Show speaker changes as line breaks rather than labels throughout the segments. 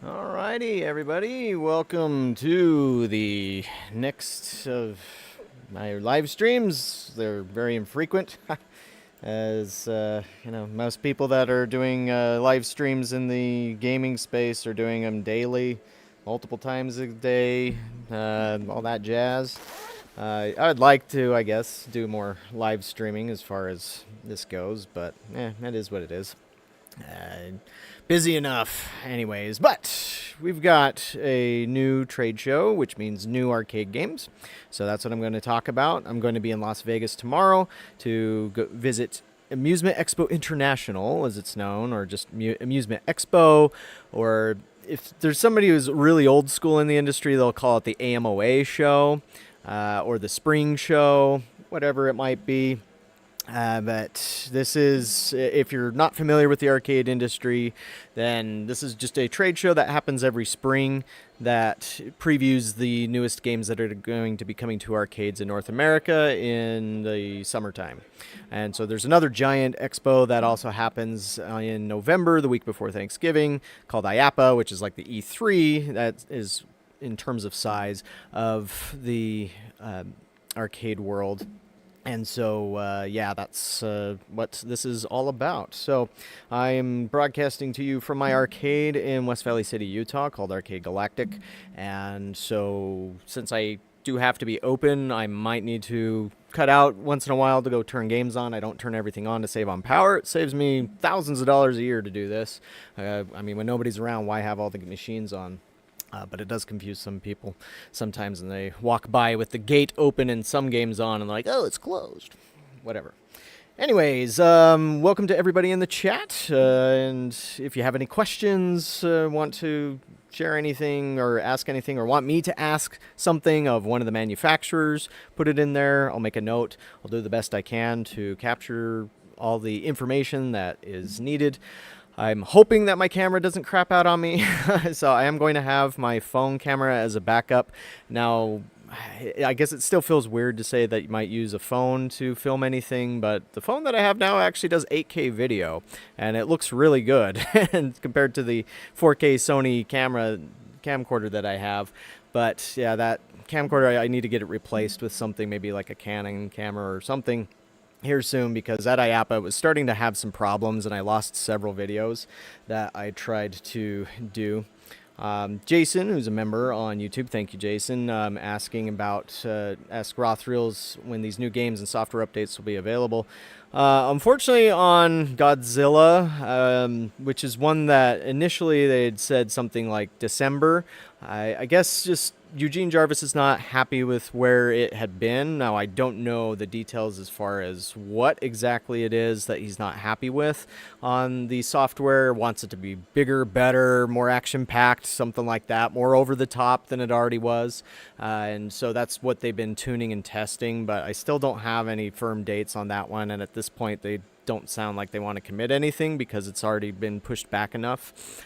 Alrighty, everybody, welcome to the next of my live streams. They're very infrequent, as you know, most people that are doing live streams in the gaming space are doing them daily, multiple times a day, all that jazz. I'd like to, I guess, do more live streaming as far as this goes, but it is what it is. Busy enough anyways, but we've got a new trade show, which means new arcade games. So that's what I'm going to talk about. I'm going to be in Las Vegas tomorrow to go visit Amusement Expo International, as it's known, or just Amusement Expo, or if there's somebody who's really old school in the industry, they'll call it the AMOA show, or the Spring Show, whatever it might be. But this is, if you're not familiar with the arcade industry, then this is just a trade show that happens every spring that previews the newest games that are going to be coming to arcades in North America in the summertime. And so there's another giant expo that also happens in November, the week before Thanksgiving, called IAPA, which is like the E3, that is in terms of size of the arcade world. And so, yeah, that's what this is all about. So I am broadcasting to you from my arcade in West Valley City, Utah, called Arcade Galactic. And so since I do have to be open, I might need to cut out once in a while to go turn games on. I don't turn everything on to save on power. It saves me thousands of dollars a year to do this. I mean, when nobody's around, why have all the machines on? But it does confuse some people sometimes, and they walk by with the gate open and some games on, and they're like, oh, it's closed. Whatever. Anyways, welcome to everybody in the chat, and if you have any questions, want to share anything or ask anything, or want me to ask something of one of the manufacturers, put it in there. I'll make a note. I'll do the best I can to capture all the information that is needed. I'm hoping that my camera doesn't crap out on me, so I am going to have my phone camera as a backup. Now, I guess it still feels weird to say that you might use a phone to film anything, but the phone that I have now actually does 8K video, and it looks really good and compared to the 4K Sony camcorder that I have. But yeah, that camcorder, I need to get it replaced with something, maybe like a Canon camera or something here soon, because that IAPA was starting to have some problems and I lost several videos that I tried to do. Jason, who's a member on YouTube, thank you, Jason, asking about, ask Rothreels when these new games and software updates will be available. Unfortunately, on Godzilla, which is one that initially they had said something like December, I guess just Eugene Jarvis is not happy with where it had been. Now, I don't know the details as far as what exactly it is that he's not happy with on the software. Wants it to be bigger, better, more action-packed, something like that, more over the top than it already was. And so that's what they've been tuning and testing, but I still don't have any firm dates on that one. And at this point, they don't sound like they want to commit anything because it's already been pushed back enough.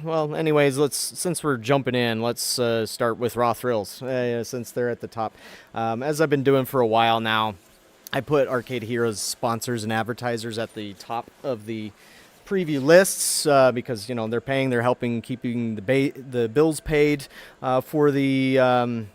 Well, anyways, since we're jumping in, let's start with Rothreels, since they're at the top. As I've been doing for a while now, I put Arcade Heroes sponsors and advertisers at the top of the preview lists because, you know, they're helping keeping the bills paid for the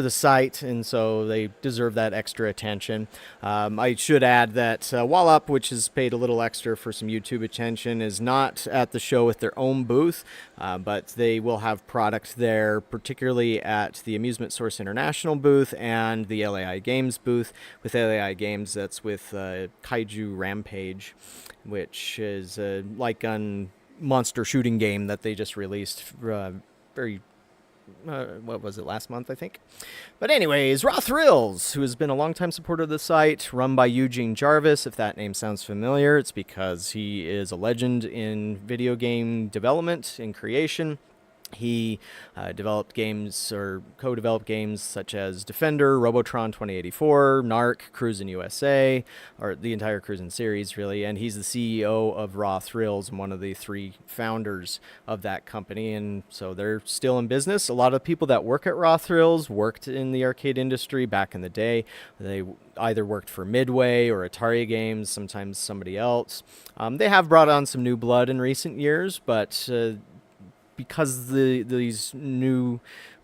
site, and so they deserve that extra attention. I should add that Wallop, which has paid a little extra for some YouTube attention, is not at the show with their own booth, but they will have product there, particularly at the Amusement Source International booth and the LAI Games booth. With LAI Games, that's with Kaiju Rampage, which is a light-gun monster shooting game that they just released what was it, last month, I think? But anyways, Rothreels, who has been a longtime supporter of the site, run by Eugene Jarvis. If that name sounds familiar, it's because he is a legend in video game development and creation. He developed games or co-developed games such as Defender, Robotron 2084, Narc, Cruisin' USA, or the entire Cruisin' series, really. And he's the CEO of Rothreels and one of the 3 founders of that company. And so they're still in business. A lot of people that work at Rothreels worked in the arcade industry back in the day. They either worked for Midway or Atari Games, sometimes somebody else. They have brought on some new blood in recent years, but because these new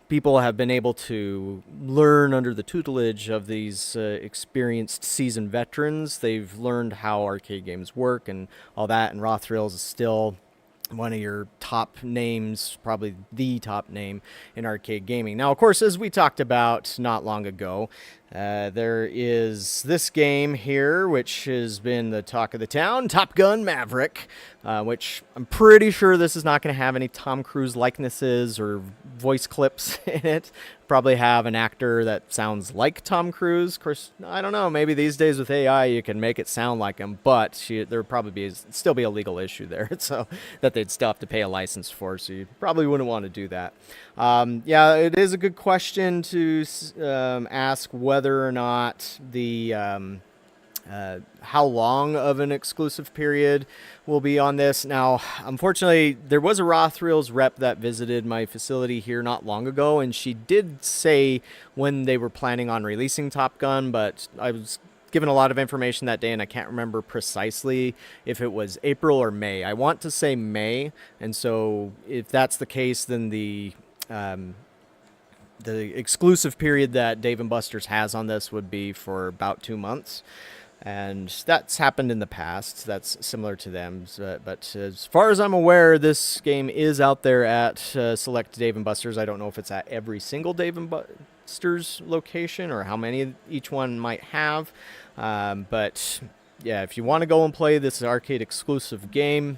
people have been able to learn under the tutelage of these experienced seasoned veterans, they've learned how arcade games work and all that, and Rothreels is still one of your top names, probably the top name in arcade gaming. Now, of course, as we talked about not long ago, there is this game here, which has been the talk of the town, Top Gun Maverick, which I'm pretty sure this is not going to have any Tom Cruise likenesses or voice clips in it. Probably have an actor that sounds like Tom Cruise. Of course, I don't know. Maybe these days with AI, you can make it sound like him, but there would probably still be a legal issue there, so that they'd still have to pay a license for. So you probably wouldn't want to do that. Yeah, it is a good question to ask whether or not the how long of an exclusive period will be on this. Now, unfortunately, there was a Rothreels rep that visited my facility here not long ago, and she did say when they were planning on releasing Top Gun, but I was given a lot of information that day, and I can't remember precisely if it was April or May. I want to say May, and so if that's the case, then the exclusive period that Dave & Buster's has on this would be for about 2 months. And that's happened in the past. That's similar to them. But as far as I'm aware, this game is out there at select Dave & Buster's. I don't know if it's at every single Dave & Buster's location or how many each one might have. But yeah, if you want to go and play this arcade exclusive game,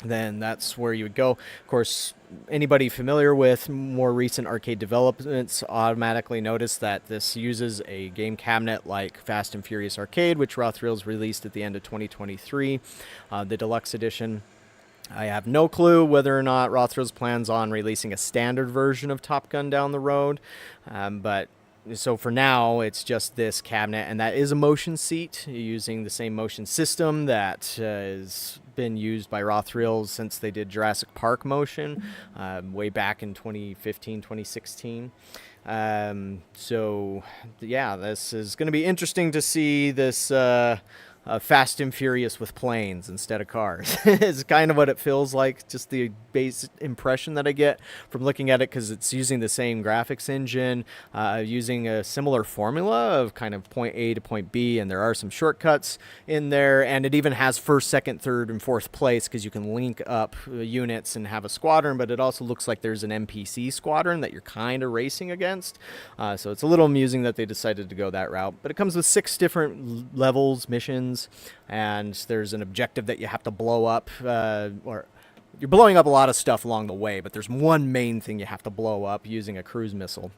then that's where you would go. Of course, anybody familiar with more recent arcade developments automatically notice that this uses a game cabinet like Fast and Furious Arcade, which Rothreels released at the end of 2023, the deluxe edition. I have no clue whether or not Rothreels plans on releasing a standard version of Top Gun down the road, but so for now, it's just this cabinet, and that is a motion seat using the same motion system that has been used by Rothreels since they did Jurassic Park motion way back in 2015, 2016. So, yeah, this is going to be interesting to see this Fast and Furious with planes instead of cars. It's kind of what it feels like, just the base impression that I get from looking at it, because it's using the same graphics engine, using a similar formula of kind of point A to point B, and there are some shortcuts in there, and it even has first, second, third, and fourth place, because you can link up units and have a squadron, but it also looks like there's an NPC squadron that you're kind of racing against. So it's a little amusing that they decided to go that route, but it comes with 6 different levels, missions, and there's an objective that you have to blow up, or you're blowing up a lot of stuff along the way, but there's one main thing you have to blow up using a cruise missile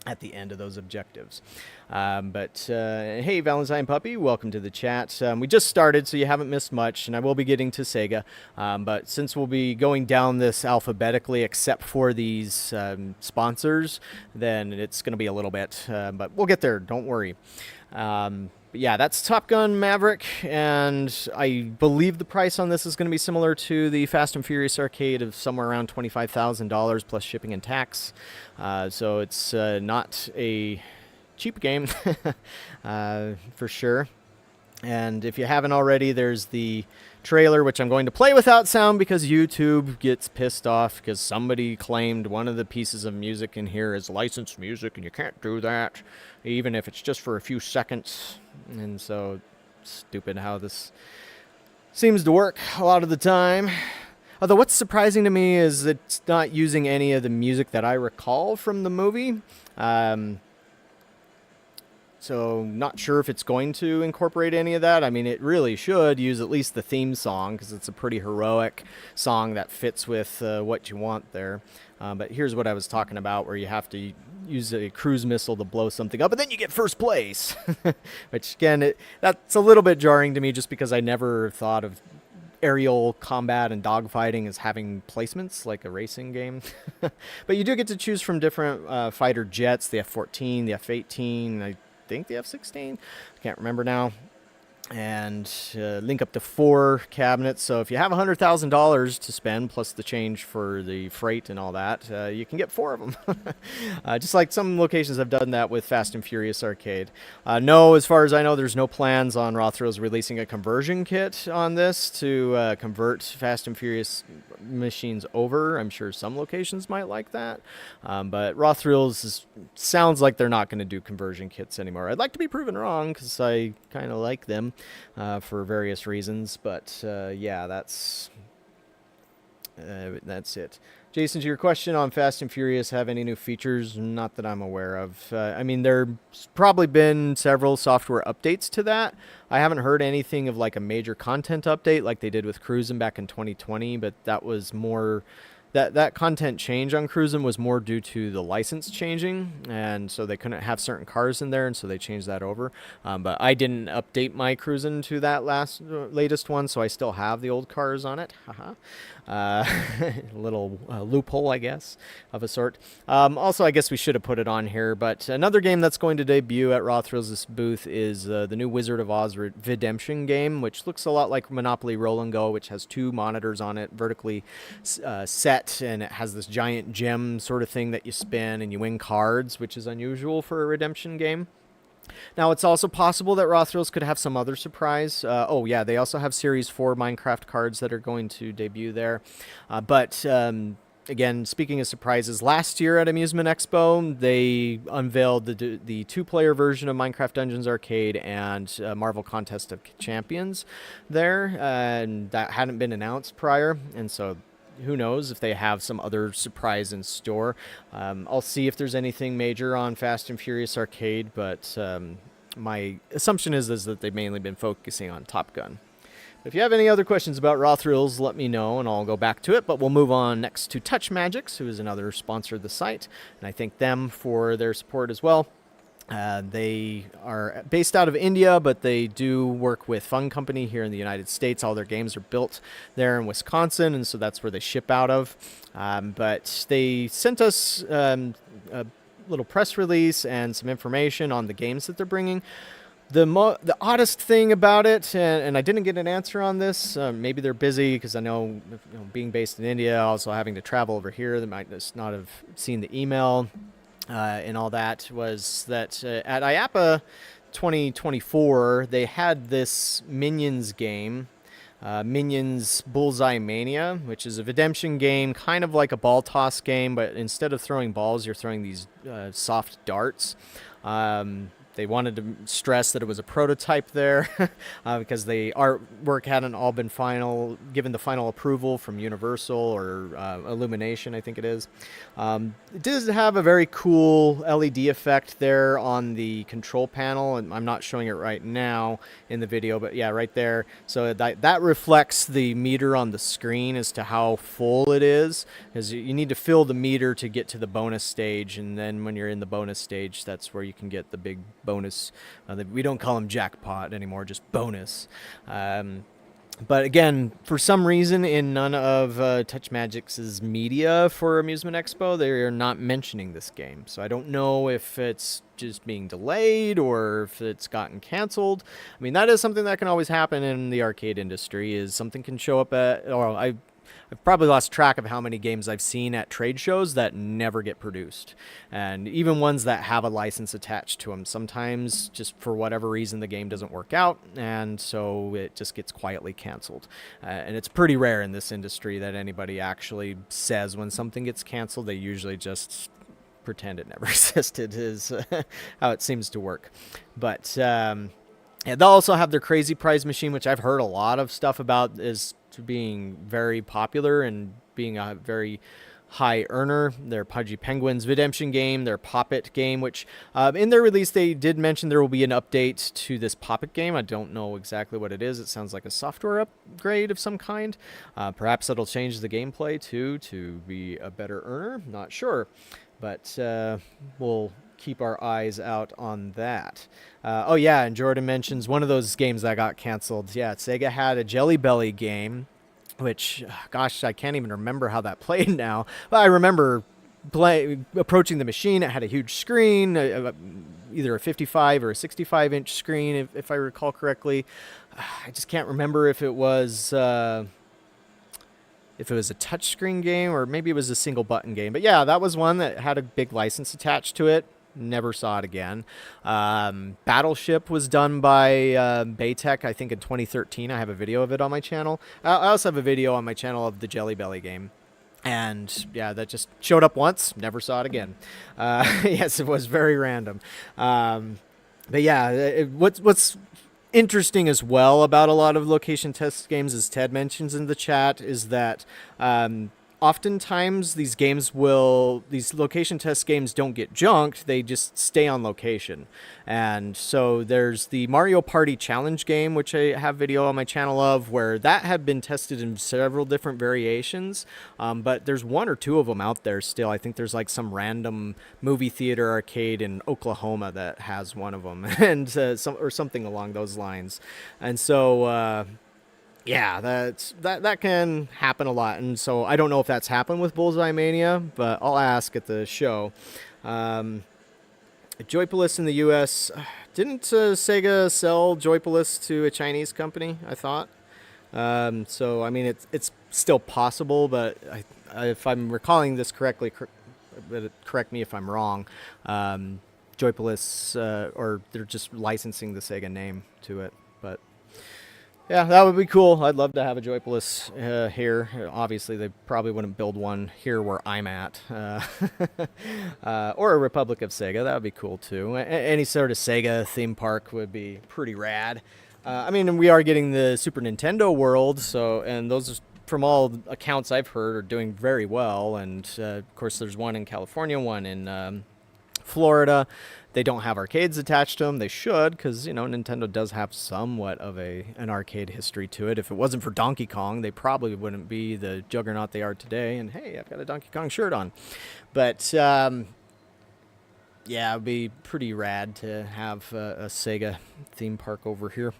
at the end of those objectives. Hey, Valentine Puppy, welcome to the chat. We just started, so you haven't missed much, and I will be getting to Sega. But since we'll be going down this alphabetically, except for these sponsors, then it's going to be a little bit, but we'll get there, don't worry. Yeah, that's Top Gun Maverick, and I believe the price on this is going to be similar to the Fast and Furious arcade of somewhere around $25,000 plus shipping and tax. So it's not a cheap game for sure. And if you haven't already, there's the trailer, which I'm going to play without sound because YouTube gets pissed off because somebody claimed one of the pieces of music in here is licensed music, and you can't do that, even if it's just for a few seconds. And so, stupid how this seems to work a lot of the time. Although what's surprising to me is it's not using any of the music that I recall from the movie. So not sure if it's going to incorporate any of that. I mean, it really should use at least the theme song, because it's a pretty heroic song that fits with what you want there. But here's what I was talking about, where you have to use a cruise missile to blow something up, and then you get first place. Which, again, that's a little bit jarring to me, just because I never thought of aerial combat and dogfighting as having placements like a racing game. But you do get to choose from different fighter jets, the F-14, the F-18, I think the F-16, I can't remember now, and link up to 4 cabinets. So if you have $100,000 to spend plus the change for the freight and all that, you can get 4 of them. Just like some locations have done that with Fast and Furious Arcade. No, as far as I know, there's no plans on Rothreels releasing a conversion kit on this to convert Fast and Furious machines over. I'm sure some locations might like that, but Rothreels sounds like they're not going to do conversion kits anymore. I'd like to be proven wrong, because I kind of like them for various reasons, but yeah, that's it. Jason, to your question on Fast and Furious, have any new features? Not that I'm aware of. I mean, there's probably been several software updates to that. I haven't heard anything of like a major content update like they did with Cruisin' back in 2020, but that was more... That content change on Cruisin' was more due to the license changing, and so they couldn't have certain cars in there, and so they changed that over. But I didn't update my Cruisin' to that latest one, so I still have the old cars on it. Haha. Little loophole, I guess, of a sort. Also, I guess we should have put it on here, but another game that's going to debut at Rothreels' booth is the new Wizard of Oz Redemption game, which looks a lot like Monopoly Roll and Go, which has 2 monitors on it, vertically set, and it has this giant gem sort of thing that you spin and you win cards, which is unusual for a redemption game. Now, it's also possible that Rothreels could have some other surprise. Oh, yeah, they also have Series 4 Minecraft cards that are going to debut there. Again, speaking of surprises, last year at Amusement Expo, they unveiled the 2-player version of Minecraft Dungeons Arcade and Marvel Contest of Champions there, and that hadn't been announced prior, and so who knows if they have some other surprise in store. I'll see if there's anything major on Fast and Furious Arcade, but my assumption is that they've mainly been focusing on Top Gun. If you have any other questions about Rothreels, let me know, and I'll go back to it. But we'll move on next to TouchMagix, who is another sponsor of the site, and I thank them for their support as well. They are based out of India, but they do work with Fun Company here in the United States. All their games are built there in Wisconsin, and so that's where they ship out of. But they sent us little press release and some information on the games that they're bringing. The oddest thing about it, and I didn't get an answer on this, maybe they're busy, because I know, being based in India, also having to travel over here, they might just not have seen the email and all that, was that at IAPA 2024, they had this Minions game, Minions Bullseye Mania, which is a redemption game, kind of like a ball toss game, but instead of throwing balls, you're throwing these soft darts. They wanted to stress that it was a prototype there because the artwork hadn't all been given the final approval from Universal or Illumination, I think it is. It does have a very cool LED effect there on the control panel, and I'm not showing it right now in the video, but yeah, right there. So that reflects the meter on the screen as to how full it is, because you need to fill the meter to get to the bonus stage, and then when you're in the bonus stage, that's where you can get the big bonus. We don't call them jackpot anymore, just bonus. But again, for some reason, in none of TouchMagix's media for Amusement Expo, they are not mentioning this game. So I don't know if it's just being delayed or if it's gotten canceled. I mean, that is something that can always happen in the arcade industry, is something can show up at, or I've probably lost track of how many games I've seen at trade shows that never get produced. And even ones that have a license attached to them. Sometimes, just for whatever reason, the game doesn't work out, and so it just gets quietly canceled. And it's pretty rare in this industry that anybody actually says when something gets canceled. They usually just pretend it never existed, is how it seems to work. But yeah, they'll also have their Crazy Prize machine, which I've heard a lot of stuff about is being very popular and being a very high earner. Their Pudgy Penguins redemption game, their Poppet game, which in their release they did mention there will be an update to this Poppet game. I don't know exactly what it is. It sounds like a software upgrade of some kind. Perhaps it'll change the gameplay too to be a better earner. Not sure, but we'll keep our eyes out on that. Oh yeah, and Jordan mentions one of those games that got canceled. Yeah, Sega had a Jelly Belly game, which, gosh, I can't even remember how that played now. But I remember approaching the machine. It had a huge screen, either a 55 or a 65-inch screen, if I recall correctly. I just can't remember if it was a touchscreen game or maybe it was a single button game. But yeah, that was one that had a big license attached to it. Never saw it again. Battleship was done by Baytech, I think in 2013. I have a video of it on my channel. I also have a video on my channel of the Jelly Belly game. And yeah, that just showed up once, never saw it again. Yes, it was very random. But yeah, what's interesting as well about a lot of location test games, as Ted mentions in the chat, is that oftentimes these location test games don't get junked, they just stay on location. And so there's the Mario Party Challenge game, which I have video on my channel of, where that had been tested in several different variations, but there's one or two of them out there still. I think there's like some random movie theater arcade in Oklahoma that has one of them, and something along those lines. And so yeah, that can happen a lot, and so I don't know if that's happened with Bullseye Mania, but I'll ask at the show. Joypolis in the U.S. Didn't Sega sell Joypolis to a Chinese company, I thought? So, I mean, it's still possible, but if I'm recalling this correctly, correct me if I'm wrong, Joypolis, or they're just licensing the Sega name to it, but yeah, that would be cool. I'd love to have a Joypolis here. Obviously, they probably wouldn't build one here where I'm at. Or a Republic of Sega. That would be cool, too. Any sort of Sega theme park would be pretty rad. I mean, we are getting the Super Nintendo World, and those, from all accounts I've heard, are doing very well. And, of course, there's one in California, one in Florida. They don't have arcades attached to them. They should, because, Nintendo does have somewhat of an arcade history to it. If it wasn't for Donkey Kong, they probably wouldn't be the juggernaut they are today. And, hey, I've got a Donkey Kong shirt on. But, yeah, it would be pretty rad to have a Sega theme park over here.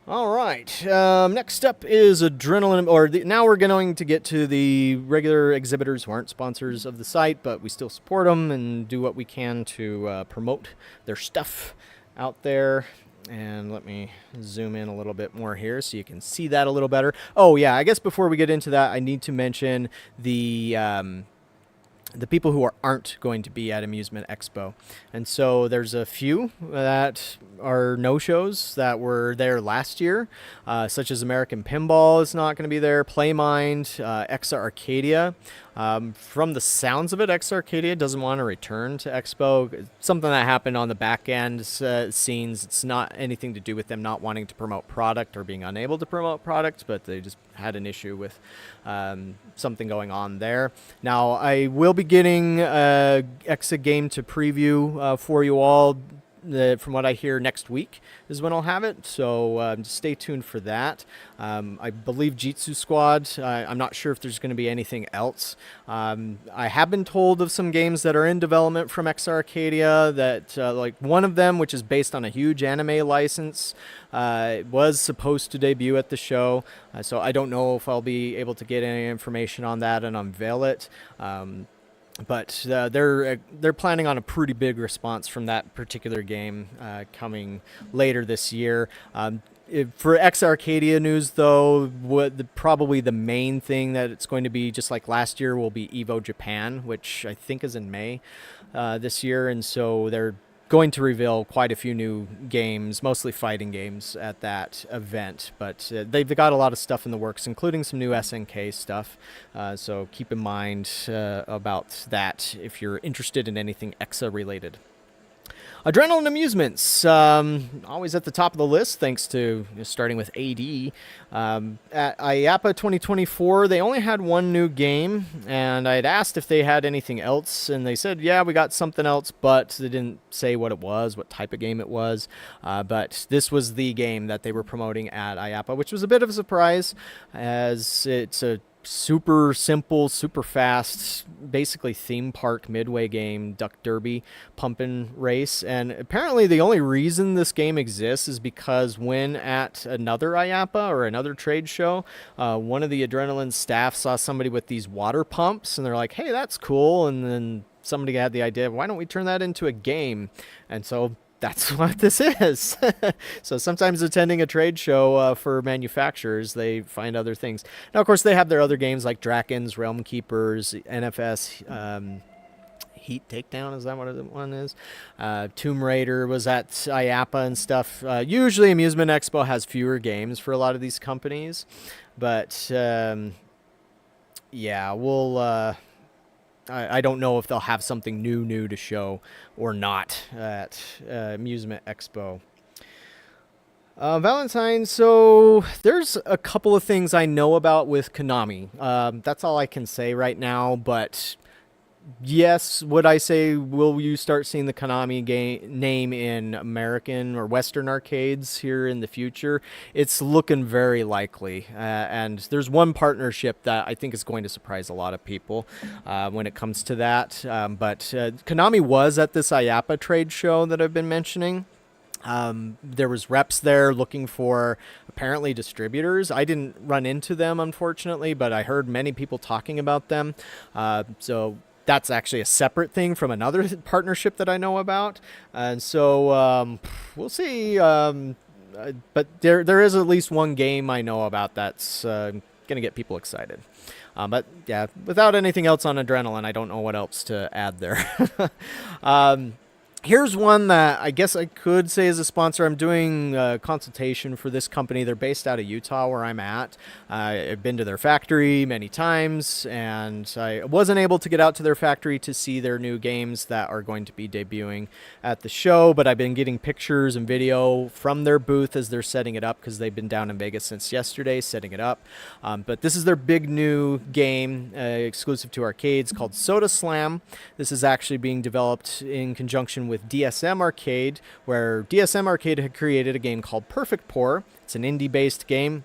All right. Next up is Adrenaline, now we're going to get to the regular exhibitors who aren't sponsors of the site, but we still support them and do what we can to promote their stuff out there. And let me zoom in a little bit more here so you can see that a little better. Oh yeah, I guess before we get into that, I need to mention the people who aren't going to be at Amusement Expo. And so there's a few that are no-shows that were there last year, such as American Pinball is not going to be there, Playmind, Exa Arcadia. From the sounds of it, Exa Arcadia doesn't want to return to Expo. Something that happened on the back end scenes. It's not anything to do with them not wanting to promote product or being unable to promote product, but they just had an issue with something going on there. Now, I will be getting Exa game to preview for you all. From what I hear, next week is when I'll have it, so just stay tuned for that. I believe Jitsu Squad, I'm not sure if there's going to be anything else. I have been told of some games that are in development from Exa Arcadia that, like one of them, which is based on a huge anime license, was supposed to debut at the show, so I don't know if I'll be able to get any information on that and unveil it. But they're planning on a pretty big response from that particular game coming later this year. For Exa Arcadia news, though, probably the main thing that it's going to be, just like last year, will be Evo Japan, which I think is in May this year. And so they're going to reveal quite a few new games, mostly fighting games, at that event. But they've got a lot of stuff in the works, including some new SNK stuff. So keep in mind about that if you're interested in anything EXA related. Adrenaline Amusements, always at the top of the list, thanks to starting with AD. At IAPA 2024, they only had one new game, and I had asked if they had anything else, and they said, yeah, we got something else, but they didn't say what it was, what type of game it was. But this was the game that they were promoting at IAPA, which was a bit of a surprise, as it's a super simple, super fast, basically theme park midway game, Duck Derby, pumping race. And apparently the only reason this game exists is because when at another IAPA or another trade show, one of the Adrenaline staff saw somebody with these water pumps, and they're like, hey, that's cool. And then somebody had the idea, why don't we turn that into a game? And so that's what this is. So sometimes attending a trade show for manufacturers, they find other things. Now, of course, they have their other games like Drakens, Realm Keepers, NFS, Heat Takedown, is that what the one is? Tomb Raider was at IAPA and stuff. Usually Amusement Expo has fewer games for a lot of these companies. But, yeah, we'll... I don't know if they'll have something new to show or not at Amusement Expo. Valentine, so there's a couple of things I know about with Konami. That's all I can say right now, but yes, would I say, will you start seeing the Konami name in American or Western arcades here in the future? It's looking very likely. And there's one partnership that I think is going to surprise a lot of people when it comes to that. But Konami was at this IAPA trade show that I've been mentioning. There was reps there looking for apparently distributors. I didn't run into them, unfortunately, but I heard many people talking about them. So that's actually a separate thing from another partnership that I know about. And so we'll see. But there is at least one game I know about that's going to get people excited. But yeah, without anything else on Adrenaline, I don't know what else to add there. Here's one that I guess I could say is a sponsor. I'm doing a consultation for this company. They're based out of Utah, where I'm at. I've been to their factory many times, and I wasn't able to get out to their factory to see their new games that are going to be debuting at the show, but I've been getting pictures and video from their booth as they're setting it up, because they've been down in Vegas since yesterday setting it up. But this is their big new game, exclusive to arcades, called Soda Slam. This is actually being developed in conjunction with DSM Arcade, where DSM Arcade had created a game called Perfect Pour. It's an indie-based game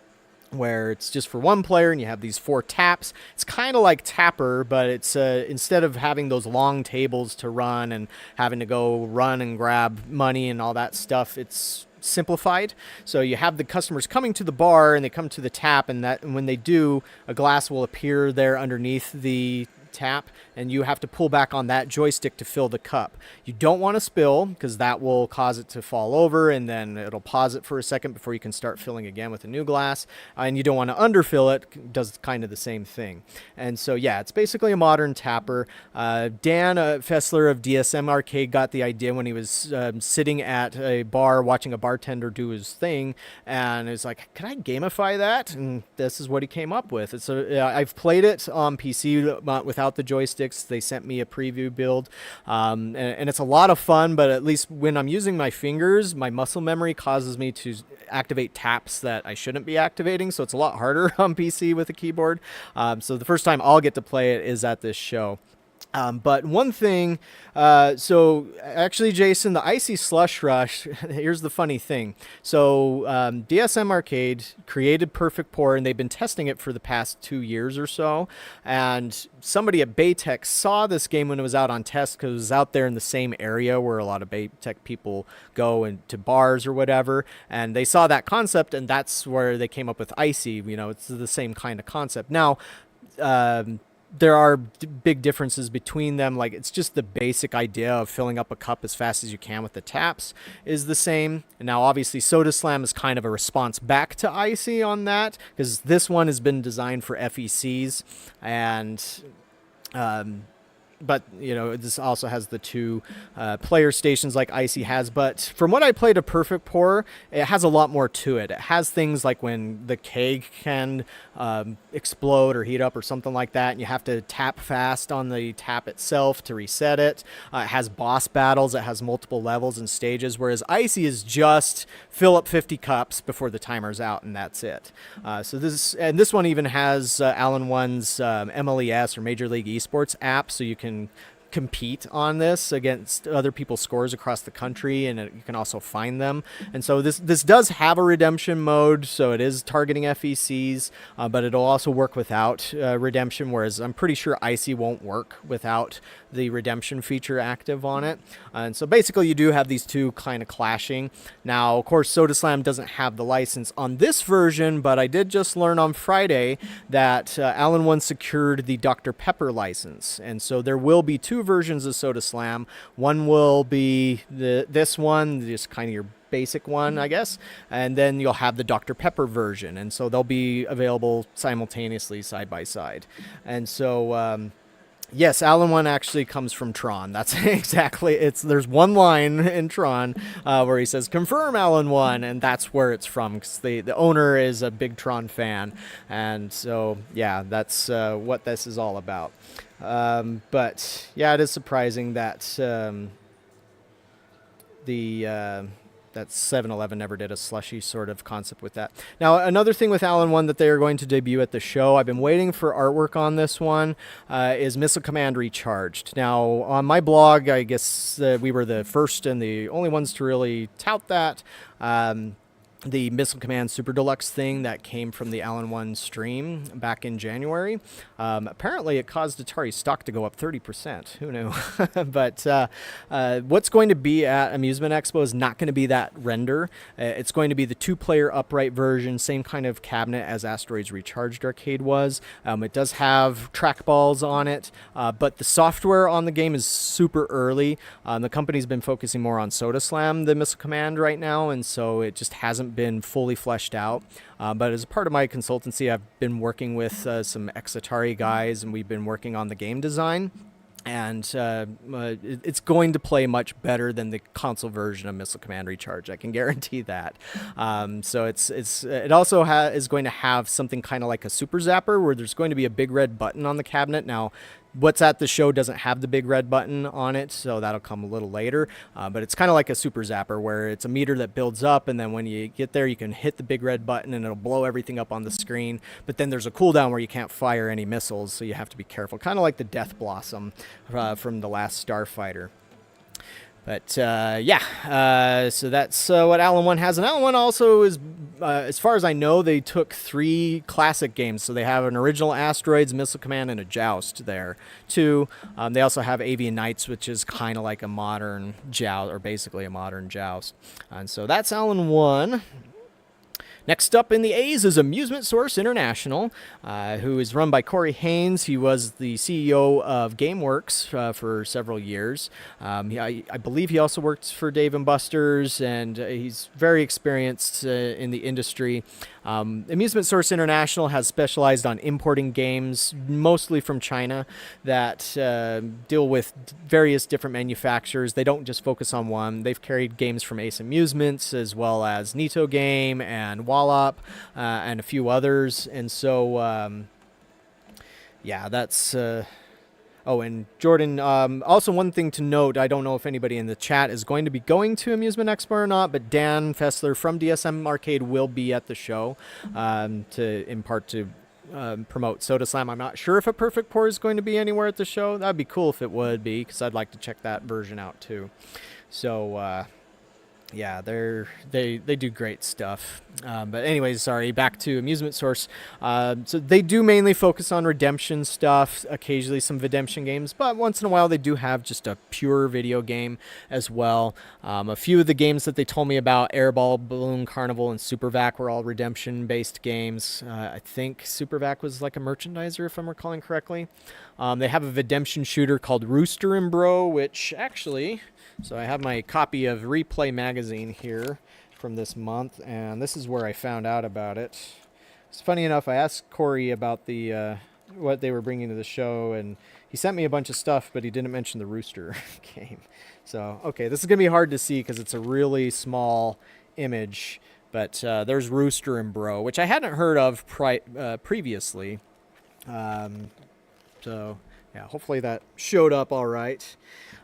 where it's just for one player and you have these 4 taps. It's kind of like Tapper, but it's instead of having those long tables to run and having to go run and grab money and all that stuff, it's simplified. So you have the customers coming to the bar and they come to the tap, and when they do, a glass will appear there underneath the tap, and you have to pull back on that joystick to fill the cup. You don't want to spill, because that will cause it to fall over, and then it'll pause it for a second before you can start filling again with a new glass. And you don't want to underfill it. It does kind of the same thing. And so yeah, it's basically a modern tapper. Dan Fessler of DSM Arcade got the idea when he was sitting at a bar watching a bartender do his thing, and it's like, can I gamify that? And this is what he came up with. I've played it on PC without the joysticks. They sent me a preview build, and it's a lot of fun, but at least when I'm using my fingers, my muscle memory causes me to activate taps that I shouldn't be activating, so it's a lot harder on PC with a keyboard. So the first time I'll get to play it is at this show. But one thing, so actually, Jason, the Icy Slush Rush, here's the funny thing. So DSM Arcade created Perfect Pour, and they've been testing it for the past 2 years or so. And somebody at Baytech saw this game when it was out on test, because it was out there in the same area where a lot of Baytech people go into bars or whatever. And they saw that concept, and that's where they came up with Icy. You know, it's the same kind of concept. Now, there are big differences between them. Like, it's just the basic idea of filling up a cup as fast as you can with the taps is the same. And now obviously Soda Slam is kind of a response back to Icy on that, because this one has been designed for FECs, and but you know, this also has the 2 player stations like Icy has. But from what I played of Perfect Pour, it has a lot more to it. It has things like when the keg can explode or heat up or something like that, and you have to tap fast on the tap itself to reset it. It has boss battles. It has multiple levels and stages, whereas Icy is just fill up 50 cups before the timer's out, and that's it. So this one even has Alan One's MLES, or Major League Esports app, so you can compete on this against other people's scores across the country, and you can also find them. And so this does have a redemption mode, so it is targeting FECs, but it'll also work without redemption, whereas I'm pretty sure Icy won't work without the redemption feature active on it. And so basically you do have these 2 kind of clashing. Now, of course, Soda Slam doesn't have the license on this version, but I did just learn on Friday that Alan One secured the Dr. Pepper license. And so there will be 2 versions of Soda Slam. One will be this one, just kind of your basic one, I guess, and then you'll have the Dr. Pepper version. And so they'll be available simultaneously, side by side. And so yes, Alan One actually comes from Tron. That's exactly, there's one line in Tron where he says, "Confirm Alan One," and that's where it's from, because the owner is a big Tron fan. And so, yeah, that's what this is all about. But yeah, it is surprising that that 7-Eleven never did a slushy sort of concept with that. Now, another thing with Alan One that they are going to debut at the show, I've been waiting for artwork on this one, is Missile Command Recharged. Now, on my blog, I guess we were the first and the only ones to really tout that. The Missile Command Super Deluxe thing that came from the Alan One stream back in January. Apparently, it caused Atari stock to go up 30%. Who knew? But what's going to be at Amusement Expo is not going to be that render. It's going to be the 2-player upright version, same kind of cabinet as Asteroids Recharged Arcade was. It does have trackballs on it, but the software on the game is super early. The company's been focusing more on Soda Slam, the Missile Command, right now, and so it just hasn't been fully fleshed out. But as a part of my consultancy, I've been working with some ex-Atari guys, and we've been working on the game design. And it's going to play much better than the console version of Missile Command Recharge. I can guarantee that. So it also is going to have something kind of like a Super Zapper, where there's going to be a big red button on the cabinet. Now, what's at the show doesn't have the big red button on it, so that'll come a little later. But it's kind of like a Super Zapper, where it's a meter that builds up, and then when you get there, you can hit the big red button, and it'll blow everything up on the screen. But then there's a cooldown where you can't fire any missiles, so you have to be careful. Kind of like the Death Blossom from the last Starfighter. But yeah, so that's what Alan One has. And Alan One also is as far as I know, they took 3 classic games. So they have an original Asteroids, Missile Command, and a Joust there, too. They also have Avian Knights, which is kind of like a modern Joust, or basically a modern Joust. And so that's Alan 1. Next up in the A's is Amusement Source International, who is run by Corey Haynes. He was the CEO of GameWorks for several years. I believe he also worked for Dave & Buster's, and he's very experienced in the industry. Amusement Source International has specialized on importing games, mostly from China, that deal with various different manufacturers. They don't just focus on one. They've carried games from Ace Amusements, as well as Nito Game and Wallop, and a few others. And so, yeah, that's... Oh, and Jordan, also one thing to note, I don't know if anybody in the chat is going to be going to Amusement Expo or not, but Dan Fessler from DSM Arcade will be at the show in part to promote Soda Slam. I'm not sure if a Perfect Pour is going to be anywhere at the show. That'd be cool if it would be, because I'd like to check that version out too. So, yeah, they do great stuff. But anyways, sorry, back to Amusement Source. So they do mainly focus on redemption stuff, occasionally some redemption games, but once in a while they do have just a pure video game as well. A few of the games that they told me about, Airball, Balloon Carnival, and Supervac, were all redemption-based games. I think Supervac was like a merchandiser, if I'm recalling correctly. They have a redemption shooter called Rooster and Bro, which actually... So I have my copy of Replay magazine here from this month, and this is where I found out about it. It's funny enough, I asked Corey about the what they were bringing to the show, and he sent me a bunch of stuff, but he didn't mention the Rooster game. So, okay, this is going to be hard to see because it's a really small image, but there's Rooster and Bro, which I hadn't heard of previously. So, yeah, hopefully that showed up all right.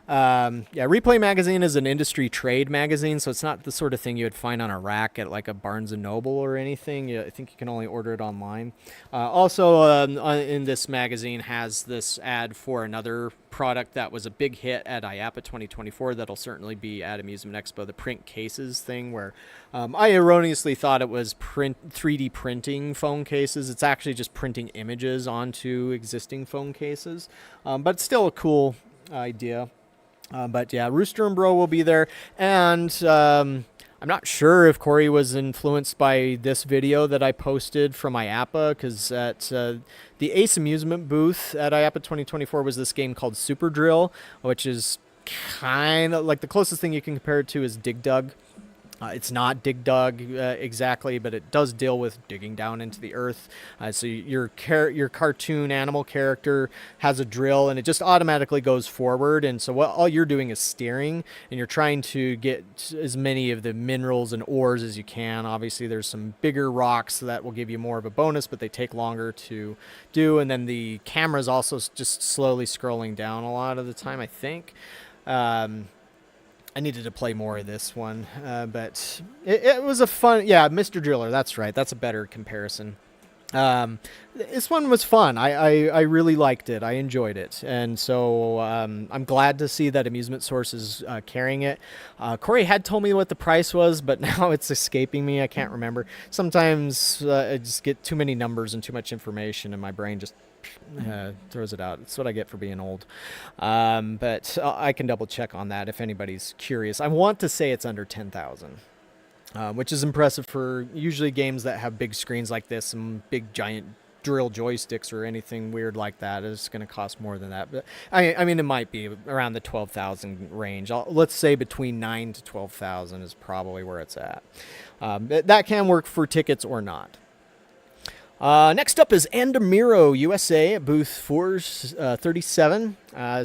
Yeah, Replay Magazine is an industry trade magazine, so it's not the sort of thing you would find on a rack at like a Barnes & Noble or anything. I think you can only order it online. Also, in this magazine has this ad for another product that was a big hit at IAPA 2024 that'll certainly be at Amusement Expo, the print cases thing, where I erroneously thought it was 3D printing phone cases. It's actually just printing images onto existing phone cases, but it's still a cool idea. But yeah, Rooster and Bro will be there, and I'm not sure if Corey was influenced by this video that I posted from IAPA, because at the Ace Amusement booth at IAPA 2024 was this game called Super Drill, which is kind of like the closest thing you can compare it to is Dig Dug. It's not Dig Dug exactly, but it does deal with digging down into the earth. So your cartoon animal character has a drill, and it just automatically goes forward. And so all you're doing is steering, and you're trying to get as many of the minerals and ores as you can. Obviously, there's some bigger rocks that will give you more of a bonus, but they take longer to do. And then the camera's also just slowly scrolling down a lot of the time, I think. I needed to play more of this one, but it was a fun... Yeah, Mr. Driller, that's right. That's a better comparison. This one was fun. I really liked it. I enjoyed it. And so I'm glad to see that Amusement Source is carrying it. Corey had told me what the price was, but now it's escaping me. I can't remember. Sometimes I just get too many numbers and too much information, and my brain just throws it out. It's what I get for being old. But I can double check on that if anybody's curious. I want to say it's under 10,000. Which is impressive for usually games that have big screens like this and big giant drill joysticks or anything weird like that. It's going to cost more than that. But I mean, it might be around the 12,000 range. Let's say between 9 to 12,000 is probably where it's at. That can work for tickets or not. Next up is Andamiro USA at booth 437.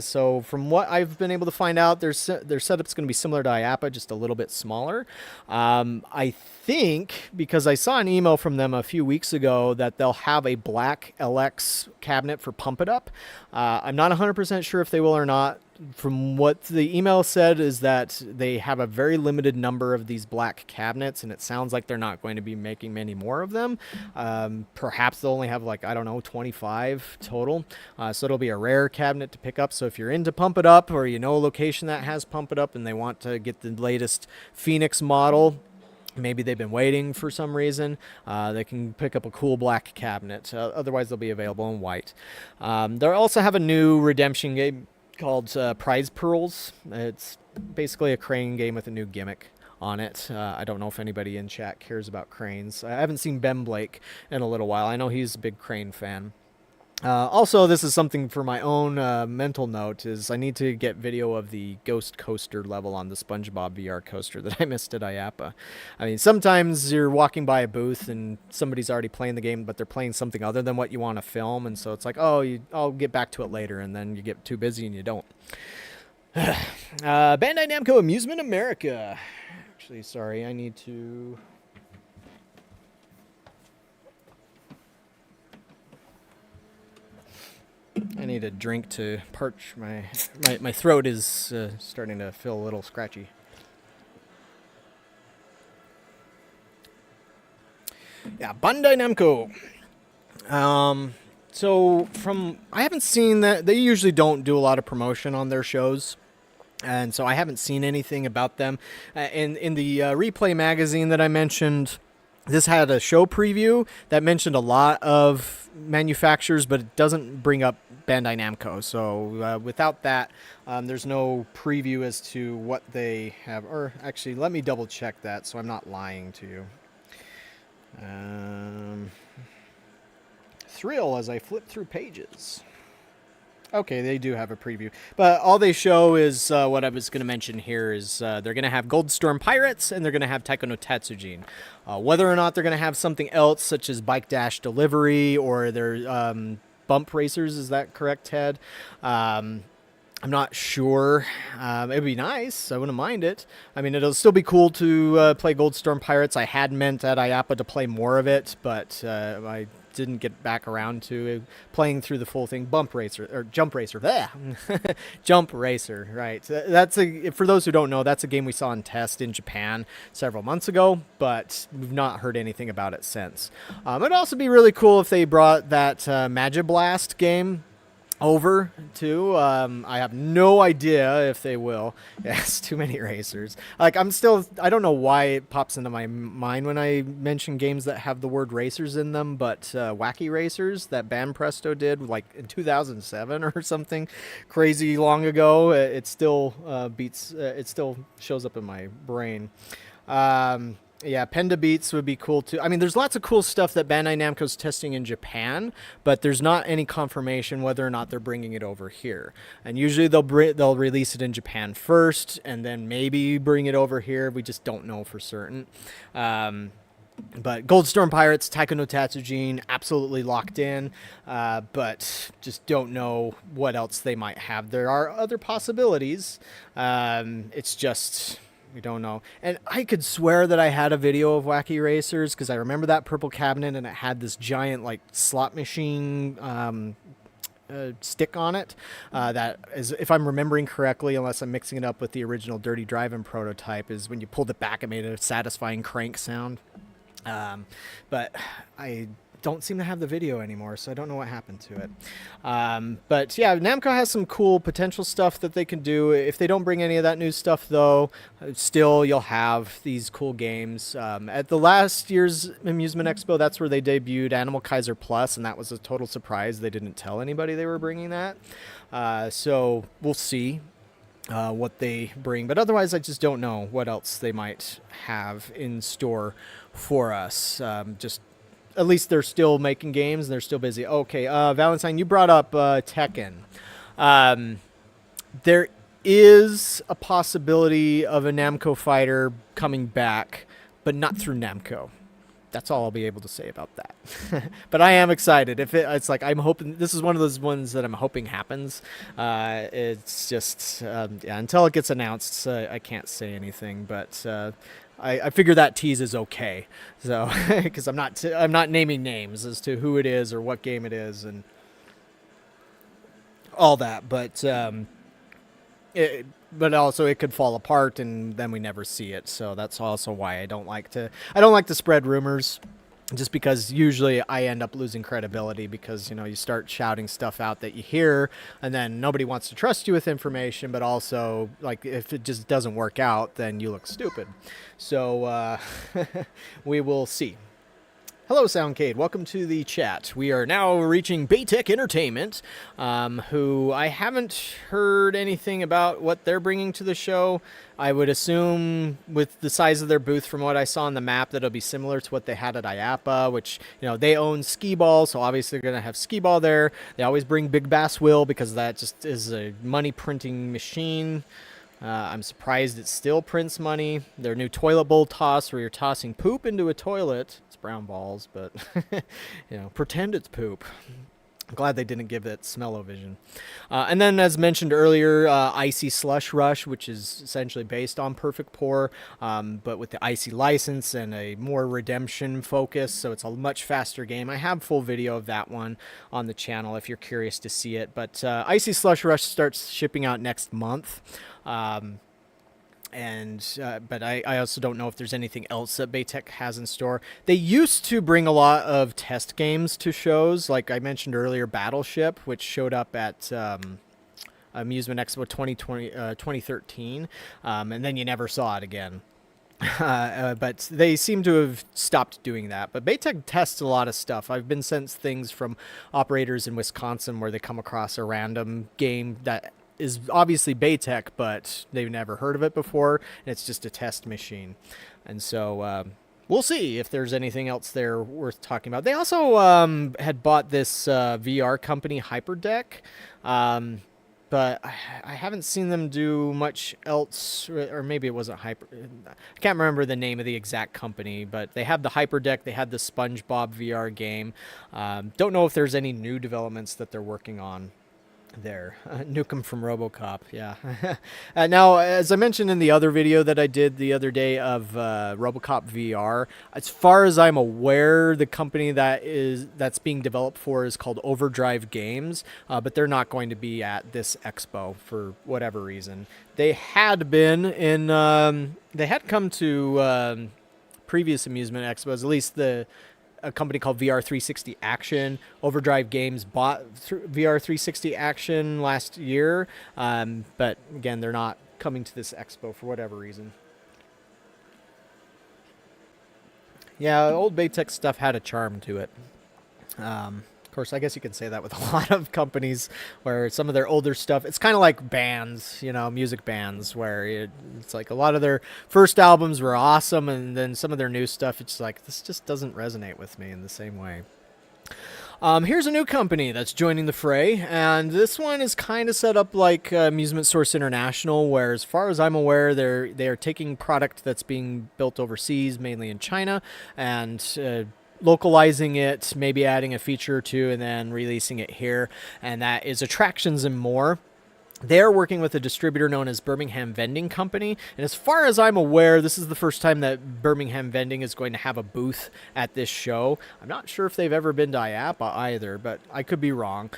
So from what I've been able to find out, their setup's going to be similar to IAPA, just a little bit smaller. I think, because I saw an email from them a few weeks ago, that they'll have a black LX cabinet for Pump It Up. I'm not 100% sure if they will or not. From what the email said is that they have a very limited number of these black cabinets, and it sounds like they're not going to be making many more of them. Perhaps they'll only have, like, I don't know, 25 total. So it'll be a rare cabinet to pick up. So if you're into Pump It Up, or you know a location that has Pump It Up and they want to get the latest Phoenix model, Maybe they've been waiting for some reason. They can pick up a cool black cabinet. Otherwise, they'll be available in white. They also have a new redemption game called Prize Pearls. It's basically a crane game with a new gimmick on it. I don't know if anybody in chat cares about cranes. I haven't seen Ben Blake in a little while. I know he's a big crane fan. Also, this is something for my own mental note, is I need to get video of the Ghost Coaster level on the SpongeBob VR coaster that I missed at IAPA. I mean, sometimes you're walking by a booth and somebody's already playing the game, but they're playing something other than what you want to film, and so it's like, oh, I'll get back to it later, and then you get too busy and you don't. Bandai Namco Amusement America. Actually, sorry, I need to... I need a drink to parch my throat is starting to feel a little scratchy. Yeah, Bandai Namco. So I haven't seen that. They usually don't do a lot of promotion on their shows, and so I haven't seen anything about them. In the Replay magazine that I mentioned, this had a show preview that mentioned a lot of manufacturers, but it doesn't bring up Bandai Namco. So without that, there's no preview as to what they have. Or actually, let me double check that so I'm not lying to you. Thrill as I flip through pages. Okay, they do have a preview. But all they show is what I was going to mention here is they're going to have Goldstorm Pirates and they're going to have Taiko no Tatsujin. Whether or not they're going to have something else such as Bike Dash Delivery or their Bump Racers, is that correct, Ted? I'm not sure. It'd be nice. I wouldn't mind it. I mean, it'll still be cool to play Goldstorm Pirates. I had meant at IAPA to play more of it, but I didn't get back around to playing through the full thing. Jump Racer. Jump Racer, right. For those who don't know, that's a game we saw in test in Japan several months ago, but we've not heard anything about it since. It'd also be really cool if they brought that Magiblast game over too. I have no idea if they will. Yes, too many racers. Like, I don't know why it pops into my mind when I mention games that have the word racers in them, but Wacky Racers that Banpresto did like in 2007 or something crazy long ago, it still it still shows up in my brain. Yeah, Penda Beats would be cool too. I mean, there's lots of cool stuff that Bandai Namco's testing in Japan, but there's not any confirmation whether or not they're bringing it over here. And usually they'll release it in Japan first, and then maybe bring it over here. We just don't know for certain. But Goldstorm Pirates, Taiko no Tatsujin, absolutely locked in, but just don't know what else they might have. There are other possibilities. It's just... we don't know. And I could swear that I had a video of Wacky Racers because I remember that purple cabinet and it had this giant like slot machine stick on it. That is, if I'm remembering correctly, unless I'm mixing it up with the original Dirty Driving prototype, is when you pulled it back, it made a satisfying crank sound. But I don't seem to have the video anymore, so I don't know what happened to it. But yeah, Namco has some cool potential stuff that they can do. If they don't bring any of that new stuff, though, still you'll have these cool games. At the last year's Amusement Expo, that's where they debuted Animal Kaiser Plus, and that was a total surprise. They didn't tell anybody they were bringing that. So we'll see what they bring. But otherwise, I just don't know what else they might have in store for us. Just at least they're still making games and they're still busy. Okay, Valentine, you brought up Tekken. There is a possibility of a Namco fighter coming back, but not through Namco. That's all I'll be able to say about that. But I am excited. It's like I'm hoping this is one of those ones that I'm hoping happens. It's just until it gets announced, I can't say anything. But I figure that tease is okay. So because I'm not naming names as to who it is or what game it is and all that. But also it could fall apart and then we never see it. So that's also why I don't like to spread rumors. just because usually I end up losing credibility because, you start shouting stuff out that you hear, and then nobody wants to trust you with information, but also, like, if it just doesn't work out, then you look stupid. So we will see. Hello, Soundcade. Welcome to the chat. We are now reaching Baytech Entertainment, who I haven't heard anything about what they're bringing to the show. I would assume with the size of their booth from what I saw on the map that it'll be similar to what they had at IAPA, which, they own Skee Ball, so obviously they're going to have Skee Ball there. They always bring Big Bass Will because that just is a money printing machine. I'm surprised it still prints money. Their new toilet bowl toss where you're tossing poop into a toilet. It's brown balls, but, pretend it's poop. I'm glad they didn't give it smell-o-vision. And then, as mentioned earlier, Icy Slush Rush, which is essentially based on Perfect Pour, but with the Icy license and a more redemption focus, so it's a much faster game. I have full video of that one on the channel if you're curious to see it. But Icy Slush Rush starts shipping out next month. But I also don't know if there's anything else that Baytech has in store. They used to bring a lot of test games to shows, like I mentioned earlier, Battleship, which showed up at Amusement Expo 2013, and then you never saw it again. But they seem to have stopped doing that. But Baytech tests a lot of stuff. I've been sent things from operators in Wisconsin where they come across a random game that is obviously Baytech, but they've never heard of it before, and it's just a test machine. And so we'll see if there's anything else there worth talking about. They also had bought this VR company, Hyperdeck, but I haven't seen them do much else, or maybe it wasn't I can't remember the name of the exact company, but they have the Hyperdeck, they had the SpongeBob VR game. Don't know if there's any new developments that they're working on there. Newcomer from RoboCop, yeah. Now, as I mentioned in the other video that I did the other day of RoboCop VR, as far as I'm aware, the company that's being developed for is called Overdrive Games, but they're not going to be at this expo for whatever reason. They had been in, they had come to previous amusement expos, at least a company called VR360 Action. Overdrive Games bought VR360 Action last year, but again, they're not coming to this expo for whatever reason. Yeah, old Baytech stuff had a charm to it. Of course, I guess you can say that with a lot of companies where some of their older stuff, it's kind of like bands, music bands, where it's like a lot of their first albums were awesome, and then some of their new stuff, it's like, this just doesn't resonate with me in the same way. Here's a new company that's joining the fray, and this one is kind of set up like Amusement Source International, where, as far as I'm aware, they are taking product that's being built overseas, mainly in China, and localizing it, maybe adding a feature or two, and then releasing it here, and that is Attractions and More. They're working with a distributor known as Birmingham Vending Company, and as far as I'm aware, this is the first time that Birmingham Vending is going to have a booth at this show. I'm not sure if they've ever been to IAPA either, but I could be wrong.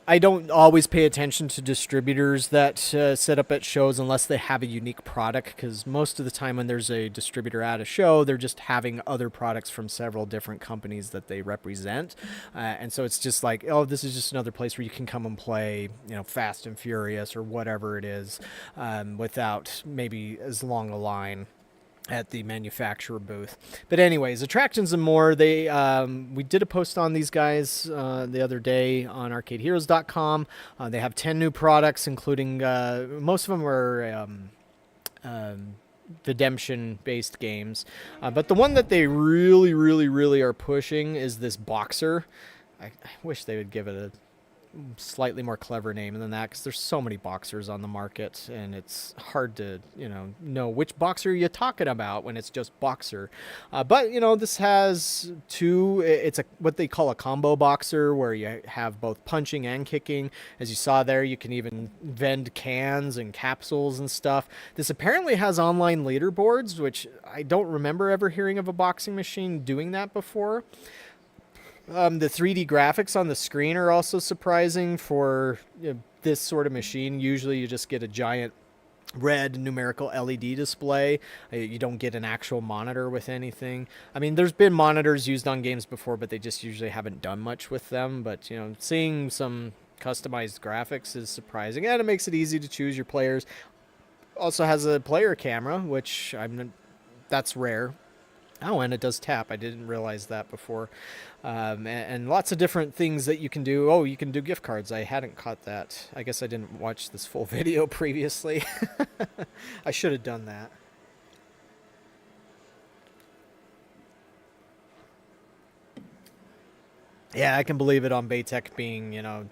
I don't always pay attention to distributors that set up at shows unless they have a unique product, because most of the time when there's a distributor at a show, they're just having other products from several different companies that they represent. And so it's just like, oh, this is just another place where you can come and play, Fast and Furious or whatever it is, without maybe as long a line at the manufacturer booth. But anyways, Attractions and More, we did a post on these guys the other day on arcadeheroes.com. They have 10 new products, including most of them are redemption-based games. But the one that they really, really, really are pushing is this Boxer. I wish they would give it a slightly more clever name than that, because there's so many Boxers on the market, and it's hard to know which Boxer you're talking about when it's just Boxer. But this has two. It's what they call a combo Boxer, where you have both punching and kicking. As you saw there, you can even vend cans and capsules and stuff. This apparently has online leaderboards, which I don't remember ever hearing of a boxing machine doing that before. The 3D graphics on the screen are also surprising for this sort of machine. Usually you just get a giant red numerical LED display. You don't get an actual monitor with anything. I mean, there's been monitors used on games before, but they just usually haven't done much with them. But, you know, seeing some customized graphics is surprising, and it makes it easy to choose your players. Also has a player camera, which that's rare. Oh, and it does tap. I didn't realize that before. And lots of different things that you can do. Oh, you can do gift cards. I hadn't caught that. I guess I didn't watch this full video previously. I should have done that. Yeah, I can believe it on Baytech being, you know,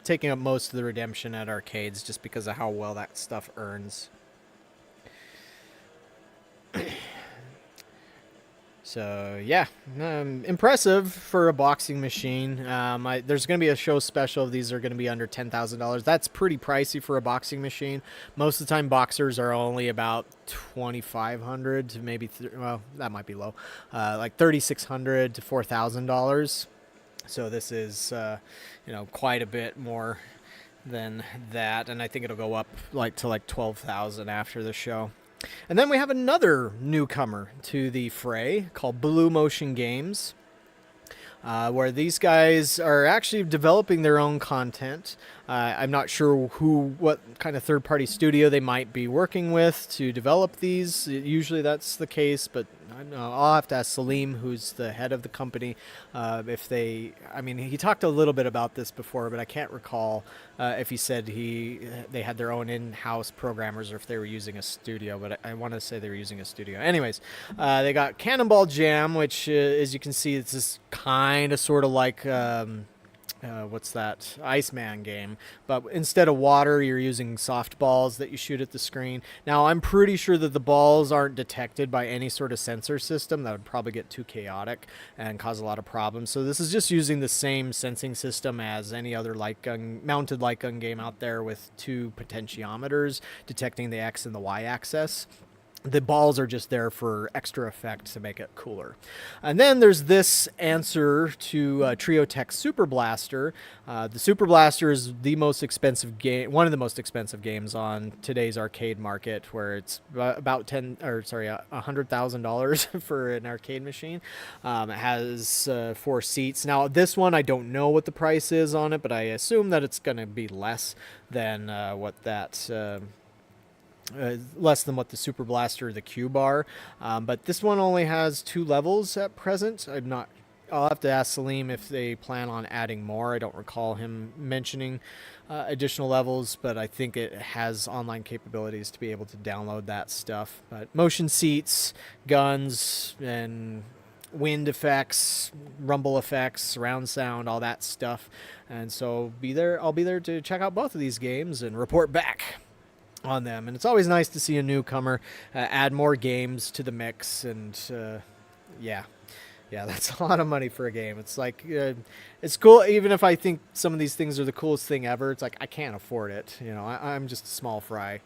taking up most of the redemption at arcades just because of how well that stuff earns. So, yeah, impressive for a boxing machine. There's going to be a show special. These are going to be under $10,000. That's pretty pricey for a boxing machine. Most of the time, boxers are only about $2,500 to maybe, well, that might be low, like $3,600 to $4,000. So this is, you know, quite a bit more than that. And I think it'll go up to like 12,000 after the show. And then we have another newcomer to the fray called Blue Motion Games, where these guys are actually developing their own content. I'm not sure what kind of third-party studio they might be working with to develop these. Usually that's the case, but I'll have to ask Salim, who's the head of the company, if they... I mean, he talked a little bit about this before, but I can't recall if he said they had their own in-house programmers or if they were using a studio, but I want to say they were using a studio. Anyways, they got Cannonball Jam, which, as you can see, it's this kind of sort of like... what's that? Iceman game. But instead of water, you're using softballs that you shoot at the screen. Now, I'm pretty sure that the balls aren't detected by any sort of sensor system. That would probably get too chaotic and cause a lot of problems. So this is just using the same sensing system as any other light gun, mounted light gun game out there with two potentiometers detecting the X and the Y axis. The balls are just there for extra effect to make it cooler. And then there's this answer to Triotech Super Blaster. The Super Blaster is the most expensive game, one of the most expensive games on today's arcade market, where it's about $100,000 for an arcade machine. It has 4 seats. Now, this one, I don't know what the price is on it, but I assume that it's going to be less than what that... less than what the Super Blaster, the Cube are. But this one only has 2 levels at present. I'll have to ask Salim if they plan on adding more. I don't recall him mentioning additional levels, but I think it has online capabilities to be able to download that stuff. But motion seats, guns, and wind effects, rumble effects, surround sound, all that stuff. And so I'll be there to check out both of these games and report back on them. And it's always nice to see a newcomer add more games to the mix. And yeah, that's a lot of money for a game. It's like it's cool. Even if I think some of these things are the coolest thing ever, it's like I can't afford it. You know, I'm just a small fry.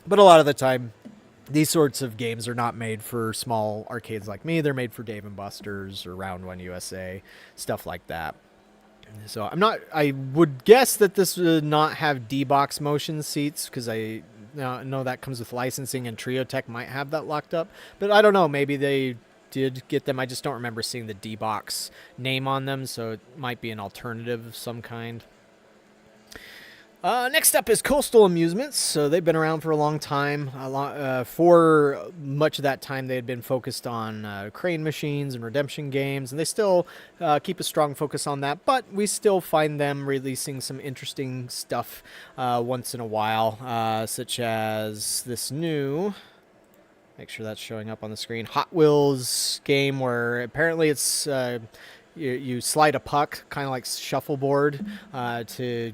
But a lot of the time, these sorts of games are not made for small arcades like me. They're made for Dave & Buster's or Round 1 USA, stuff like that. So I would guess that this would not have D-Box motion seats, because I know that comes with licensing, and Triotech might have that locked up. But I don't know, maybe they did get them. I just don't remember seeing the D-Box name on them, so it might be an alternative of some kind. Next up is Coastal Amusements. So they've been around for a long time. For much of that time, they had been focused on crane machines and redemption games, and they still keep a strong focus on that. But we still find them releasing some interesting stuff once in a while, such as this new... Make sure that's showing up on the screen. Hot Wheels game where apparently it's you slide a puck, kind of like shuffleboard, to...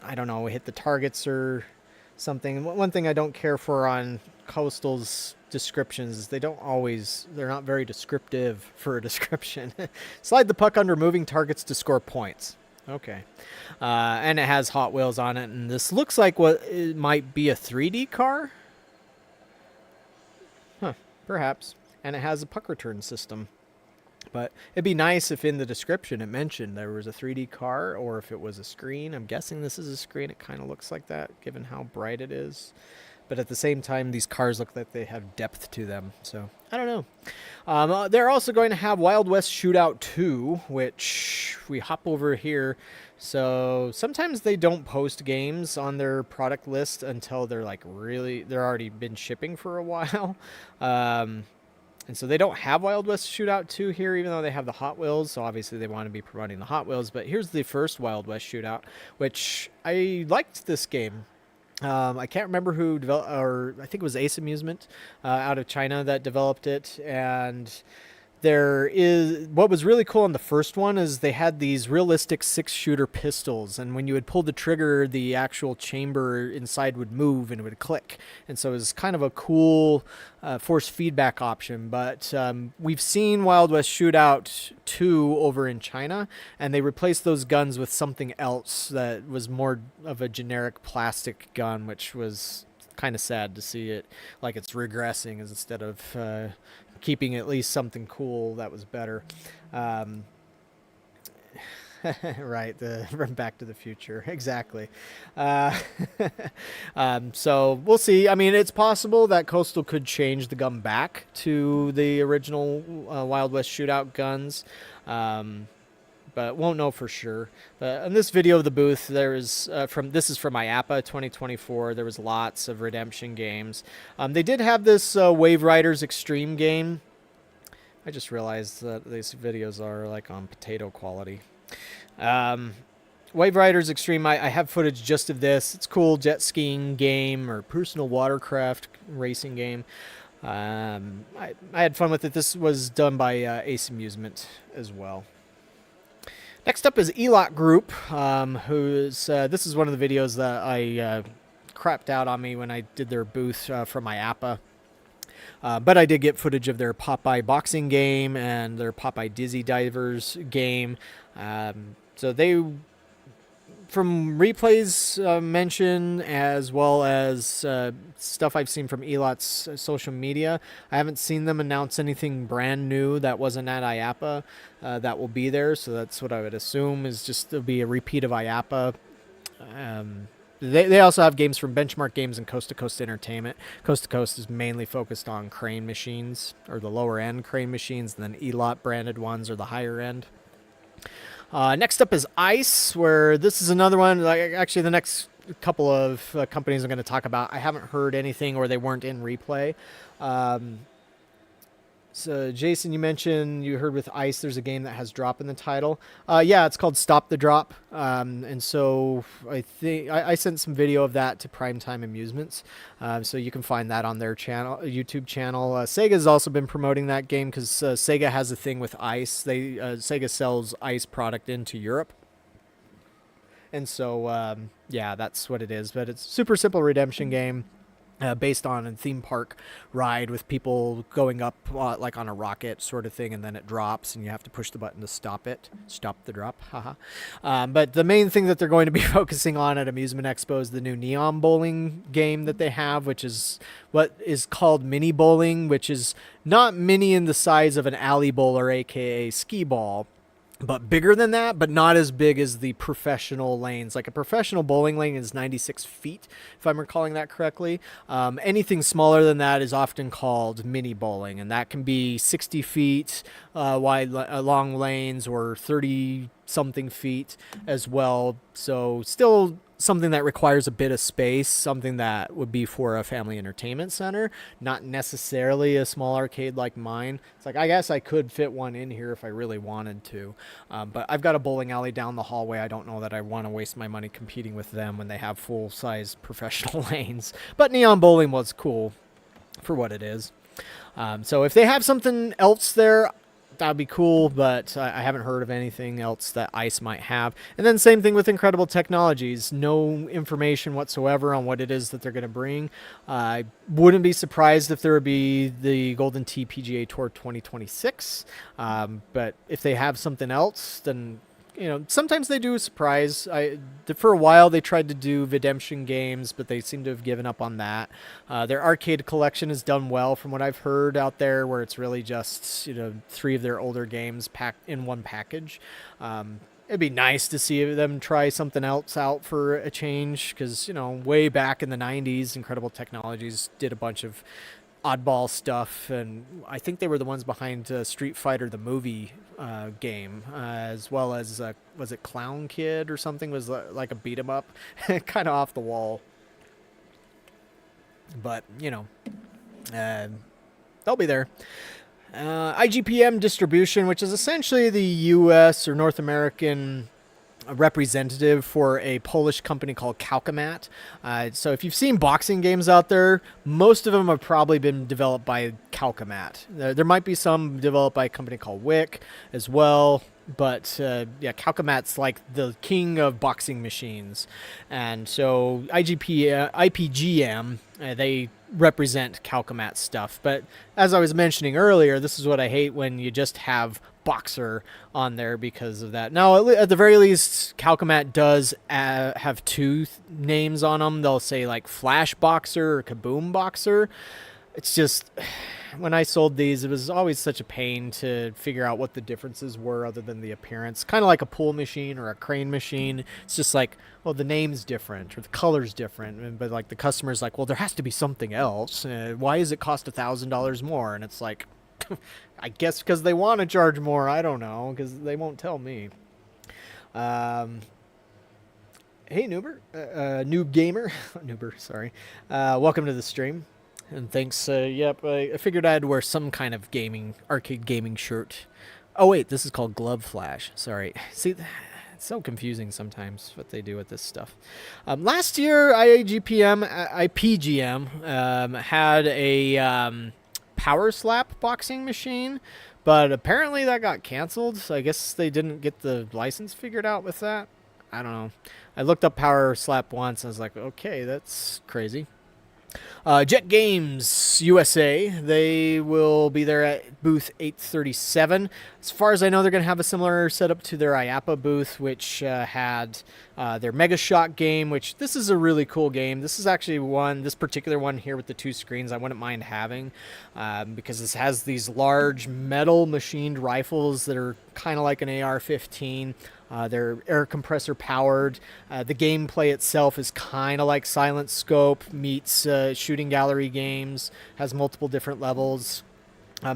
I don't know, hit the targets or something. One thing I don't care for on Coastal's descriptions is they're not very descriptive for a description. Slide the puck under moving targets to score points. Okay. And it has Hot Wheels on it, and this looks like what it might be a 3D car? Huh, perhaps. And it has a puck return system.
But it'd be nice if in the description it mentioned there was a 3D car, or if it was a screen. I'm guessing this is a screen. It kind of looks like that, given how bright it is. But at the same time, these cars look like they have depth to them. So, I don't know. They're also going to have Wild West Shootout 2, which we hop over here. So, sometimes they don't post games on their product list until they're they're already been shipping for a while. And so they don't have Wild West Shootout 2 here, even though they have the Hot Wheels. So obviously they want to be promoting the Hot Wheels. But here's the first Wild West Shootout, which I liked this game. I can't remember who developed, or I think it was Ace Amusement out of China that developed it. And what was really cool on the first one is they had these realistic 6-shooter pistols, and when you would pull the trigger, the actual chamber inside would move and it would click. And so it was kind of a cool force feedback option. But we've seen Wild West Shootout 2 over in China, and they replaced those guns with something else that was more of a generic plastic gun, which was kind of sad to see it like it's regressing instead of keeping at least something cool that was better. Right, from Back to the Future, exactly. So we'll see. I mean, it's possible that Coastal could change the gun back to the original Wild West Shootout guns, but won't know for sure. In this video of the booth, this is from IAPA 2024. There was lots of Redemption games. They did have this Wave Riders Extreme game. I just realized that these videos are like on potato quality. Wave Riders Extreme, I have footage just of this. It's a cool jet skiing game or personal watercraft racing game. I had fun with it. This was done by Ace Amusement as well. Next up is Elaut Group, this is one of the videos that I crapped out on me when I did their booth from IAPA. But I did get footage of their Popeye boxing game and their Popeye Dizzy Divers game. So they, from replays mention, as well as stuff I've seen from Elaut's social media, I haven't seen them announce anything brand new that wasn't at IAPA that will be there. So that's what I would assume is just to be a repeat of IAPA. They also have games from Benchmark Games and Coast to Coast Entertainment. Coast to Coast is mainly focused on crane machines, or the lower end crane machines, and then Elaut branded ones are the higher end. Next up is ICE, where this is another one. Actually, the next couple of companies I'm going to talk about, I haven't heard anything, or they weren't in replay. So, Jason, you mentioned you heard with ICE there's a game that has drop in the title. Yeah, it's called Stop the Drop. And so I think I sent some video of that to Primetime Amusements. So you can find that on their channel, YouTube channel. Sega's also been promoting that game because Sega has a thing with ICE. Sega sells ICE product into Europe. And so, yeah, that's what it is. But it's a super simple redemption game. Based on a theme park ride with people going up like on a rocket sort of thing, and then it drops and you have to push the button to stop the drop. But the main thing that they're going to be focusing on at Amusement Expo is the new neon bowling game that they have, which is what is called mini bowling, which is not mini in the size of an alley bowler, aka skee ball, but bigger than that, but not as big as the professional lanes. Like a professional bowling lane is 96 feet, if I'm recalling that correctly. Anything smaller than that is often called mini bowling, and that can be 60 feet wide long lanes or 30-something feet as well. So still something that requires a bit of space, something that would be for a family entertainment center, not necessarily a small arcade like mine. It's like, I guess I could fit one in here if I really wanted to, but I've got a bowling alley down the hallway. I don't know that I want to waste my money competing with them when they have full-size professional lanes, but neon bowling was cool for what it is. So if they have something else there, that'd be cool, but I haven't heard of anything else that ICE might have. And then same thing with Incredible Technologies. No information whatsoever on what it is that they're going to bring. I wouldn't be surprised if there would be the Golden Tee PGA Tour 2026. But if they have something else, then sometimes they do a surprise. For a while they tried to do redemption games, but they seem to have given up on that. Their arcade collection has done well from what I've heard out there, where it's really just 3 of their older games packed in one package. It'd be nice to see them try something else out for a change, because way back in the 90s, Incredible Technologies did a bunch of oddball stuff, and I think they were the ones behind Street Fighter the movie game, as well as was it Clown Kid or something, was like a beat 'em up, kind of off the wall. But they'll be there. IGPM Distribution, which is essentially the U.S. or North American representative for a Polish company called Calcamat. So if you've seen boxing games out there, most of them have probably been developed by Calcamat. There might be some developed by a company called Wick as well. But Calcamat's like the king of boxing machines. And so IPGM, they represent Calcamat stuff. But as I was mentioning earlier, this is what I hate when you just have Boxer on there because of that. Now, at the very least, Calcamat does have 2 names on them. They'll say like Flash Boxer or Kaboom Boxer. It's just, when I sold these, it was always such a pain to figure out what the differences were other than the appearance. Kind of like a pool machine or a crane machine. It's just like, well, the name's different or the color's different. But like the customer's like, well, there has to be something else. Why does it cost $1,000 more? And it's like, I guess because they want to charge more. I don't know, because they won't tell me. Hey, Noober. Noob Gamer. Noober, sorry. Welcome to the stream. And thanks, I figured I'd wear some kind of arcade gaming shirt. Oh, wait, this is called Glove Flash. Sorry. See, it's so confusing sometimes what they do with this stuff. Last year, IPGM had a Power Slap boxing machine, but apparently that got canceled, so I guess they didn't get the license figured out with that. I don't know. I looked up Power Slap once, and I was like, okay, that's crazy. Jet Games USA, they will be there at booth 837. As far as I know, they're going to have a similar setup to their IAPA booth, which had their Mega Shot game, which this is a really cool game. This is actually this particular one here with the 2 screens I wouldn't mind having, because this has these large metal machined rifles that are kind of like an AR-15. They're air compressor powered. The gameplay itself is kind of like Silent Scope meets shooting gallery games, has multiple different levels.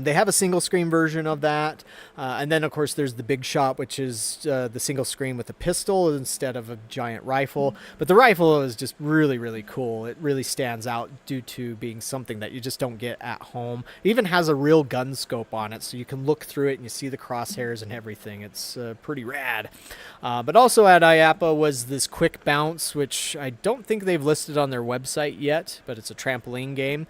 They have a single screen version of that. And then, of course, there's the Big Shot, which is the single screen with a pistol instead of a giant rifle. But the rifle is just really, really cool. It really stands out due to being something that you just don't get at home. It even has a real gun scope on it, so you can look through it and you see the crosshairs and everything. It's pretty rad. But also at IAPA was this Quick Bounce, which I don't think they've listed on their website yet, but it's a trampoline game.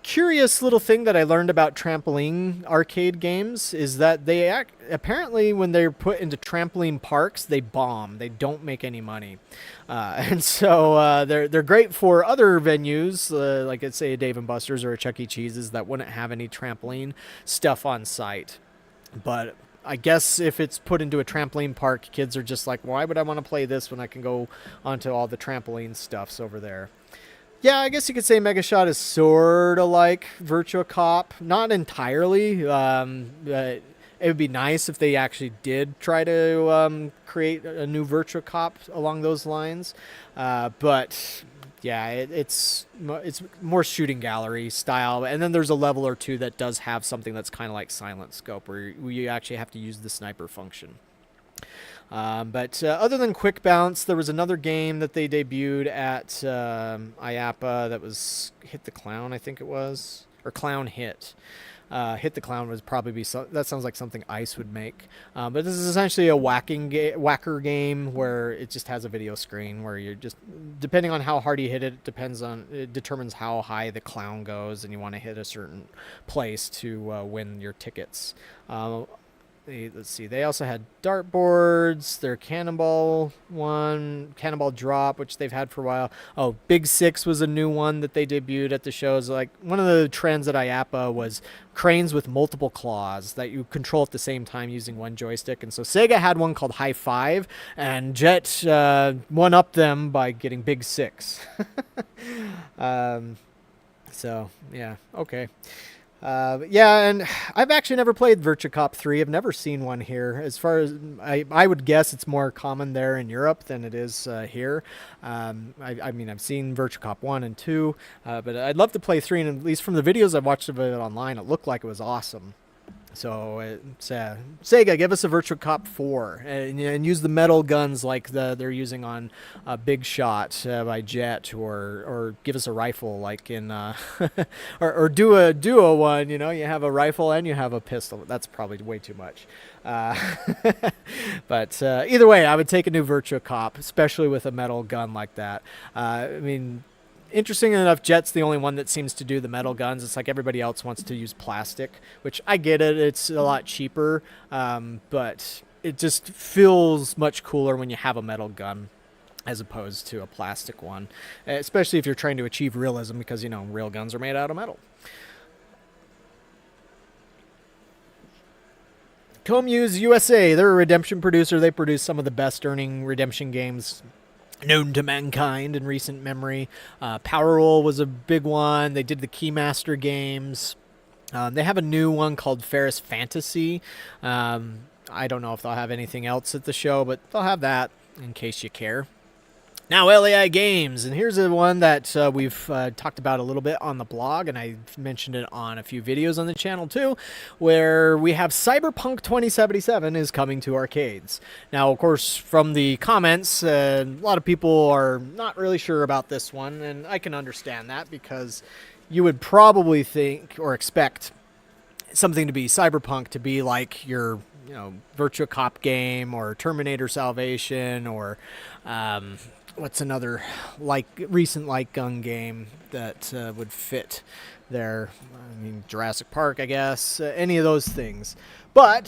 Curious little thing that I learned about trampoline arcade games is that they apparently, when they're put into trampoline parks, they bomb. They don't make any money, and so they're great for other venues, like let's say a Dave and Buster's or a Chuck E. Cheese's that wouldn't have any trampoline stuff on site. But I guess if it's put into a trampoline park, kids are just like, why would I want to play this when I can go onto all the trampoline stuffs over there? Yeah, I guess you could say Mega Shot is sort of like Virtua Cop. Not entirely. It would be nice if they actually did try to create a new Virtua Cop along those lines. But yeah, it's more shooting gallery style. And then there's a level or 2 that does have something that's kind of like Silent Scope, where you actually have to use the sniper function. But other than Quick Bounce, there was another game that they debuted at IAPA that was Hit the Clown, I think it was, or Clown Hit. Hit the Clown would probably be that sounds like something Ice would make. But this is essentially a whacker game where it just has a video screen where you're just, depending on how hard you hit it, it determines how high the clown goes, and you want to hit a certain place to win your tickets. let's see. They also had dartboards. Their Cannonball one, Cannonball Drop, which they've had for a while. Oh, Big Six was a new one that they debuted at the shows. Like one of the trends at IAPA was cranes with multiple claws that you control at the same time using one joystick. And so Sega had one called High Five, and Jet one upped them by getting Big Six. So yeah, okay. Yeah, and I've actually never played Virtua Cop 3. I've never seen one here. As far as I would guess, it's more common there in Europe than it is here. I mean, I've seen Virtua Cop 1 and 2, but I'd love to play 3, and at least from the videos I've watched of it online, it looked like it was awesome. So Sega, give us a Virtua Cop 4 and use the metal guns like they're using on Big Shot by Jet, or give us a rifle like in or do a duo one. You have a rifle and you have a pistol. That's probably way too much. But either way, I would take a new Virtua Cop, especially with a metal gun like that. I mean, interesting enough, Jet's the only one that seems to do the metal guns. It's like everybody else wants to use plastic, which I get it. It's a lot cheaper, but it just feels much cooler when you have a metal gun as opposed to a plastic one, especially if you're trying to achieve realism, because, real guns are made out of metal. Komuse USA, they're a redemption producer. They produce some of the best earning redemption games known to mankind in recent memory. Power Roll was a big one. They did the Keymaster games. They have a new one called Ferris Fantasy. I don't know if they'll have anything else at the show, but they'll have that in case you care. Now, LAI Games, and here's the one that we've talked about a little bit on the blog, and I mentioned it on a few videos on the channel too, where we have Cyberpunk 2077 is coming to arcades. Now, of course, from the comments, a lot of people are not really sure about this one, and I can understand that, because you would probably think or expect something to be Cyberpunk to be like your Virtua Cop game, or Terminator Salvation, or what's another recent light gun game that would fit there? I mean, Jurassic Park, I guess. Any of those things. But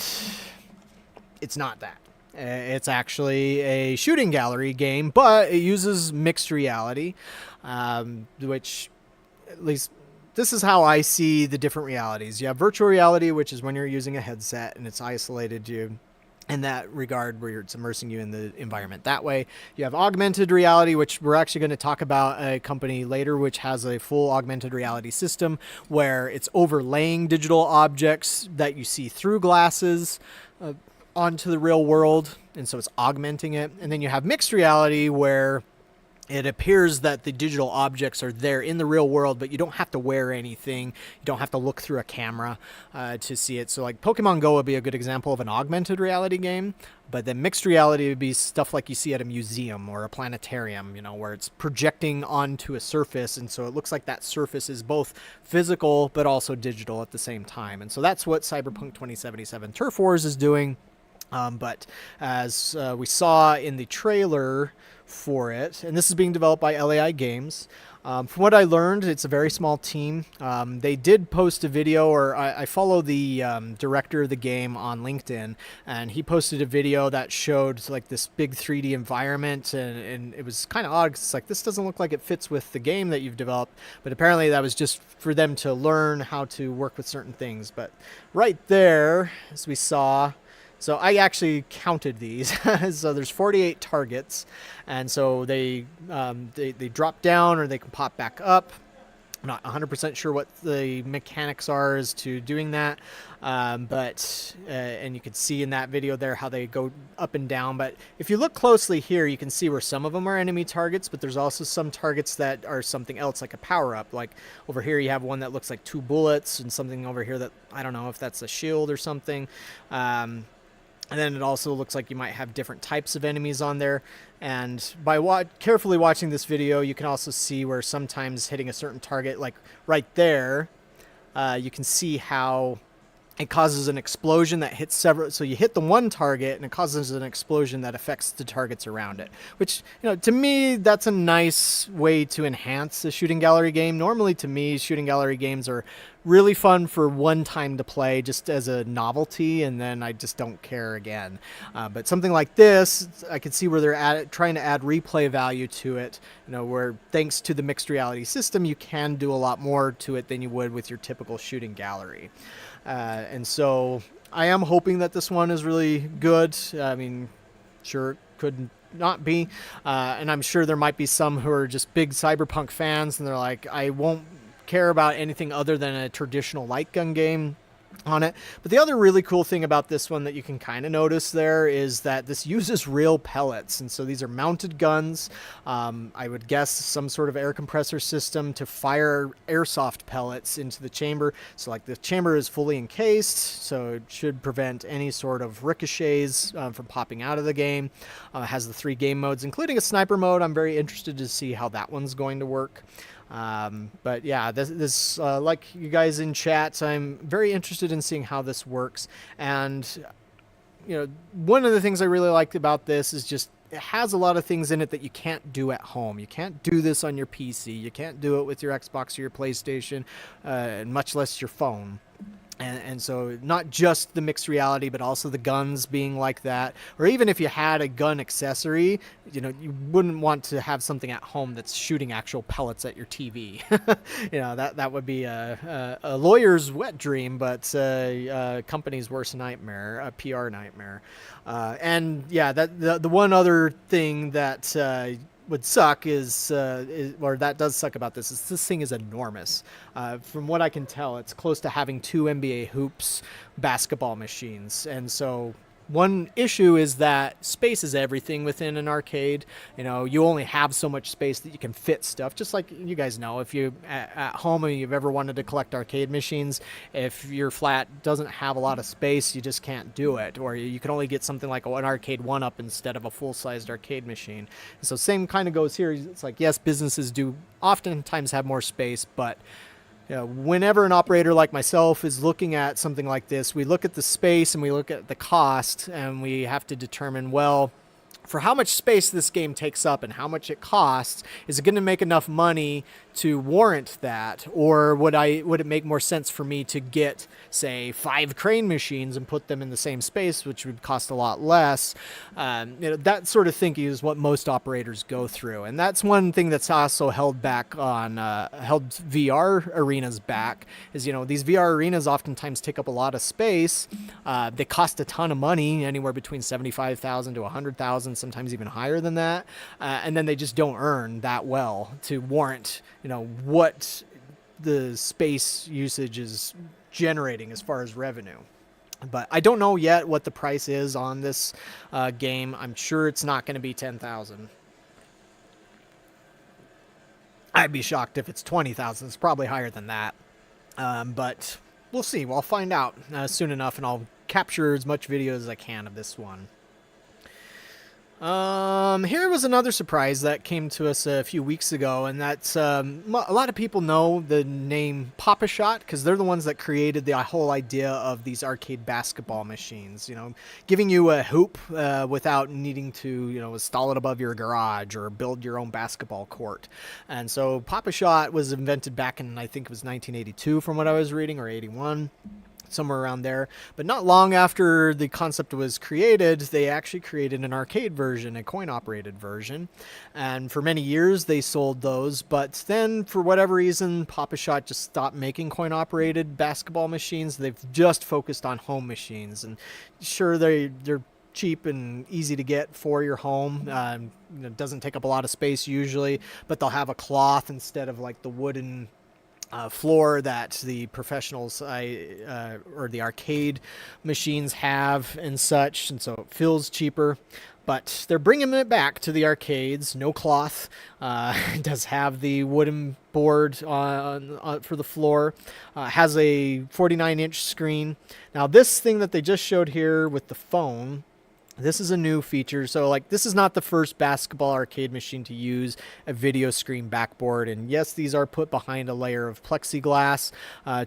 it's not that. It's actually a shooting gallery game, but it uses mixed reality, which, at least this is how I see the different realities. You have virtual reality, which is when you're using a headset and it's isolated you in that regard, where it's immersing you in the environment that way. You have augmented reality, which we're actually going to talk about a company later, which has a full augmented reality system where it's overlaying digital objects that you see through glasses onto the real world, and so it's augmenting it. And then you have mixed reality, where it appears that the digital objects are there in the real world, but you don't have to wear anything. You don't have to look through a camera to see it. So like Pokemon Go would be a good example of an augmented reality game, but then mixed reality would be stuff like you see at a museum or a planetarium, where it's projecting onto a surface, and so it looks like that surface is both physical but also digital at the same time. And so that's what Cyberpunk 2077 Turf Wars is doing. But as we saw in the trailer for it, and this is being developed by LAI Games. From what I learned, it's a very small team. They did post a video, or I follow the director of the game on LinkedIn, and he posted a video that showed like this big 3D environment, and it was kind of odd. It's like, this doesn't look like it fits with the game that you've developed, but apparently that was just for them to learn how to work with certain things. But right there, as we saw, so I actually counted these. So there's 48 targets, and so they drop down or they can pop back up. I'm not 100% sure what the mechanics are as to doing that, but and you can see in that video there how they go up and down. But if you look closely here, you can see where some of them are enemy targets, but there's also some targets that are something else, like a power-up. Like over here you have one that looks like 2 bullets, and something over here that I don't know if that's a shield or something. And then it also looks like you might have different types of enemies on there. And by carefully watching this video, you can also see where sometimes hitting a certain target, like right there, you can see how it causes an explosion that hits several. So you hit the one target, and it causes an explosion that affects the targets around it. Which, to me, that's a nice way to enhance a shooting gallery game. Normally, to me, shooting gallery games are really fun for one time to play, just as a novelty, and then I just don't care again. But something like this, I can see where they're trying to add replay value to it. Where thanks to the mixed reality system, you can do a lot more to it than you would with your typical shooting gallery. And so I am hoping that this one is really good. I mean, sure, it could not be. And I'm sure there might be some who are just big Cyberpunk fans, and they're like, I won't care about anything other than a traditional light gun game on it. But the other really cool thing about this one that you can kind of notice there is that this uses real pellets. And so these are mounted guns. I would guess some sort of air compressor system to fire airsoft pellets into the chamber. So like the chamber is fully encased, so it should prevent any sort of ricochets from popping out of the game. Has the 3 game modes, including a sniper mode. I'm very interested to see how that one's going to work. But yeah, this like you guys in chat, I'm very interested in seeing how this works. And one of the things I really liked about this is just it has a lot of things in it that you can't do at home. You can't do this on your PC. You can't do it with your Xbox or your PlayStation, and much less your phone. And so not just the mixed reality, but also the guns being like that. Or even if you had a gun accessory, you wouldn't want to have something at home that's shooting actual pellets at your TV. That would be a lawyer's wet dream, but a company's worst nightmare, a PR nightmare. And yeah, the one other thing that would suck or that does suck about this is this thing is enormous. From what I can tell, it's close to having 2 NBA hoops basketball machines. And so one issue is that space is everything within an arcade. You only have so much space that you can fit stuff. Just like you guys know, if you at home and you've ever wanted to collect arcade machines, if your flat doesn't have a lot of space, you just can't do it. Or you can only get something like an arcade 1-up instead of a full-sized arcade machine. And so same kind of goes here. It's like, yes, businesses do oftentimes have more space, but whenever an operator like myself is looking at something like this, we look at the space and we look at the cost, and we have to determine, well, for how much space this game takes up and how much it costs, is it going to make enough money to warrant that? Or would it make more sense for me to get, say, 5 crane machines and put them in the same space, which would cost a lot less? That sort of thinking is what most operators go through. And that's one thing that's also held VR arenas back, is, these VR arenas oftentimes take up a lot of space. They cost a ton of money, anywhere between $75,000 to $100,000, sometimes even higher than that. And then they just don't earn that well to warrant what the space usage is generating as far as revenue. But I don't know yet what the price is on this game. I'm sure it's not going to be $10,000. I'd be shocked if it's $20,000. It's probably higher than that. But we'll see. We'll find out soon enough, and I'll capture as much video as I can of this one. Here was another surprise that came to us a few weeks ago, and that's a lot of people know the name Papa Shot because they're the ones that created the whole idea of these arcade basketball machines, giving you a hoop without needing to, install it above your garage or build your own basketball court. And so Papa Shot was invented back in, I think it was 1982 from what I was reading, or 81. Somewhere around there. But not long after the concept was created, they actually created an arcade version, a coin-operated version. And for many years, they sold those. But then, for whatever reason, Papa Shot just stopped making coin-operated basketball machines. They've just focused on home machines. And sure, they're cheap and easy to get for your home. It doesn't take up a lot of space usually, but they'll have a cloth instead of like the wooden floor that the professionals or the arcade machines have and such, and so it feels cheaper. But they're bringing it back to the arcades. No cloth. It does have the wooden board for the floor. Has a 49-inch screen. Now this thing that they just showed here with the phone, This is a new feature. So like this is not the first basketball arcade machine to use a video screen backboard. And yes, these are put behind a layer of plexiglass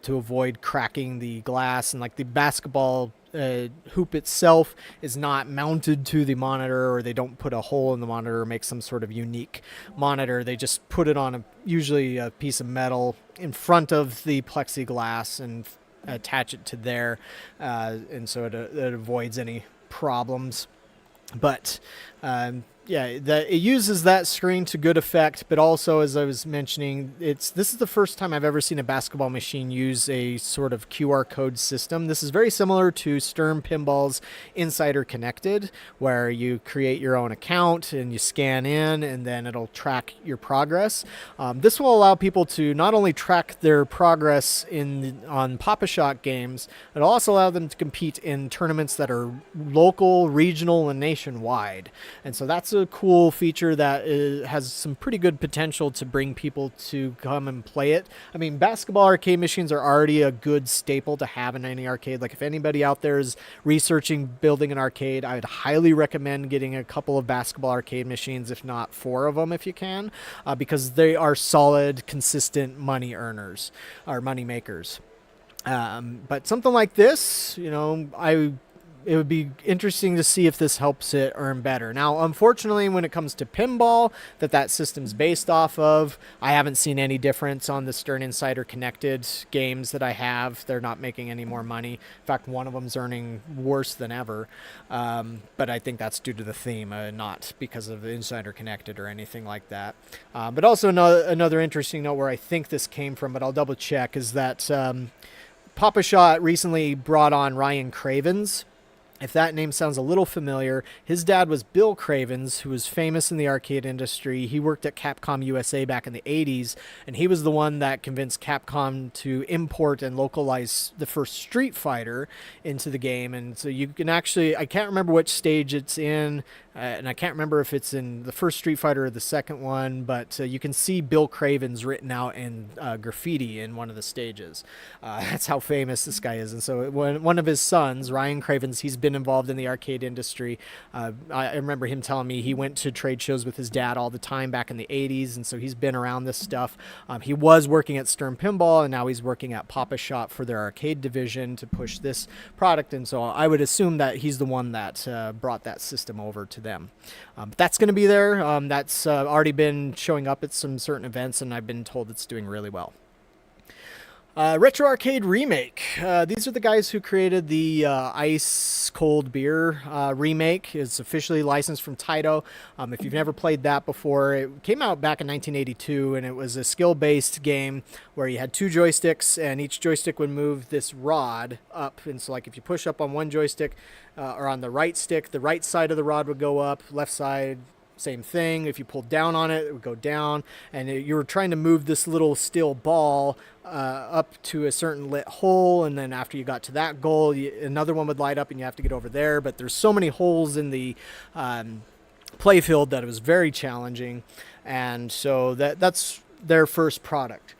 to avoid cracking the glass. And like the basketball hoop itself is not mounted to the monitor, or they don't put a hole in the monitor or make some sort of unique monitor. They just put it on usually a piece of metal in front of the plexiglass and attach it to there. And so it avoids any problems. But yeah, it uses that screen to good effect, but also, as I was mentioning, this is the first time I've ever seen a basketball machine use a sort of QR code system. This is very similar to Stern Pinball's Insider Connected, where you create your own account and you scan in, and then it'll track your progress. This will allow people to not only track their progress on Papa-Shot games, it'll also allow them to compete in tournaments that are local, regional, and nationwide. And so that's a cool feature that has some pretty good potential to bring people to come and play it. I mean, basketball arcade machines are already a good staple to have in any arcade. Like if anybody out there is researching building an arcade, I would highly recommend getting a couple of basketball arcade machines, if not 4 of them if you can, because they are solid, consistent money earners or money makers. But something like this, it would be interesting to see if this helps it earn better. Now, unfortunately, when it comes to pinball, that system's based off of, I haven't seen any difference on the Stern Insider Connected games that I have. They're not making any more money. In fact, one of them's earning worse than ever. But I think that's due to the theme, not because of the Insider Connected or anything like that. But also another interesting note where I think this came from, but I'll double check, is that Papa-Shot recently brought on Ryan Cravens. If that name sounds a little familiar, his dad was Bill Cravens, who was famous in the arcade industry. He worked at Capcom USA back in the 80s, and he was the one that convinced Capcom to import and localize the first Street Fighter into the game. And so you can actually, I can't remember which stage it's in, and I can't remember if it's in the first Street Fighter or the second one, but you can see Bill Cravens written out in graffiti in one of the stages. That's how famous this guy is. And so one of his sons, Ryan Cravens, he's been involved in the arcade industry. I remember him telling me he went to trade shows with his dad all the time back in the 80s, and so he's been around this stuff. He was working at Stern Pinball, and now he's working at Papa-Shot for their arcade division to push this product, and so I would assume that he's the one that brought that system over to them. But that's going to be there. That's already been showing up at some certain events, and I've been told it's doing really well. Retro Arcade Remake. These are the guys who created the Ice Cold Beer remake. It's officially licensed from Taito. If you've never played that before, it came out back in 1982, and it was a skill-based game where you had 2 joysticks, and each joystick would move this rod up. And so like if you push up on one joystick or on the right stick, the right side of the rod would go up, left side, same thing. If you pulled down on it, it would go down, and you were trying to move this little steel ball up to a certain lit hole, and then after you got to that goal, another one would light up and you have to get over there. But there's so many holes in the playfield that it was very challenging, and so that's their first product.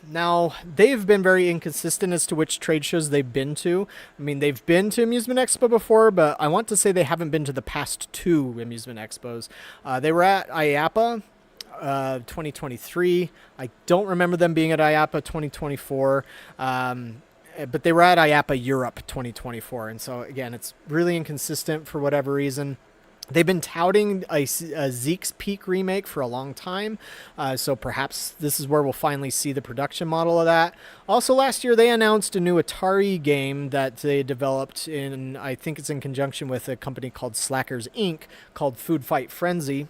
Now, they've been very inconsistent as to which trade shows they've been to. I mean, they've been to Amusement Expo before, but I want to say they haven't been to the past 2 Amusement Expos. They were at IAPA 2023. I don't remember them being at IAPA 2024. But they were at IAPA Europe 2024. And so, again, it's really inconsistent for whatever reason. They've been touting a Zeke's Peak remake for a long time, so perhaps this is where we'll finally see the production model of that. Also, last year they announced a new Atari game that they developed in, I think it's in conjunction with a company called Slackers Inc., called Food Fight Frenzy.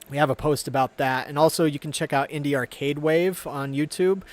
We have a post about that, and also you can check out Indie Arcade Wave on YouTube,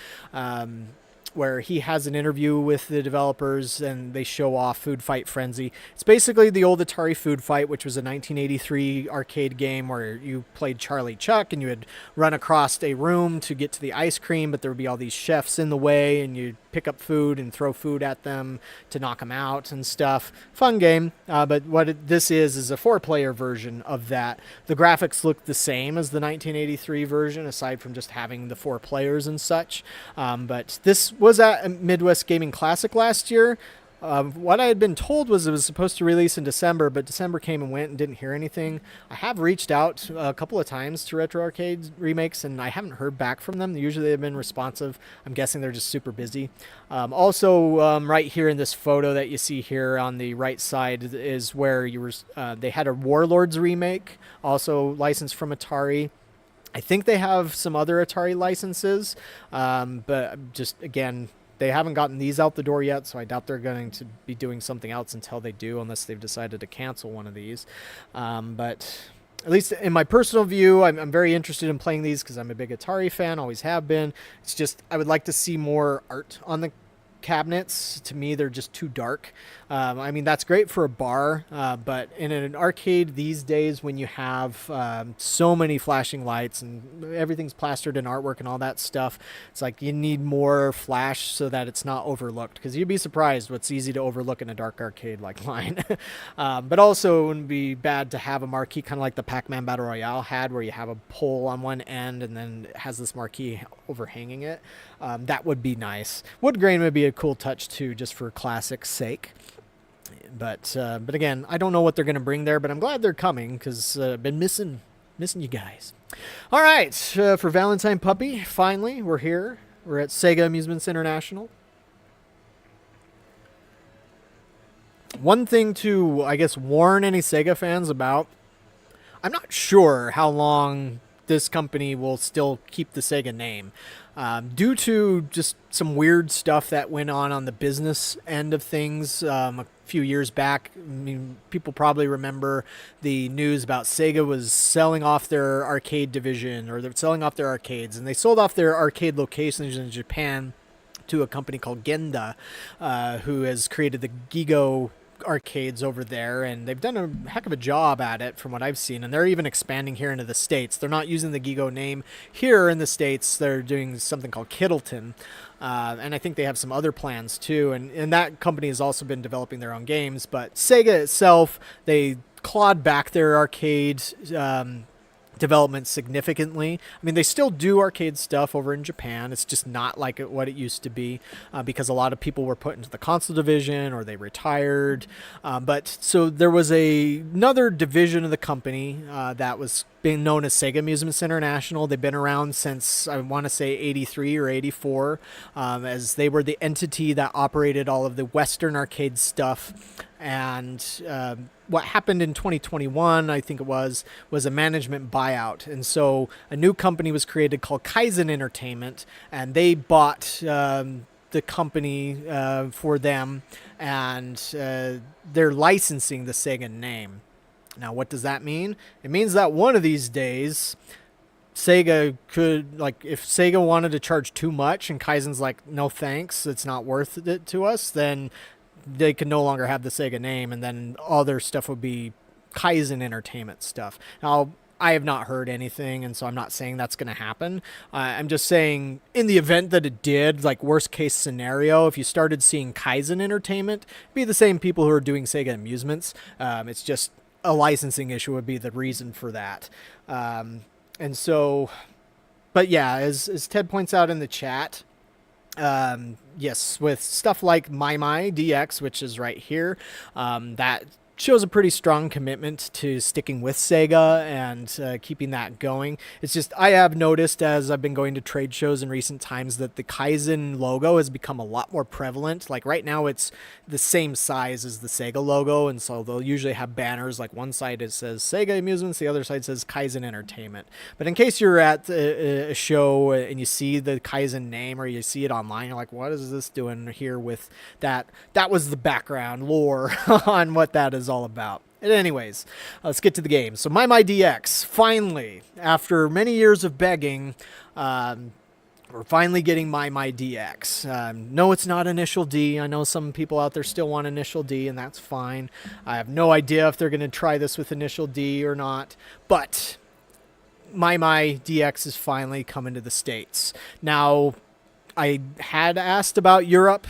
where he has an interview with the developers and they show off Food Fight Frenzy. It's basically the old Atari Food Fight, which was a 1983 arcade game where you played Charlie Chuck and you would run across a room to get to the ice cream, but there would be all these chefs in the way and you'd pick up food and throw food at them to knock them out and stuff. Fun game, but what this is a 4-player version of that. The graphics look the same as the 1983 version, aside from just having the 4 players and such. But this was at Midwest Gaming Classic last year. What I had been told was it was supposed to release in December, but December came and went and didn't hear anything. I have reached out a couple of times to Retro Arcade Remakes, and I haven't heard back from them. Usually they've been responsive. I'm guessing they're just super busy. Right here in this photo that you see here on the right side is where they had a Warlords remake, also licensed from Atari. I think they have some other Atari licenses, but just again, they haven't gotten these out the door yet, so I doubt they're going to be doing something else until they do, unless they've decided to cancel one of these. But at least in my personal view, I'm very interested in playing these because I'm a big Atari fan, always have been. It's just I would like to see more art on the cabinets. To me, they're just too dark. I mean, that's great for a bar, but in an arcade these days, when you have so many flashing lights and everything's plastered in artwork and all that stuff, it's like you need more flash so that it's not overlooked, because you'd be surprised what's easy to overlook in a dark arcade like mine. But also it wouldn't be bad to have a marquee kind of like the Pac-Man Battle Royale had, where you have a pole on one end and then it has this marquee overhanging it. That would be nice. Wood grain would be a cool touch too, just for classic's sake. But again, I don't know what they're going to bring there, but I'm glad they're coming, because I've been missing you guys. All right, for Valentine Puppy, finally, we're here. We're at Sega Amusements International. One thing to, I guess, warn any Sega fans about, I'm not sure how long this company will still keep the Sega name. Due to just some weird stuff that went on the business end of things a few years back. I mean, people probably remember the news about Sega was selling off their arcade division, or they're selling off their arcades, and they sold off their arcade locations in Japan to a company called Genda, who has created the Gigo arcades over there, and they've done a heck of a job at it from what I've seen, and they're even expanding here into the States. They're not using the Gigo name here in the States. They're doing something called Kittleton, and I think they have some other plans too, and that company has also been developing their own games. But Sega itself, they clawed back their arcade development significantly. I mean, they still do arcade stuff over in Japan. It's just not like what it used to be, because a lot of people were put into the console division or they retired. But so there was another division of the company that was being known as Sega Amusements International. They've been around since, I want to say, 83 or 84, as they were the entity that operated all of the Western arcade stuff. And what happened in 2021, I think it was a management buyout. And so a new company was created called Kaizen Entertainment, and they bought the company for them, and they're licensing the Sega name. Now, what does that mean? It means that one of these days, Sega could, like, if Sega wanted to charge too much and Kaizen's like, no thanks, it's not worth it to us, then they could no longer have the Sega name, and then all their stuff would be Kaizen Entertainment stuff. Now, I have not heard anything, and so I'm not saying that's going to happen. I'm just saying, in the event that it did, like worst case scenario, if you started seeing Kaizen Entertainment, it'd be the same people who are doing Sega Amusements. It's just a licensing issue would be the reason for that. And so, but yeah, as Ted points out in the chat, yes, with stuff like My DX, which is right here, that shows a pretty strong commitment to sticking with Sega and keeping that going. It's just, I have noticed as I've been going to trade shows in recent times that the Kaizen logo has become a lot more prevalent. Like right now it's the same size as the Sega logo, and so they'll usually have banners, like one side it says Sega Amusements, the other side says Kaizen Entertainment. But in case you're at a show and you see the Kaizen name or you see it online, you're like, what is this doing here with that? That was the background lore on what that is all about. And anyways, let's get to the game. So My DX, finally, after many years of begging, we're finally getting My DX. No, it's not Initial D. I know some people out there still want Initial D, and that's fine. I have no idea if they're going to try this with Initial D or not, but My DX is finally coming to the States. Now, I had asked about Europe.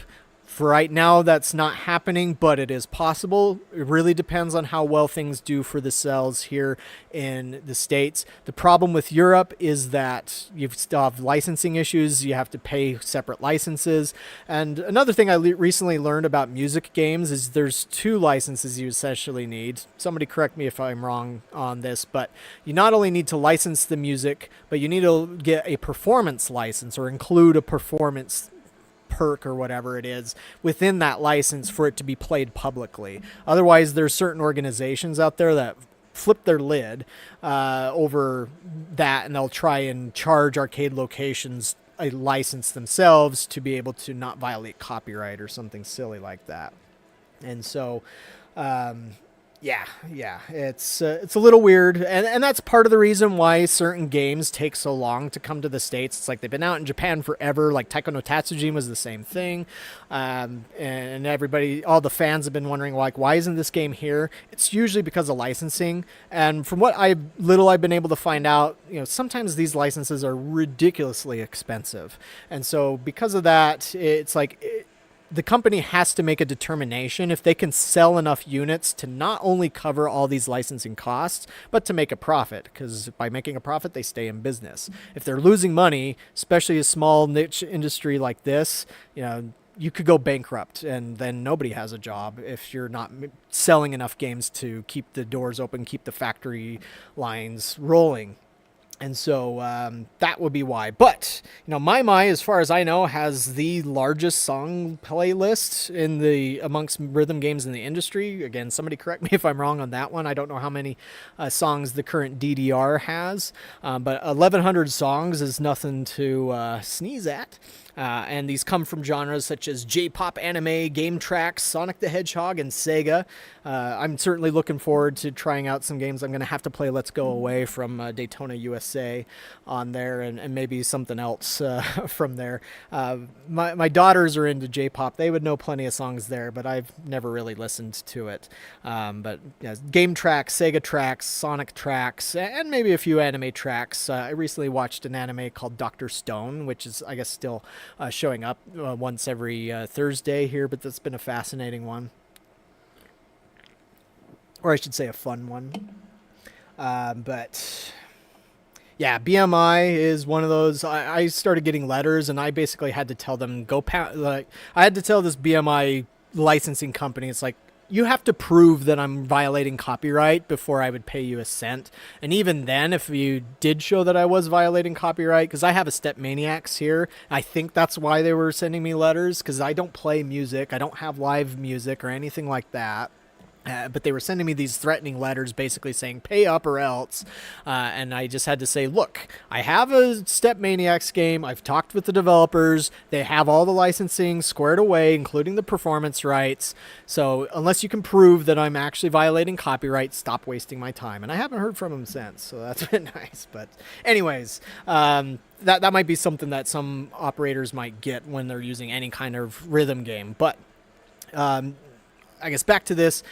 For right now, that's not happening, but it is possible. It really depends on how well things do for the sales here in the States. The problem with Europe is that you still have licensing issues. You have to pay separate licenses. And another thing I recently learned about music games is there's 2 licenses you essentially need. Somebody correct me if I'm wrong on this, but you not only need to license the music, but you need to get a performance license or include a performance perk or whatever it is within that license for it to be played publicly. Otherwise, there's certain organizations out there that flip their lid over that, and they'll try and charge arcade locations a license themselves to be able to not violate copyright or something silly like that. And so yeah, it's a little weird, and that's part of the reason why certain games take so long to come to the States. It's like they've been out in Japan forever. Like Taiko no Tatsujin was the same thing, and everybody, all the fans have been wondering, like, why isn't this game here? It's usually because of licensing, and from what I've been able to find out, sometimes these licenses are ridiculously expensive, and so because of that, it's like the company has to make a determination if they can sell enough units to not only cover all these licensing costs, but to make a profit, because by making a profit, they stay in business. If they're losing money, especially a small niche industry like this, you could go bankrupt, and then nobody has a job if you're not selling enough games to keep the doors open, keep the factory lines rolling. And so that would be why. But, My, as far as I know, has the largest song playlist amongst rhythm games in the industry. Again, somebody correct me if I'm wrong on that one. I don't know how many songs the current DDR has, but 1,100 songs is nothing to sneeze at. And these come from genres such as J-pop, anime, game tracks, Sonic the Hedgehog, and Sega. I'm certainly looking forward to trying out some games. I'm going to have to play Let's Go Away from Daytona USA on there, and maybe something else from there. My daughters are into J-pop. They would know plenty of songs there, but I've never really listened to it. But game tracks, Sega tracks, Sonic tracks, and maybe a few anime tracks. I recently watched an anime called Dr. Stone, which is, I guess, still showing up once every Thursday here, but that's been a fascinating one. Or I should say a fun one. But yeah, BMI is one of those. I started getting letters, and I basically had to tell them, I had to tell this BMI licensing company, it's like, you have to prove that I'm violating copyright before I would pay you a cent. And even then, if you did show that I was violating copyright, because I have a Step Maniacs here, I think that's why they were sending me letters, because I don't play music. I don't have live music or anything like that. But they were sending me these threatening letters basically saying, pay up or else. And I just had to say, look, I have a Step Maniacs game. I've talked with the developers. They have all the licensing squared away, including the performance rights. So unless you can prove that I'm actually violating copyright, stop wasting my time. And I haven't heard from them since, so that's been nice. But anyways, that might be something that some operators might get when they're using any kind of rhythm game. But I guess back to this,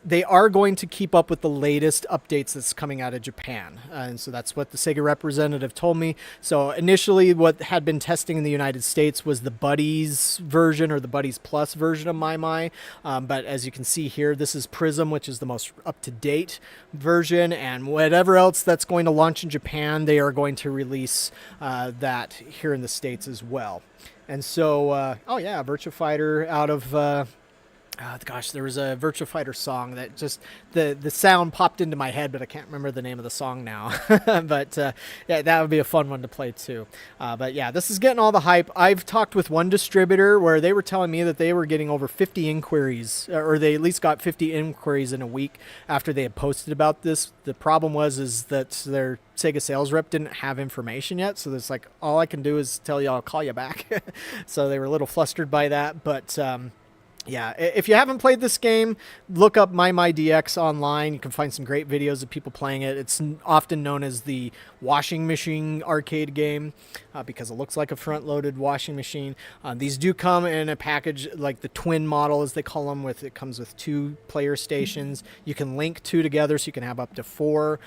they are going to keep up with the latest updates that's coming out of Japan. And so that's what the Sega representative told me. So initially what had been testing in the United States was the Buddies version or the Buddies Plus version of My. But as you can see here, this is Prism, which is the most up-to-date version. And whatever else that's going to launch in Japan, they are going to release that here in the States as well. And so, Virtua Fighter out of... there was a Virtua Fighter song that just, the sound popped into my head, but I can't remember the name of the song now. But that would be a fun one to play too. But yeah, this is getting all the hype. I've talked with one distributor where they were telling me that they were getting over 50 inquiries, or they at least got 50 inquiries in a week after they had posted about this. The problem is that their Sega sales rep didn't have information yet, so it's like, all I can do is tell you I'll call you back. So they were a little flustered by that, but... yeah, if you haven't played this game, look up MyDX online. You can find some great videos of people playing it. It's often known as the washing machine arcade game because it looks like a front-loaded washing machine. These do come in a package like the twin model, as they call them. It comes with 2 player stations. You can link 2 together, so you can have up to 4.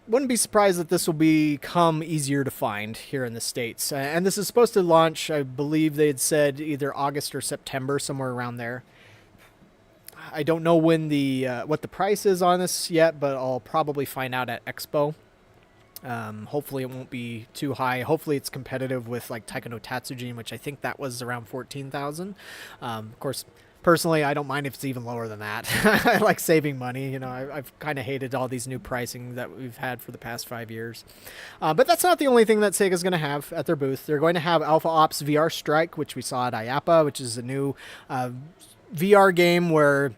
wouldn't be surprised that this will become easier to find here in the States. And this is supposed to launch, I believe they had said either August or September, somewhere around there. I don't know when what the price is on this yet, but I'll probably find out at Expo. Hopefully it won't be too high. Hopefully it's competitive with like Taiko no Tatsujin, which I think that was around 14,000. Of course, personally, I don't mind if it's even lower than that. I like saving money. You know, I've kind of hated all these new pricing that we've had for the past 5 years. But that's not the only thing that Sega's going to have at their booth. They're going to have Alpha Ops VR Strike, which we saw at IAPA, which is a new VR game where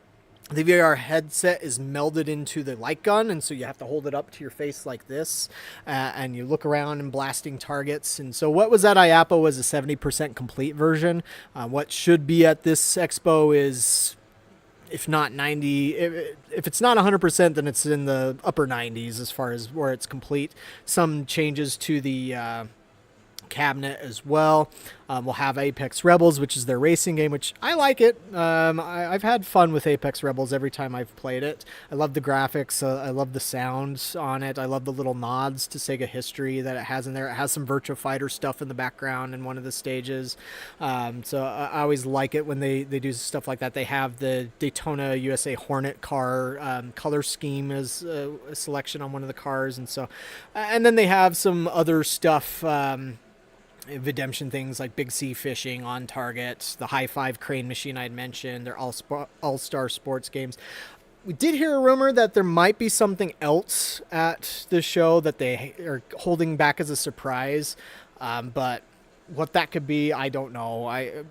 the VR headset is melded into the light gun, and so you have to hold it up to your face like this, and you look around and blasting targets. And so what was at IAPA was a 70% complete version. What should be at this expo is, if not 90, if it's not 100%, then it's in the upper 90s as far as where it's complete. Some changes to the cabinet as well. We'll have Apex Rebels, which is their racing game, which I like it. I've had fun with Apex Rebels every time I've played it. I love the graphics. I love the sounds on it. I love the little nods to Sega history that it has in there. It has some Virtua Fighter stuff in the background in one of the stages. So I always like it when they do stuff like that. They have the Daytona USA Hornet car color scheme as a selection on one of the cars. And then they have some other stuff, redemption things like Big Sea Fishing on target, the High Five crane machine I'd mentioned. They're all-star sports games. We did hear a rumor that there might be something else at the show that they are holding back as a surprise, but what that could be, I don't know.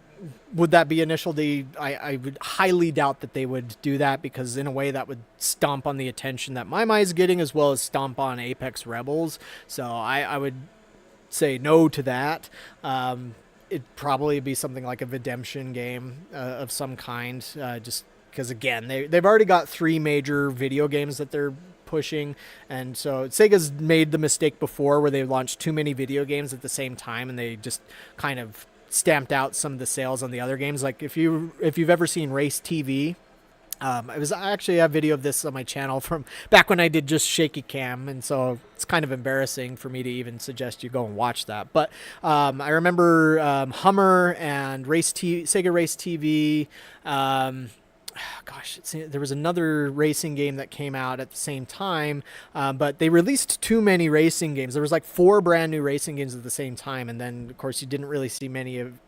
Would that be initially? I would highly doubt that they would do that, because in a way that would stomp on the attention that My is getting, as well as stomp on Apex Rebels. So I would say no to that. It'd probably be something like a redemption game of some kind, just because, again, they've already got 3 major video games that they're pushing, and so Sega's made the mistake before where they launched too many video games at the same time, and they just kind of stamped out some of the sales on the other games. Like if you've ever seen Race TV, I actually have video of this on my channel from back when I did just shaky cam, and so it's kind of embarrassing for me to even suggest you go and watch that. But I remember Hummer and Sega Race TV. There was another racing game that came out at the same time, but they released too many racing games. There was like 4 brand new racing games at the same time, and then of course you didn't really see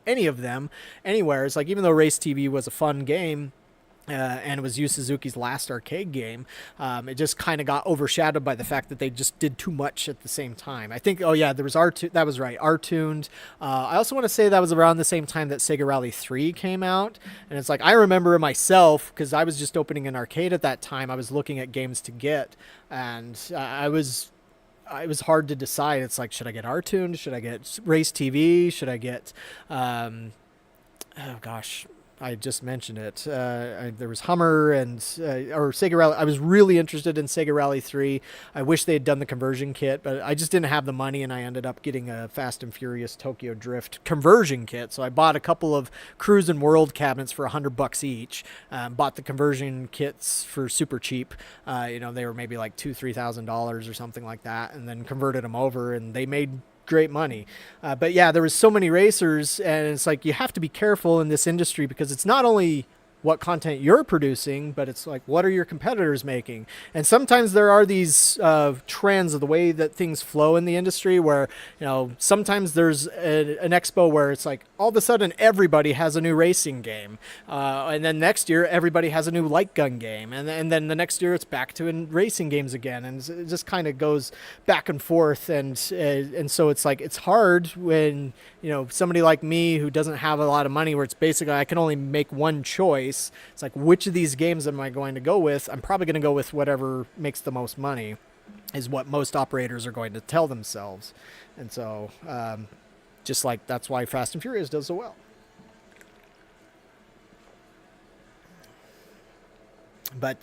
any of them anywhere. It's like, even though Race TV was a fun game, and it was Yu Suzuki's last arcade game, it just kind of got overshadowed by the fact that they just did too much at the same time. I think, there was that was right, R-Tuned. I also want to say that was around the same time that Sega Rally 3 came out, and it's like, I remember myself, because I was just opening an arcade at that time, I was looking at games to get, and it was hard to decide. It's like, should I get R-Tuned? Should I get Race TV? Should I get, I just mentioned it. There was Hummer and or Sega Rally. I was really interested in Sega Rally 3. I wish they had done the conversion kit, but I just didn't have the money, and I ended up getting a Fast and Furious Tokyo Drift conversion kit. So I bought a couple of Cruise and World cabinets for $100 each. Bought the conversion kits for super cheap. They were maybe like $2,000-$3,000 or something like that, and then converted them over, and they made great money. But yeah, there was so many racers, and it's like, you have to be careful in this industry, because it's not only what content you're producing, but it's like, what are your competitors making? And sometimes there are these trends of the way that things flow in the industry, where sometimes there's an expo where it's like, all of a sudden everybody has a new racing game, and then next year everybody has a new light gun game, and then the next year it's back to racing games again, and it just kind of goes back and forth, and so it's like, it's hard when somebody like me who doesn't have a lot of money, where it's basically I can only make one choice. It's like, which of these games am I going to go with? I'm probably going to go with whatever makes the most money, is what most operators are going to tell themselves. And so just like, that's why Fast and Furious does so well. But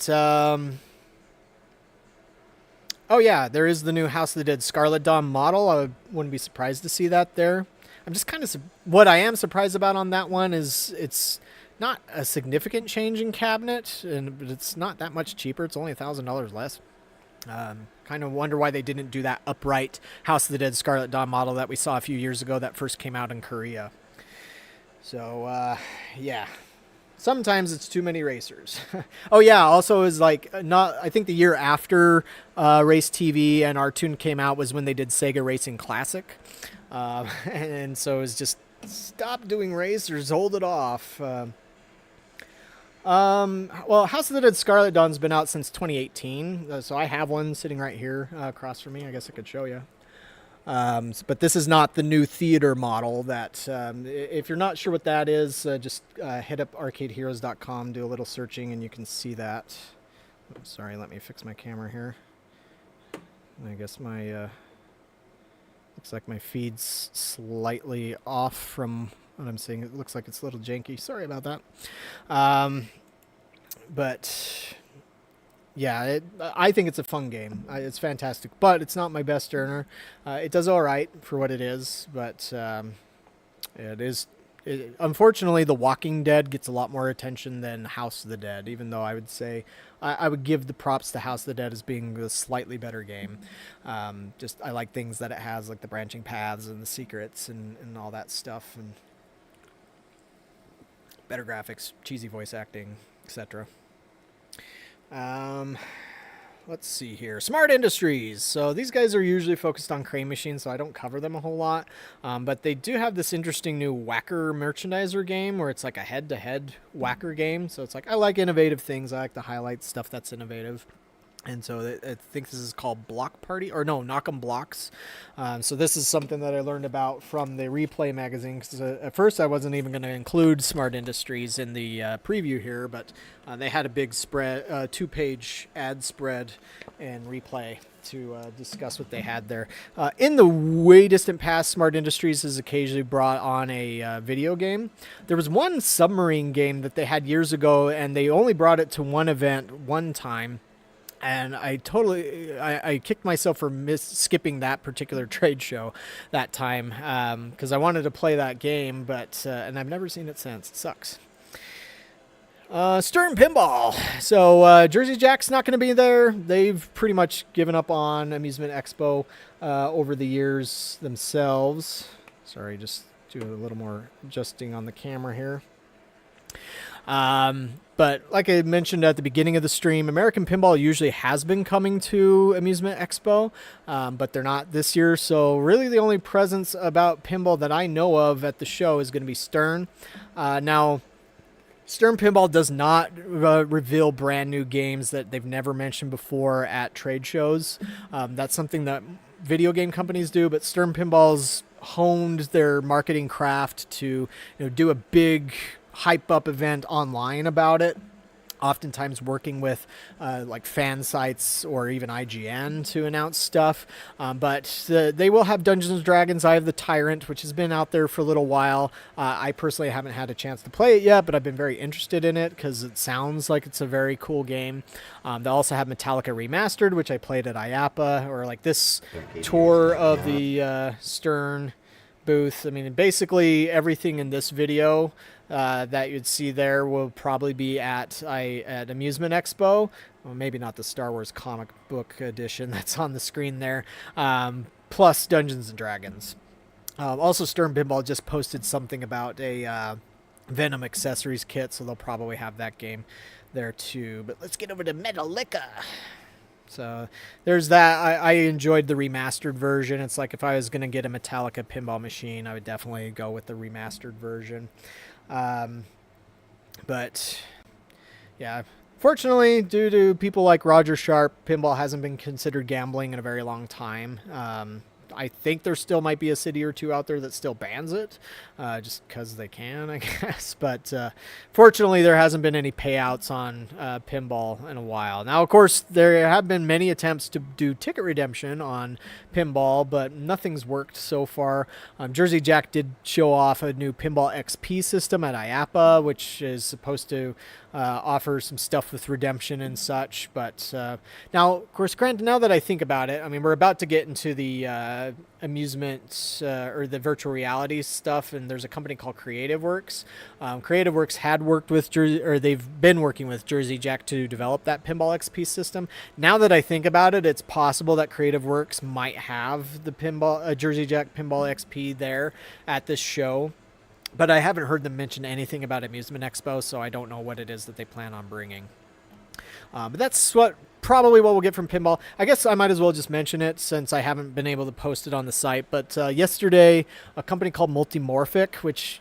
there is the new House of the Dead Scarlet Dawn model. I wouldn't be surprised to see that there. I'm just kind of what I am surprised about on that one is it's not a significant change in cabinet, but it's not that much cheaper. It's only $1,000 less. Kind of wonder why they didn't do that upright House of the Dead Scarlet Dawn model that we saw a few years ago that first came out in Korea. So, yeah. Sometimes it's too many racers. Oh yeah, also is like not. I think the year after Race TV and Artoon came out was when they did Sega Racing Classic, and so it's just stop doing racers, hold it off. Well, House of the Dead Scarlet Dawn's been out since 2018, so I have one sitting right here across from me. I guess I could show you. But this is not the new theater model that, if you're not sure what that is, just hit up arcadeheroes.com, do a little searching, and you can see that. Oh, sorry, let me fix my camera here. I guess my, looks like my feed's slightly off from what I'm seeing. It looks like it's a little janky. Sorry about that. But yeah, I think it's a fun game. It's fantastic, but it's not my best earner. It does all right for what it is, but it is. Unfortunately, The Walking Dead gets a lot more attention than House of the Dead, even though I would say I would give the props to House of the Dead as being a slightly better game. Just I like things that it has, like the branching paths and the secrets and all that stuff, and better graphics, cheesy voice acting, etc. Let's see here. Smart Industries. So these guys are usually focused on crane machines, so I don't cover them a whole lot. But they do have this interesting new Whacker merchandiser game where it's like a head-to-head Whacker game. So it's like, I like innovative things. I like to highlight stuff that's innovative. And so I think this is called Block Party, or no, Knock 'em Blocks. So this is something that I learned about from the Replay magazine. Because at first I wasn't even going to include Smart Industries in the preview here, but they had a big spread, 2-page ad spread and Replay to discuss what they had there. In the way distant past, Smart Industries has occasionally brought on a video game. There was one submarine game that they had years ago, and they only brought it to one event one time. And I kicked myself for skipping that particular trade show that time because I wanted to play that game, but and I've never seen it since. It sucks. Stern Pinball. So Jersey Jack's not going to be there. They've pretty much given up on Amusement Expo over the years themselves. Sorry, just do a little more adjusting on the camera here. But like I mentioned at the beginning of the stream, American Pinball usually has been coming to Amusement Expo, but they're not this year. So really the only presence about pinball that I know of at the show is going to be Stern. Now, Stern Pinball does not reveal brand new games that they've never mentioned before at trade shows. That's something that video game companies do, but Stern Pinball's honed their marketing craft to do a big hype up event online about it, oftentimes working with like fan sites or even IGN to announce stuff. But they will have Dungeons and Dragons. I have the Tyrant, which has been out there for a little while. I personally haven't had a chance to play it yet, but I've been very interested in it because it sounds like it's a very cool game. They also have Metallica Remastered, which I played at IAPA, or like this tour of the Stern booth. I mean, basically everything in this video that you'd see there will probably be at Amusement Expo. Well, maybe not the Star Wars comic book edition that's on the screen there, plus Dungeons and Dragons. Also, Stern Pinball just posted something about a Venom accessories kit, so they'll probably have that game there too. But let's get over to Metallica. So there's that. I enjoyed the remastered version. It's like if I was going to get a Metallica pinball machine, I would definitely go with the remastered version. But yeah, fortunately, due to people like Roger Sharp, pinball hasn't been considered gambling in a very long time. I think there still might be a city or two out there that still bans it, just because they can, I guess. But fortunately, there hasn't been any payouts on pinball in a while. Now, of course, there have been many attempts to do ticket redemption on pinball, but nothing's worked so far. Jersey Jack did show off a new Pinball XP system at IAPA, which is supposed to offer some stuff with redemption and such. But now, of course, granted, now that I think about it, I mean, we're about to get into the amusement or the virtual reality stuff, and there's a company called Creative Works. Creative Works had worked with they've been working with Jersey Jack to develop that Pinball XP system. Now that I think about it, it's possible that Creative Works might have the Jersey Jack Pinball XP there at this show. But I haven't heard them mention anything about Amusement Expo, so I don't know what it is that they plan on bringing. But that's probably what we'll get from Pinball. I guess I might as well just mention it since I haven't been able to post it on the site. But yesterday, a company called Multimorphic,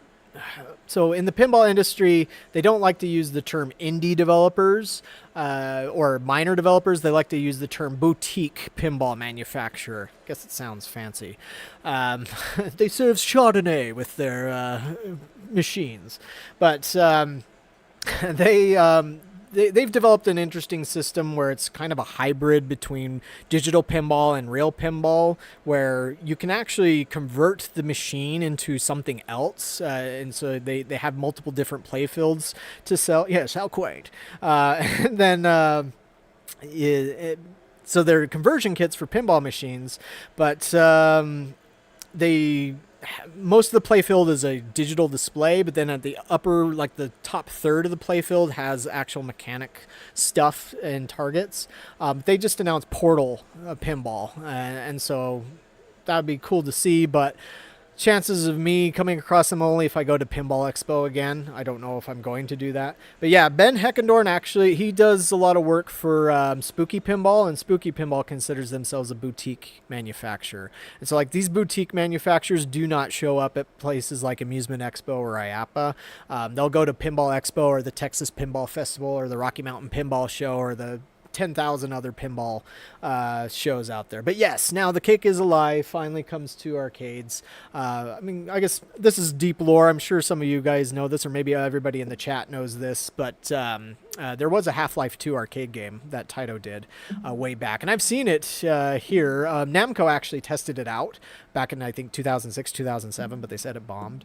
so in the pinball industry, they don't like to use the term indie developers or minor developers. They like to use the term boutique pinball manufacturer. I guess it sounds fancy. They serve Chardonnay with their machines. But they've developed an interesting system where it's kind of a hybrid between digital pinball and real pinball, where you can actually convert the machine into something else. And so they have multiple different play fields to sell. Yes, how quaint. And then so they're conversion kits for pinball machines, but most of the playfield is a digital display, but then at the upper, like the top third of the playfield has actual mechanic stuff and targets. They just announced Portal Pinball, and so that would be cool to see, but chances of me coming across them only if I go to Pinball Expo again. I don't know if I'm going to do that. But yeah, Ben Heckendorn, actually, he does a lot of work for Spooky Pinball, and Spooky Pinball considers themselves a boutique manufacturer. And so like these boutique manufacturers do not show up at places like Amusement Expo or IAPA. They'll go to Pinball Expo or the Texas Pinball Festival or the Rocky Mountain Pinball Show or the 10,000 other pinball shows out there. But yes, now The Cake is Alive finally comes to arcades. I mean, I guess this is deep lore. I'm sure some of you guys know this, or maybe everybody in the chat knows this, but there was a Half-Life 2 arcade game that Taito did way back, and I've seen it here. Namco actually tested it out back in, I think, 2006, 2007, but they said it bombed.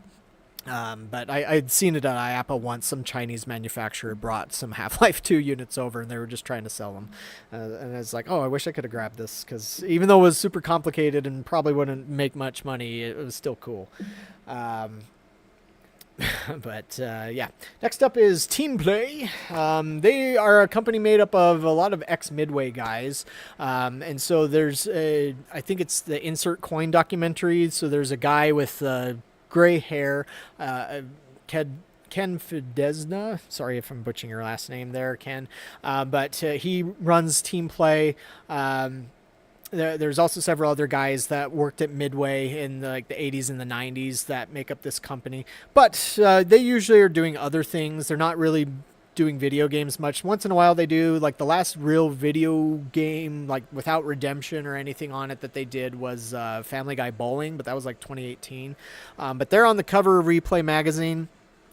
But I'd seen it at IAPA once. Some Chinese manufacturer brought some Half-Life 2 units over, and they were just trying to sell them. And it's like, oh, I wish I could have grabbed this, because even though it was super complicated and probably wouldn't make much money, it was still cool. But yeah, next up is Team Play. They are a company made up of a lot of ex-Midway guys. And so there's I think it's the Insert Coin documentary. So there's a guy with gray hair, Ken Fidesna. Sorry if I'm butchering your last name there, Ken. But he runs Team Play. There's also several other guys that worked at Midway in the 80s and the 90s that make up this company. But they usually are doing other things. They're not really doing video games much. Once in a while they do. Like the last real video game, like without redemption or anything on it that they did was Family Guy Bowling, but that was like 2018. But they're on the cover of Replay magazine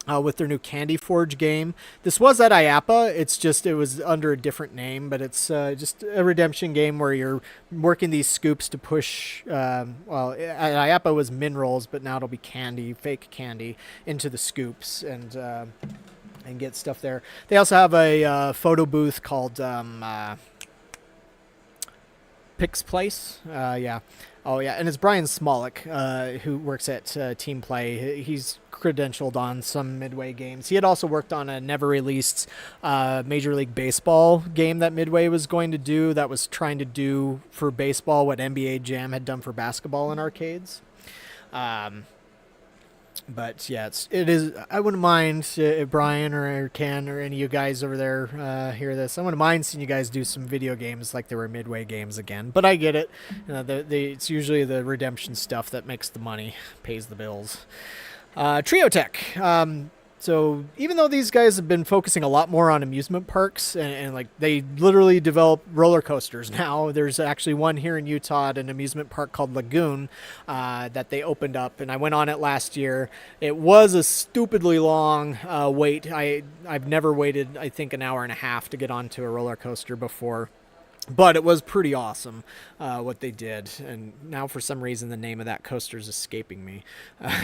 with their new Candy Forge game. This was at IAPA. It was under a different name, but it's just a redemption game where you're working these scoops to push, well, at IAPA was minerals, but now it'll be candy, fake candy, into the scoops and get stuff there. They also have a photo booth called Pix Place. Yeah. Oh, yeah. And it's Brian Smolik, who works at Team Play. He's credentialed on some Midway games. He had also worked on a never-released Major League Baseball game that Midway was going to do, that was trying to do for baseball what NBA Jam had done for basketball in arcades. But yeah, it is. I wouldn't mind if Brian or Ken or any of you guys over there hear this. I wouldn't mind seeing you guys do some video games like they were Midway games again. But I get it. It's usually the redemption stuff that makes the money, pays the bills. Triotech. So even though these guys have been focusing a lot more on amusement parks and like they literally develop roller coasters now, there's actually one here in Utah at an amusement park called Lagoon that they opened up, and I went on it last year. It was a stupidly long wait. I've never waited, I think, an hour and a half to get onto a roller coaster before. But it was pretty awesome what they did. And now for some reason the name of that coaster is escaping me,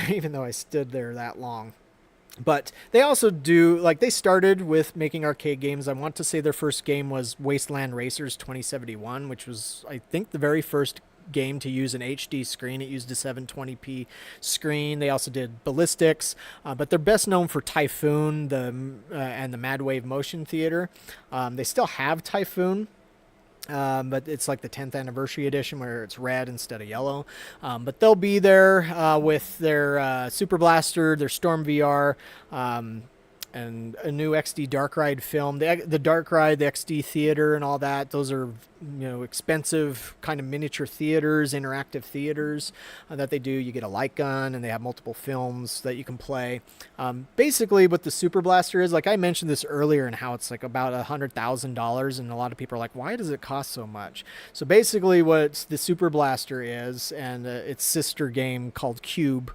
even though I stood there that long. But they also do, like, they started with making arcade games. I want to say their first game was Wasteland Racers 2071, which was, I think, the very first game to use an HD screen. It used a 720p screen. They also did Ballistics, but they're best known for Typhoon and the Mad Wave Motion Theater. They still have Typhoon. But it's like the 10th anniversary edition where it's red instead of yellow. But they'll be there with their Super Blaster, their Storm VR, and a new XD Dark Ride film. The Dark Ride, the XD Theater, and all that. Those are, expensive kind of miniature theaters, interactive theaters that they do. You get a light gun, and they have multiple films that you can play. Basically, what the Super Blaster is, like I mentioned this earlier, and how it's like about $100,000, and a lot of people are like, why does it cost so much? So basically, what the Super Blaster is, and its sister game called Cube.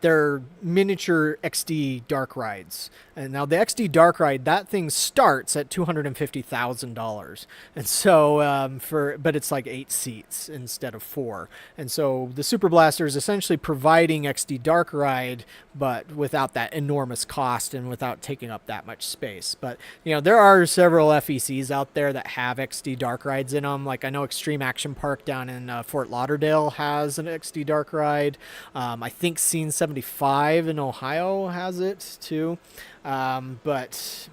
They're miniature XD Dark Rides. And now the XD Dark Ride, that thing starts at $250,000. And so, but it's like 8 seats instead of 4. And so the Super Blaster is essentially providing XD Dark Ride, but without that enormous cost and without taking up that much space. But, there are several FECs out there that have XD Dark Rides in them. Like I know Extreme Action Park down in Fort Lauderdale has an XD Dark Ride. I think Scene 75 in Ohio has it too. But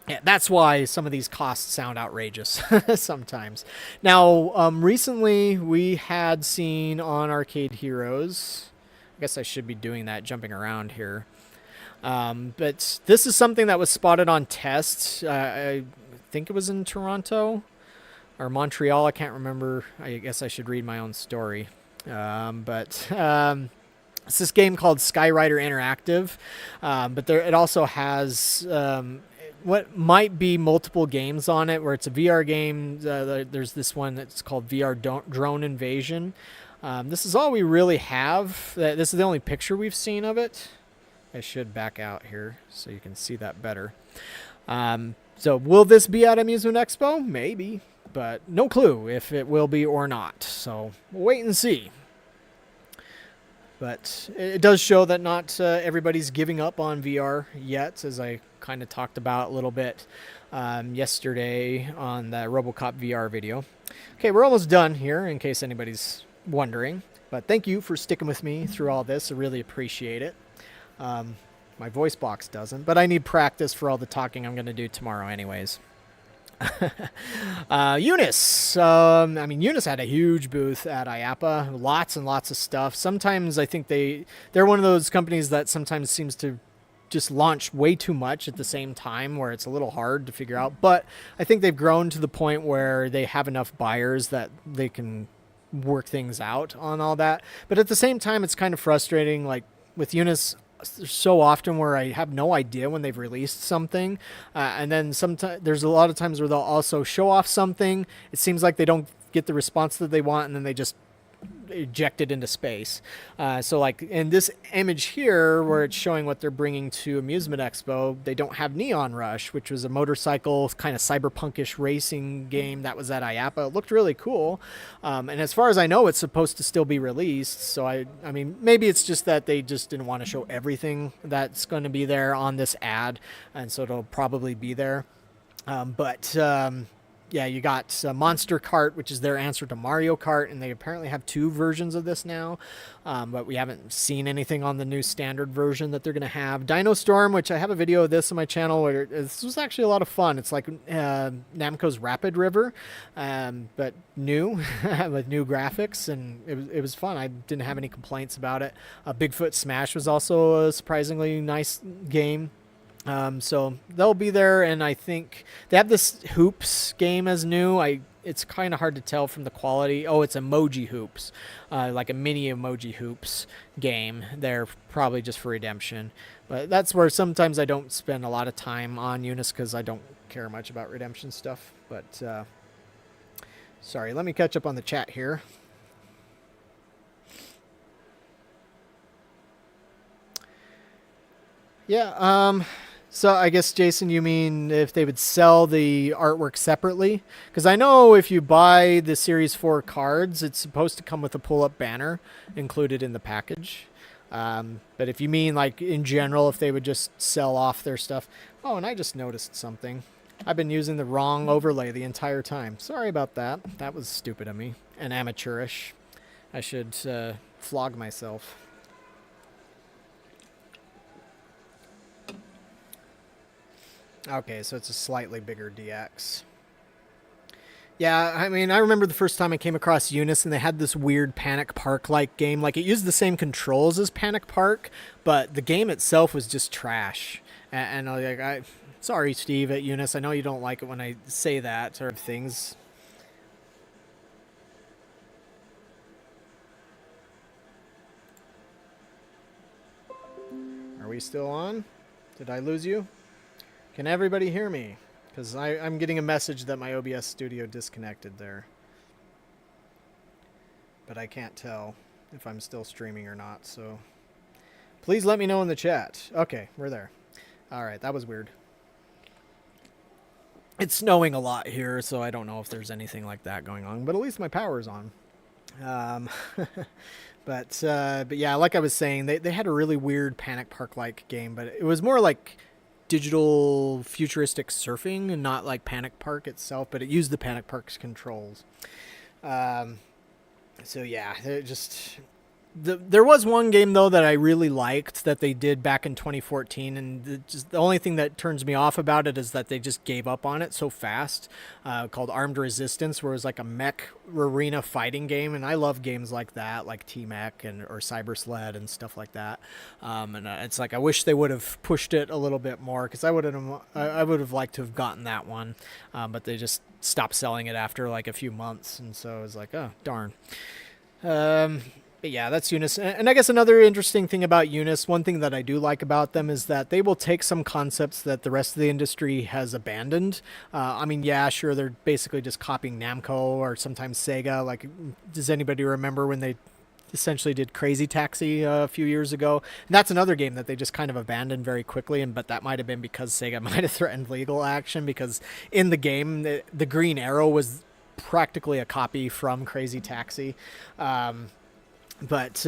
yeah, that's why some of these costs sound outrageous sometimes. Now, recently we had seen on Arcade Heroes, I guess I should be doing that, jumping around here. But this is something that was spotted on test. I think it was in Toronto or Montreal. I can't remember. I guess I should read my own story. It's this game called Skyrider Interactive, but it also has what might be multiple games on it, where it's a VR game. There's this one that's called VR Drone Invasion. This is all we really have. This is the only picture we've seen of it. I should back out here so you can see that better. So will this be at Amusement Expo? Maybe, but no clue if it will be or not. So we'll wait and see. But it does show that not everybody's giving up on VR yet, as I kind of talked about a little bit yesterday on the RoboCop VR video. Okay, we're almost done here, in case anybody's wondering. But thank you for sticking with me through all this. I really appreciate it. My voice box doesn't, but I need practice for all the talking I'm going to do tomorrow anyways. UNIS. UNIS had a huge booth at IAPA. Lots and lots of stuff. Sometimes I think they're one of those companies that sometimes seems to just launch way too much at the same time, where it's a little hard to figure out. But I think they've grown to the point where they have enough buyers that they can work things out on all that. But at the same time, it's kind of frustrating. Like with UNIS, so often where I have no idea when they've released something, and then sometimes there's a lot of times where they'll also show off something. It seems like they don't get the response that they want, and then they just eject it into space. So like in this image here, where it's showing what they're bringing to Amusement Expo, they don't have Neon Rush, which was a motorcycle kind of cyberpunkish racing game that was at IAPA. It looked really cool, and as far as I know, it's supposed to still be released. So I mean, maybe it's just that they just didn't want to show everything that's going to be there on this ad, and so it'll probably be there. Yeah, you got Monster Kart, which is their answer to Mario Kart, and they apparently have 2 versions of this now, but we haven't seen anything on the new standard version that they're going to have. Dino Storm, which I have a video of this on my channel, where this was actually a lot of fun. It's like Namco's Rapid River, but new, with new graphics, and it was fun. I didn't have any complaints about it. Bigfoot Smash was also a surprisingly nice game. So they'll be there, and I think they have this Hoops game as new. It's kind of hard to tell from the quality. Oh, it's Emoji Hoops, like a mini Emoji Hoops game. They're probably just for redemption. But that's where sometimes I don't spend a lot of time on UNIS because I don't care much about redemption stuff. But sorry, let me catch up on the chat here. Yeah, so I guess, Jason, you mean if they would sell the artwork separately? Because I know if you buy the Series 4 cards, it's supposed to come with a pull-up banner included in the package. But if you mean, like, in general, if they would just sell off their stuff... Oh, and I just noticed something. I've been using the wrong overlay the entire time. Sorry about that. That was stupid of me. and amateurish. I should flog myself. Okay, so it's a slightly bigger DX. Yeah, I mean, I remember the first time I came across UNIS, and they had this weird Panic Park-like game. Like, it used the same controls as Panic Park, but the game itself was just trash. And like, sorry, Steve at UNIS, I know you don't like it when I say that sort of things. Are we still on? Did I lose you? Can everybody hear me? Because I'm getting a message that my OBS studio disconnected there. But I can't tell if I'm still streaming or not, so please let me know in the chat. Okay, we're there. All right, that was weird. It's snowing a lot here, so I don't know if there's anything like that going on, but at least my power's on. But yeah, like I was saying, they had a really weird Panic Park-like game, but it was more like digital futuristic surfing and not like Panic Park itself, but it used the Panic Park's controls. So yeah, there was one game though that I really liked that they did back in 2014, and the only thing that turns me off about it is that they just gave up on it so fast. Called Armed Resistance, where it was like a mech arena fighting game, and I love games like that, like T-Mech or Cyber Sled and stuff like that. And it's like I wish they would have pushed it a little bit more, because I would have liked to have gotten that one, but they just stopped selling it after like a few months, and so I was like, oh darn. But yeah, that's UNIS. And I guess another interesting thing about UNIS, one thing that I do like about them is that they will take some concepts that the rest of the industry has abandoned. I mean, yeah, sure, they're basically just copying Namco or sometimes Sega. Like, does anybody remember when they essentially did Crazy Taxi a few years ago? And that's another game that they just kind of abandoned very quickly, but that might have been because Sega might have threatened legal action, because in the game, the Green Arrow was practically a copy from Crazy Taxi. But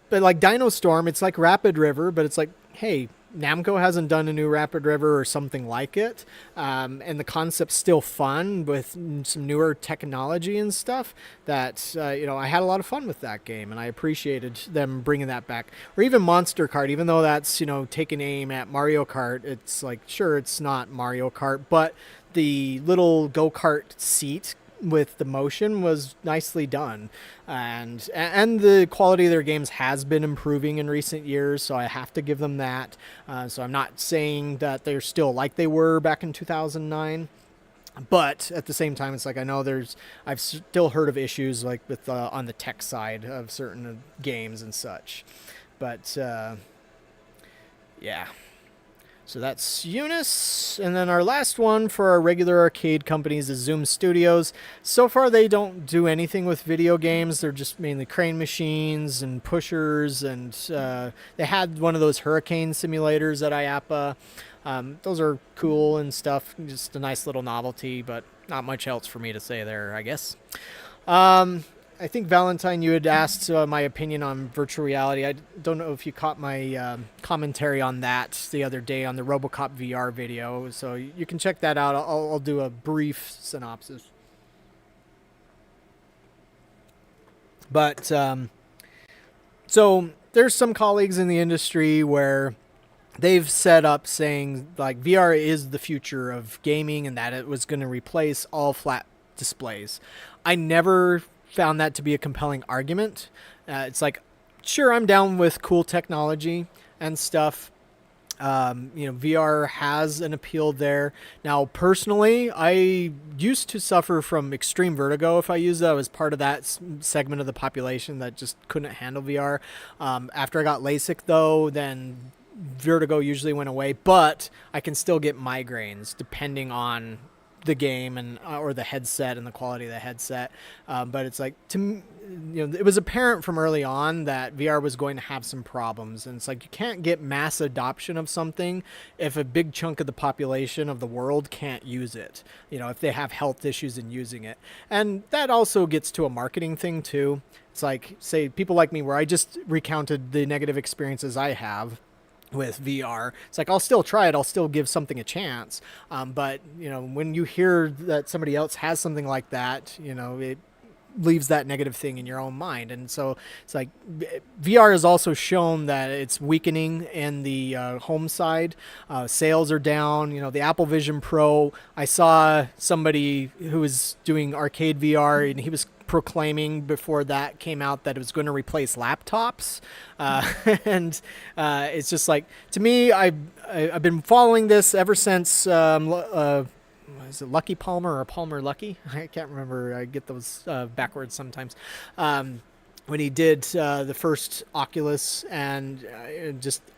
like Dino Storm, it's like Rapid River, but it's like, hey, Namco hasn't done a new Rapid River or something like it, and the concept's still fun with some newer technology and stuff. That I had a lot of fun with that game, and I appreciated them bringing that back. Or even Monster Kart, even though that's taking aim at Mario Kart, it's like, sure, it's not Mario Kart, but the little go-kart seat with the motion was nicely done, and the quality of their games has been improving in recent years, so I have to give them that. So I'm not saying that they're still like they were back in 2009, but at the same time, it's like I know I've still heard of issues like with on the tech side of certain games and such, but yeah. So that's UNIS. And then our last one for our regular arcade companies is Zoom Studios. So far, they don't do anything with video games. They're just mainly crane machines and pushers. And they had one of those hurricane simulators at IAPA. Those are cool and stuff. Just a nice little novelty, but not much else for me to say there, I guess. I think, Valentine, you had asked my opinion on virtual reality. I don't know if you caught my commentary on that the other day on the RoboCop VR video, so you can check that out. I'll do a brief synopsis. But, so there's some colleagues in the industry where they've set up saying, like, VR is the future of gaming and that it was going to replace all flat displays. I never found that to be a compelling argument. It's like, sure, I'm down with cool technology and stuff. VR has an appeal there. Now, personally, I used to suffer from extreme vertigo if I used that. I was part of that segment of the population that just couldn't handle VR. After I got LASIK, though, then vertigo usually went away, but I can still get migraines depending on the game and or the headset and the quality of the headset, but it's like, it was apparent from early on that VR was going to have some problems, and it's like you can't get mass adoption of something if a big chunk of the population of the world can't use it, if they have health issues in using it. And that also gets to a marketing thing too. It's like, say, people like me, where I just recounted the negative experiences I have. with VR. It's like I'll still try it. I'll still give something a chance. But when you hear that somebody else has something like that, it leaves that negative thing in your own mind. And so it's like VR has also shown that it's weakening in the home side. Sales are down. The Apple Vision Pro, I saw somebody who was doing arcade VR, and he was proclaiming before that came out that it was going to replace laptops. And it's just like, to me, I've been following this ever since is it Lucky Palmer or Palmer Lucky? I can't remember. I get those backwards sometimes. When he did the first Oculus, and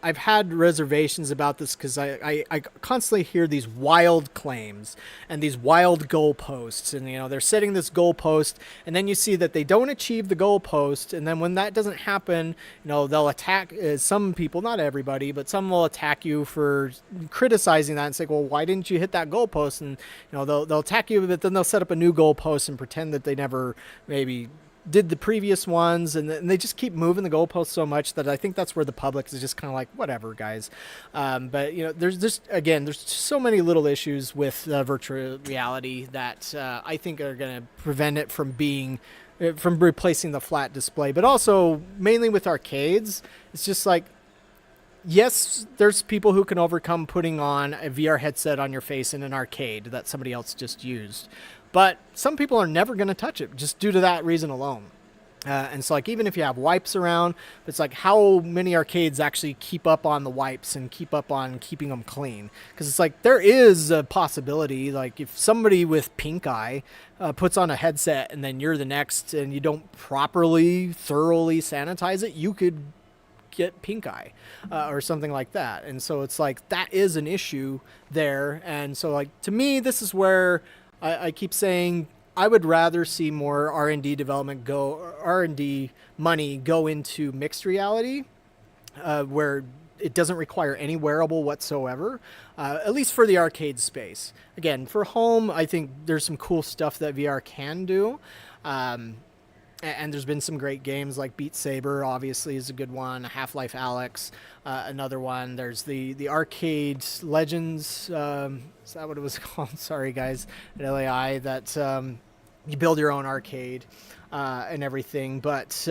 I've had reservations about this because I constantly hear these wild claims and these wild goalposts, and they're setting this goalpost, and then you see that they don't achieve the goalpost, and then when that doesn't happen, they'll attack some people, not everybody, but some will attack you for criticizing that and say, well, why didn't you hit that goalpost? And they'll attack you, but then they'll set up a new goalpost and pretend that they never maybe did the previous ones, and they just keep moving the goalposts so much that I think that's where the public is just kind of like, whatever, guys. But there's so many little issues with virtual reality that I think are going to prevent it from replacing the flat display. But also mainly with arcades, it's just like, yes, there's people who can overcome putting on a VR headset on your face in an arcade that somebody else just used. But some people are never going to touch it just due to that reason alone. And so, like, even if you have wipes around, it's like, how many arcades actually keep up on the wipes and keep up on keeping them clean? Because it's like, there is a possibility, like, if somebody with pink eye puts on a headset and then you're the next and you don't properly, thoroughly sanitize it, you could get pink eye or something like that. And so it's like, that is an issue there. And so, like, to me, this is where I keep saying I would rather see more R&D money go into mixed reality, where it doesn't require any wearable whatsoever, at least for the arcade space. Again, for home, I think there's some cool stuff that VR can do. And there's been some great games like Beat Saber, obviously, is a good one. Half-Life Alyx, another one. There's the Arcade Legends, is that what it was called? Sorry, guys, at LAI, that you build your own arcade and everything. But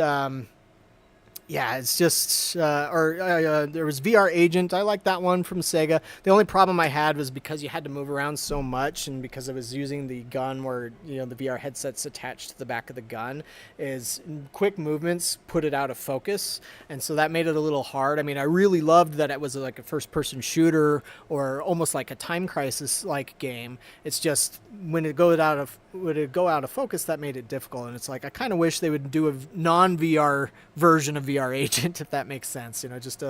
yeah, it's just, there was VR Agent. I like that one from Sega. The only problem I had was because you had to move around so much, and because I was using the gun where, the VR headset's attached to the back of the gun, is quick movements put it out of focus. And so that made it a little hard. I mean, I really loved that it was like a first-person shooter or almost like a Time Crisis-like game. It's just when it go out of focus, that made it difficult. And it's like, I kind of wish they would do a non-VR version of VR Agent, if that makes sense. Just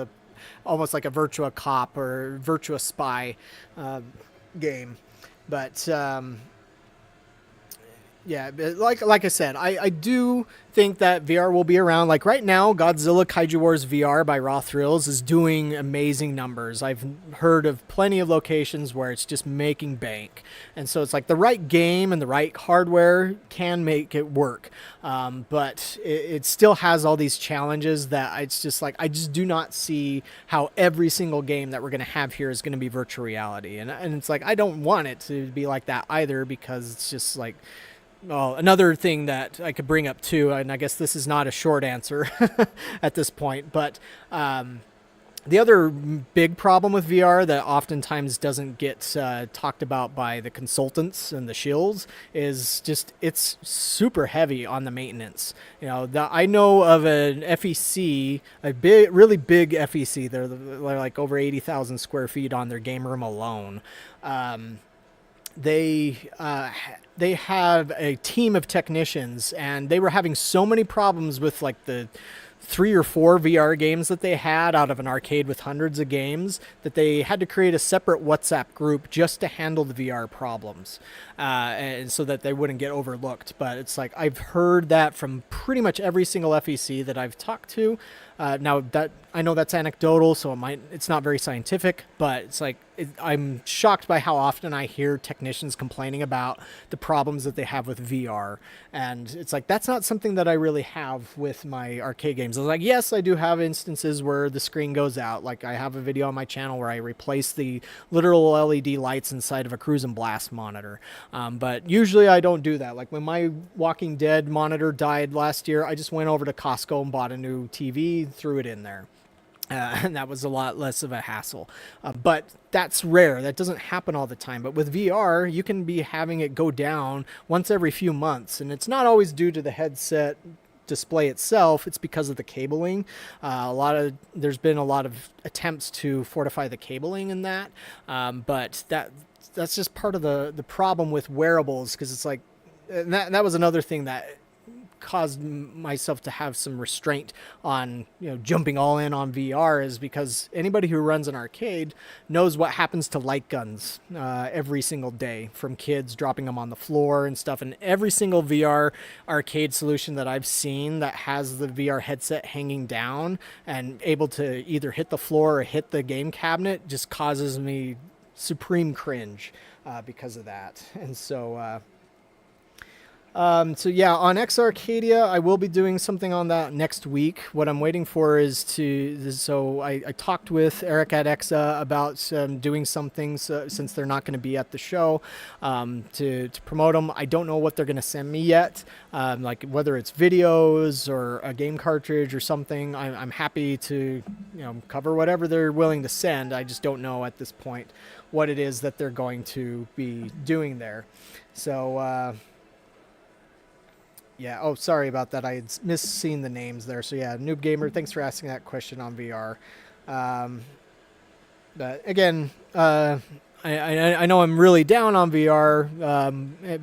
almost like a Virtua Cop or Virtua Spy game. But yeah, like I said, I do think that VR will be around. Like right now, Godzilla Kaiju Wars VR by Raw Thrills is doing amazing numbers. I've heard of plenty of locations where it's just making bank. And so it's like the right game and the right hardware can make it work. But it still has all these challenges that it's just like, I just do not see how every single game that we're going to have here is going to be virtual reality. And it's like, I don't want it to be like that either, because it's just like, well, another thing that I could bring up too, and I guess this is not a short answer at this point, but the other big problem with VR that oftentimes doesn't get talked about by the consultants and the shills is just it's super heavy on the maintenance. I know of an FEC, really big FEC. They're like over 80,000 square feet on their game room alone. They have a team of technicians, and they were having so many problems with like the 3 or 4 VR games that they had out of an arcade with hundreds of games that they had to create a separate WhatsApp group just to handle the VR problems, and so that they wouldn't get overlooked. But it's like, I've heard that from pretty much every single FEC that I've talked to. Now that I know that's anecdotal, so it's not very scientific, but it's like I'm shocked by how often I hear technicians complaining about the problems that they have with VR, and it's like that's not something that I really have with my arcade games. I was like, yes, I do have instances where the screen goes out. Like I have a video on my channel where I replace the literal LED lights inside of a Cruise and Blast monitor, but usually I don't do that. Like when my Walking Dead monitor died last year, I just went over to Costco and bought a new TV, threw it in there. And that was a lot less of a hassle. But that's rare. That doesn't happen all the time. But with VR, you can be having it go down once every few months. And it's not always due to the headset display itself. It's because of the cabling. There's been a lot of attempts to fortify the cabling in that. But that's just part of the problem with wearables, because it's like, and that was another thing that caused myself to have some restraint on jumping all in on VR, is because anybody who runs an arcade knows what happens to light guns every single day, from kids dropping them on the floor and stuff. And every single VR arcade solution that I've seen that has the VR headset hanging down and able to either hit the floor or hit the game cabinet just causes me supreme cringe because of that. And so so yeah, on X Arcadia, I will be doing something on that next week. What I'm waiting for is so I talked with Eric at Exa about doing some things since they're not going to be at the show to promote them. I don't know what they're going to send me yet, like whether it's videos or a game cartridge or something. I'm happy to cover whatever they're willing to send. I just don't know at this point what it is that they're going to be doing there. So yeah. Oh, sorry about that. I had misseen the names there. So yeah, Noob Gamer, thanks for asking that question on VR. But again, I know I'm really down on VR.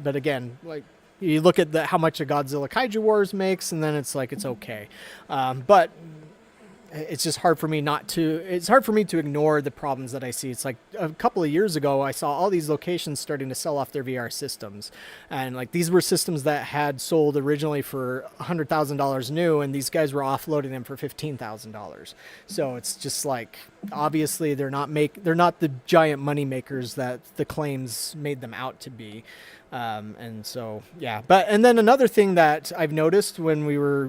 But again, like you look at how much a Godzilla Kaiju Wars makes, and then it's like it's okay. But it's just hard for me to ignore the problems that I see. It's like a couple of years ago, I saw all these locations starting to sell off their VR systems. And like these were systems that had sold originally for $100,000 new, and these guys were offloading them for $15,000. So it's just like, obviously they're not the giant money makers that the claims made them out to be. And so, yeah, and then another thing that I've noticed when we were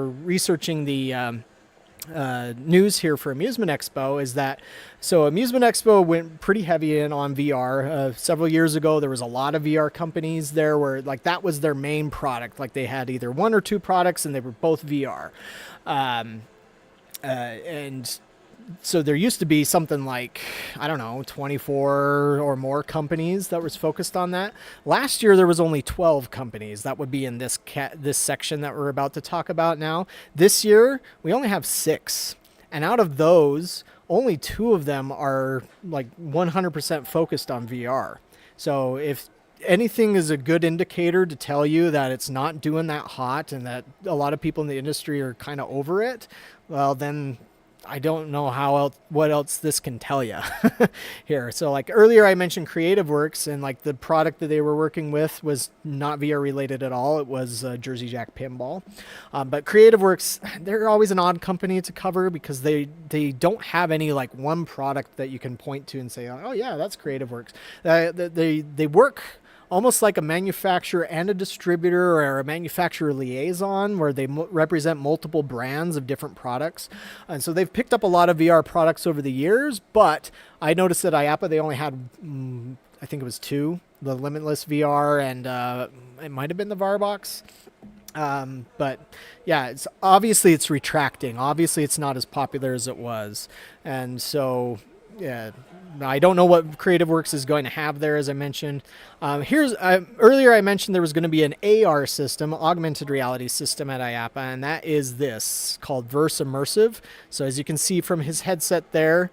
researching the news here for Amusement Expo is that, so Amusement Expo went pretty heavy in on VR. Several years ago, there was a lot of VR companies there where like that was their main product. Like they had either one or two products and they were both VR. And so there used to be something like, I don't know, 24 or more companies that was focused on that. Last year, there was only 12 companies that would be in this section that we're about to talk about now. This year, we only have 6. And out of those, only 2 of them are like 100% focused on VR. So if anything is a good indicator to tell you that it's not doing that hot and that a lot of people in the industry are kind of over it, well, then I don't know what else this can tell you here. So like earlier I mentioned Creative Works, and like the product that they were working with was not VR related at all. It was Jersey Jack Pinball. But Creative Works, they're always an odd company to cover because they don't have any like one product that you can point to and say, oh yeah, that's Creative Works. They work almost like a manufacturer and a distributor or a manufacturer liaison, where they represent multiple brands of different products. And so they've picked up a lot of VR products over the years, but I noticed that IAPA, they only had, I think it was 2, the Limitless VR and it might have been the VARBox. But yeah, it's retracting. Obviously it's not as popular as it was. And so, yeah, I don't know what Creative Works is going to have there, as I mentioned. Earlier I mentioned there was going to be an AR system, augmented reality system at IAPA, and that is this, called Verse Immersive. So as you can see from his headset there,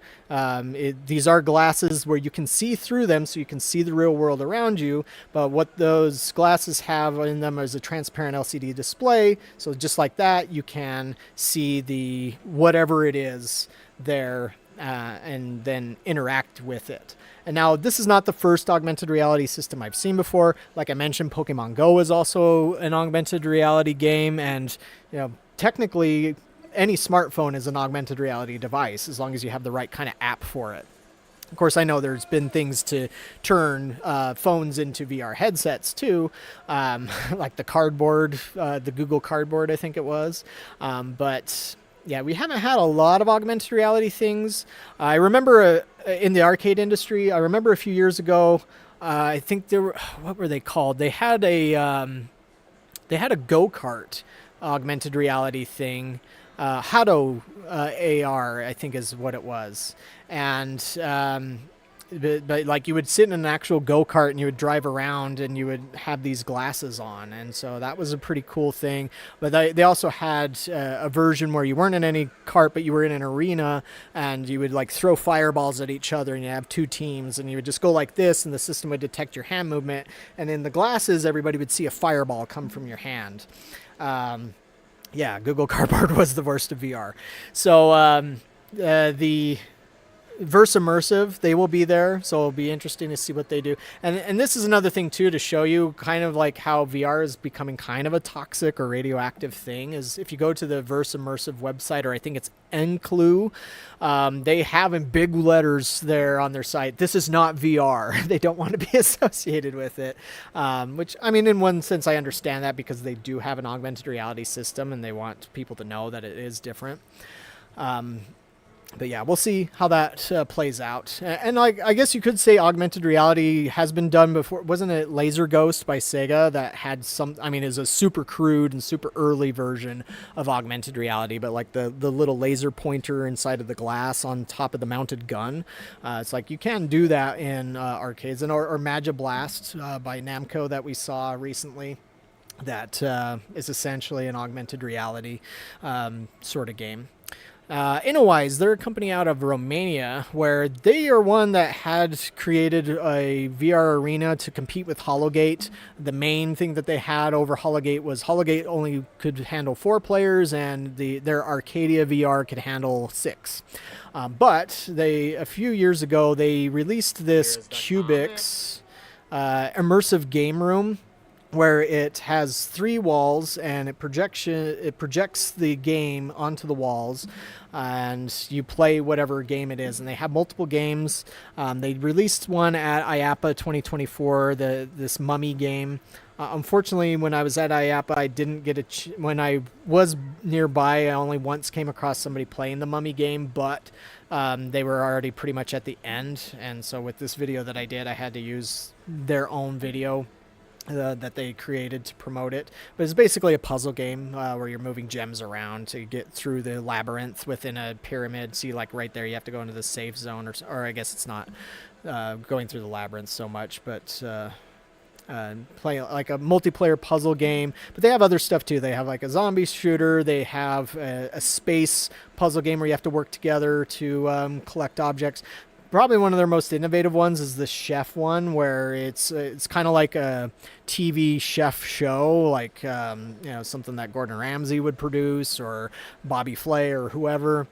these are glasses where you can see through them, so you can see the real world around you, but what those glasses have in them is a transparent LCD display, so just like that, you can see the whatever it is there, and then interact with it. And now this is not the first augmented reality system I've seen before. Like I mentioned, Pokemon Go is also an augmented reality game, and technically any smartphone is an augmented reality device as long as you have the right kind of app for it. Of course, I know there's been things to turn phones into VR headsets too, like the Cardboard, the Google Cardboard, I think it was. But yeah, we haven't had a lot of augmented reality things. I remember in the arcade industry, I remember a few years ago, I think there were, what were they called? They had a go-kart augmented reality thing. Hado AR, I think is what it was. And but like you would sit in an actual go-kart and you would drive around and you would have these glasses on. And so that was a pretty cool thing. But they also had a version where you weren't in any kart, but you were in an arena and you would like throw fireballs at each other and you have two teams and you would just go like this and the system would detect your hand movement. And in the glasses, everybody would see a fireball come from your hand. Yeah, Google Cardboard was the worst of VR. So the Verse Immersive, they will be there, so it'll be interesting to see what they do. And this is another thing, too, to show you kind of like how VR is becoming kind of a toxic or radioactive thing, is if you go to the Verse Immersive website, or I think it's Enclu, they have in big letters there on their site, this is not VR. They don't want to be associated with it, which, I mean, in one sense, I understand that because they do have an augmented reality system and they want people to know that it is different. But yeah, we'll see how that plays out. And like, I guess you could say augmented reality has been done before. Wasn't it Laser Ghost by Sega that had some, I mean, is a super crude and super early version of augmented reality, but like the little laser pointer inside of the glass on top of the mounted gun. It's like you can do that in arcades. And or Magia Blast by Namco that we saw recently. That is essentially an augmented reality sort of game. Inowise, they're a company out of Romania where they are one that had created a VR arena to compete with Hologate. The main thing that they had over Hologate was Hologate only could handle 4 players and their Arcadia VR could handle 6. But a few years ago, they released this Cubix immersive game room where it has 3 walls and it projects the game onto the walls and you play whatever game it is. And they have multiple games. They released one at IAPA 2024, this Mummy game. Unfortunately, when I was at IAPA, I didn't get when I was nearby, I only once came across somebody playing the Mummy game, but they were already pretty much at the end. And so with this video that I did, I had to use their own video that they created to promote it. But it's basically a puzzle game where you're moving gems around to get through the labyrinth within a pyramid. See, like right there, you have to go into the safe zone, or I guess it's not going through the labyrinth so much, but play like a multiplayer puzzle game. But they have other stuff too. They have like a zombie shooter. They have a space puzzle game where you have to work together to collect objects. Probably one of their most innovative ones is the chef one, where it's kind of like a TV chef show, like something that Gordon Ramsay would produce or Bobby Flay or whoever.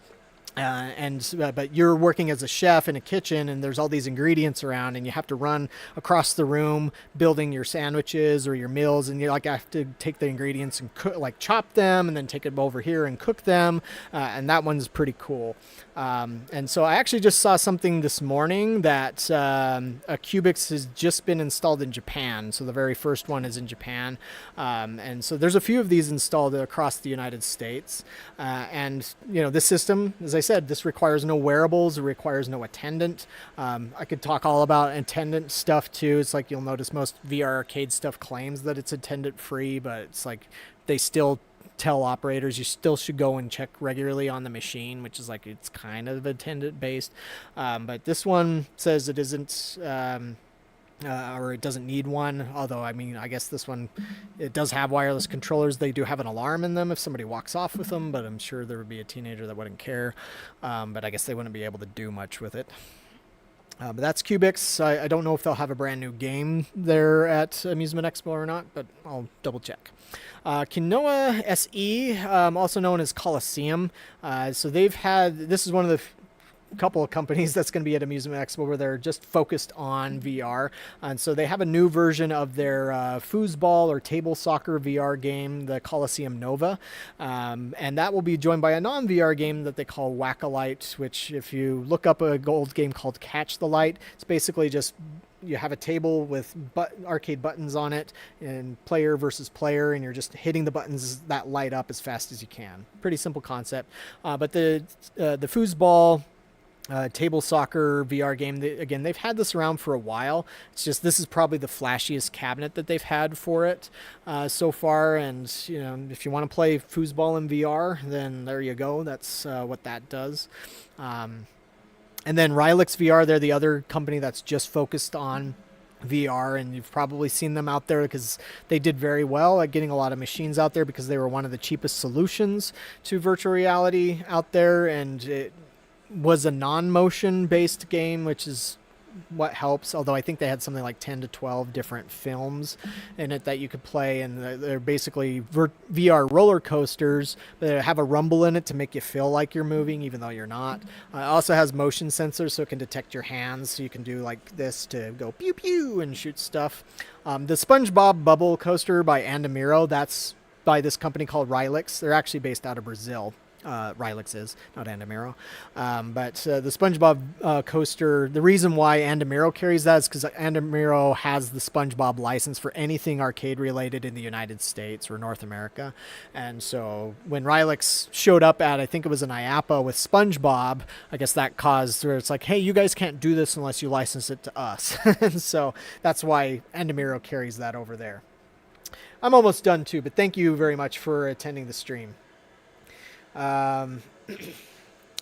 But you're working as a chef in a kitchen and there's all these ingredients around and you have to run across the room building your sandwiches or your meals, and you like have to take the ingredients and chop them and then take them over here and cook them, and that one's pretty cool. And so I actually just saw something this morning that a Cubix has just been installed in Japan. So the very first one is in Japan. And so there's a few of these installed across the United States. And this system, as I said, this requires no wearables. It requires no attendant. I could talk all about attendant stuff too. It's like you'll notice most VR arcade stuff claims that it's attendant free, but it's like they still tell operators you still should go and check regularly on the machine, which is like it's kind of attendant based. But this one says it isn't, or it doesn't need one. Although, I mean, I guess this one, it does have wireless controllers. They do have an alarm in them if somebody walks off with them, but I'm sure there would be a teenager that wouldn't care. But I guess they wouldn't be able to do much with it. But that's Cubix. I don't know if they'll have a brand new game there at Amusement Expo or not, but I'll double check. Kinoa SE, also known as Coliseum. So they've had, this is one of the couple of companies that's going to be at Amusement Expo where they're just focused on VR. And so they have a new version of their foosball or table soccer VR game, the Coliseum Nova. And that will be joined by a non-VR game that they call Whack-A-Light, which if you look up a old game called Catch the Light, it's basically just you have a table with arcade buttons on it and player versus player, and you're just hitting the buttons that light up as fast as you can. Pretty simple concept. But the foosball table soccer VR game, again, they've had this around for a while. It's just this is probably the flashiest cabinet that they've had for it so far. And you know, if you want to play foosball in VR, then there you go. That's what that does. And then Rylix VR, they're the other company that's just focused on VR, and you've probably seen them out there because they did very well at getting a lot of machines out there because they were one of the cheapest solutions to virtual reality out there, and it was a non-motion based game, which is what helps, although I think they had something like 10 to 12 different films in it that you could play, and they're basically VR roller coasters, but they have a rumble in it to make you feel like you're moving even though you're not. It also has motion sensors, so it can detect your hands, so you can do like this to go pew pew and shoot stuff. The SpongeBob Bubble Coaster by Andamiro, that's by this company called Rylix. They're actually based out of Brazil. Rylix is, not Andamiro. But the SpongeBob coaster, the reason why Andamiro carries that is because Andamiro has the SpongeBob license for anything arcade related in the United States or North America. And so when Rylix showed up at, I think it was an IAPA with SpongeBob, I guess that caused where it's like, hey, you guys can't do this unless you license it to us. And so that's why Andamiro carries that over there. I'm almost done too, but thank you very much for attending the stream. This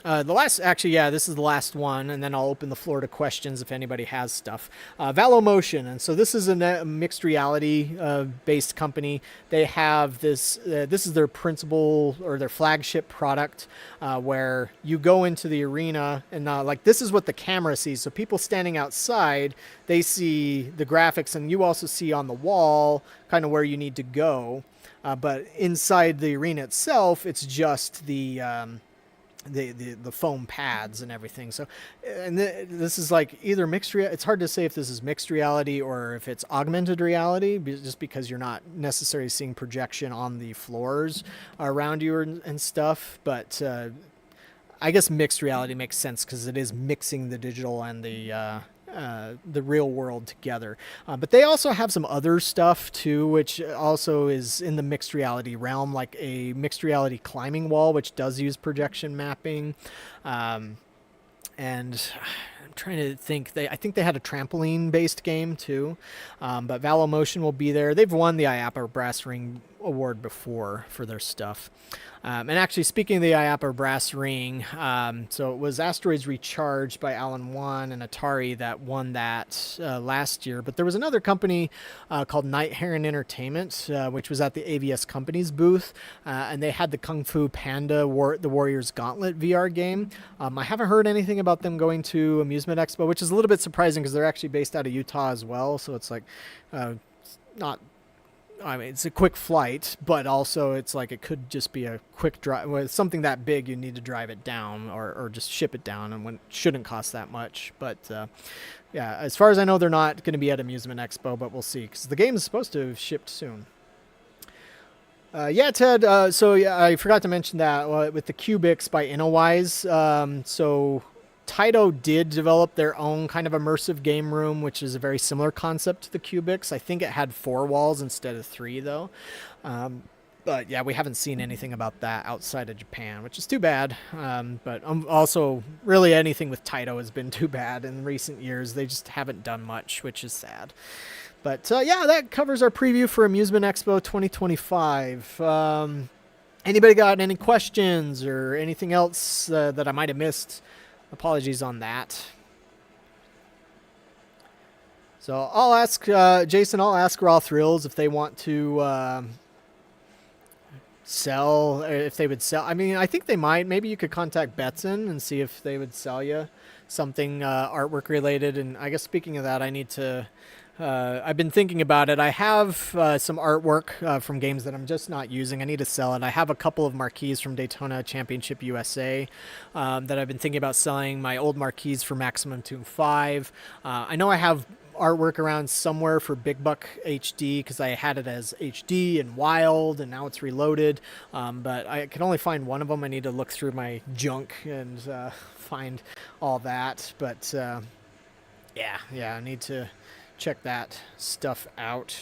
is the last one, and then I'll open the floor to questions if anybody has stuff. Valomotion, and so this is a mixed reality based company. They have this is their principal or their flagship product, where you go into the arena and like this is what the camera sees. So people standing outside, they see the graphics, and you also see on the wall kind of where you need to go. But inside the arena itself, it's just the foam pads and everything. So, and this is like either mixed reality. It's hard to say if this is mixed reality or if it's augmented reality, just because you're not necessarily seeing projection on the floors around you and stuff. But I guess mixed reality makes sense because it is mixing the digital and the real world together. But they also have some other stuff too, which also is in the mixed reality realm, like a mixed reality climbing wall, which does use projection mapping. And I'm trying to think, I think they had a trampoline based game too. But Valomotion will be there. They've won the IAPA Brass Ring Award before for their stuff. And actually, speaking of the IAPA Brass Ring, so it was Asteroids Recharged by Alan Wan and Atari that won that last year. But there was another company called Night Heron Entertainment, which was at the AVS Company's booth, and they had the Kung Fu Panda the Warriors Gauntlet VR game. I haven't heard anything about them going to Amusement Expo, which is a little bit surprising because they're actually based out of Utah as well. So it's like not. I mean, it's a quick flight, but also it's like it could just be a quick drive. With something that big, you need to drive it down or just ship it down, and it shouldn't cost that much. But yeah, as far as I know, they're not going to be at Amusement Expo, but we'll see because the game is supposed to have shipped soon. Yeah, Ted. So yeah, I forgot to mention that with the Cubics by InnoWise. So Taito did develop their own kind of immersive game room, which is a very similar concept to the Cubics. I think it had 4 walls instead of 3, though. But yeah, we haven't seen anything about that outside of Japan, which is too bad. But also, really anything with Taito has been too bad in recent years. They just haven't done much, which is sad. But yeah, that covers our preview for Amusement Expo 2025. Anybody got any questions or anything else that I might have missed? Apologies on that. So I'll ask Jason. I'll ask Raw Thrills if they want to sell. If they would sell. I mean, I think they might. Maybe you could contact Betson and see if they would sell you something artwork related. And I guess speaking of that, I need to I've been thinking about it. I have some artwork from games that I'm just not using. I need to sell it. I have a couple of marquees from Daytona Championship USA that I've been thinking about selling. My old marquees for Maximum Tune 5. I know I have artwork around somewhere for Big Buck HD because I had it as HD and Wild, and now it's reloaded. But I can only find one of them. I need to look through my junk and find all that. But yeah, I need to check that stuff out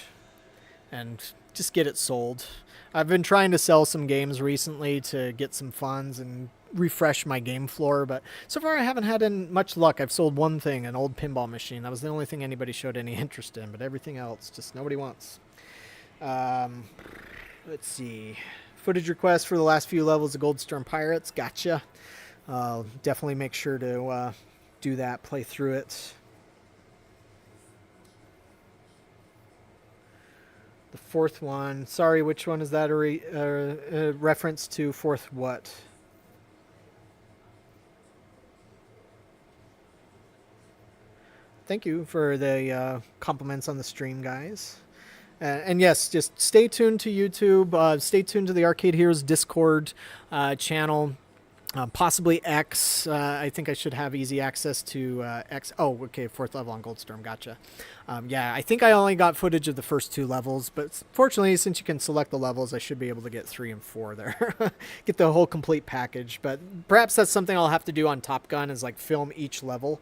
and just get it sold. I've been trying to sell some games recently to get some funds and refresh my game floor, but so far I haven't had much luck. I've sold one thing, an old pinball machine. That was the only thing anybody showed any interest in, but everything else just nobody wants. Let's see. Footage request for the last few levels of Goldstorm Pirates. Gotcha. I'll definitely make sure to do that, play through it. The fourth one. Sorry, which one is that a reference to? Fourth what? Thank you for the compliments on the stream, guys. And yes, just stay tuned to YouTube. Stay tuned to the Arcade Heroes Discord channel. Possibly X. I think I should have easy access to X. Oh, okay, 4th level on Goldstorm. Gotcha. Yeah, I think I only got footage of the first 2 levels, but fortunately, since you can select the levels, I should be able to get 3 and 4 there. Get the whole complete package. But perhaps that's something I'll have to do on Top Gun, is like film each level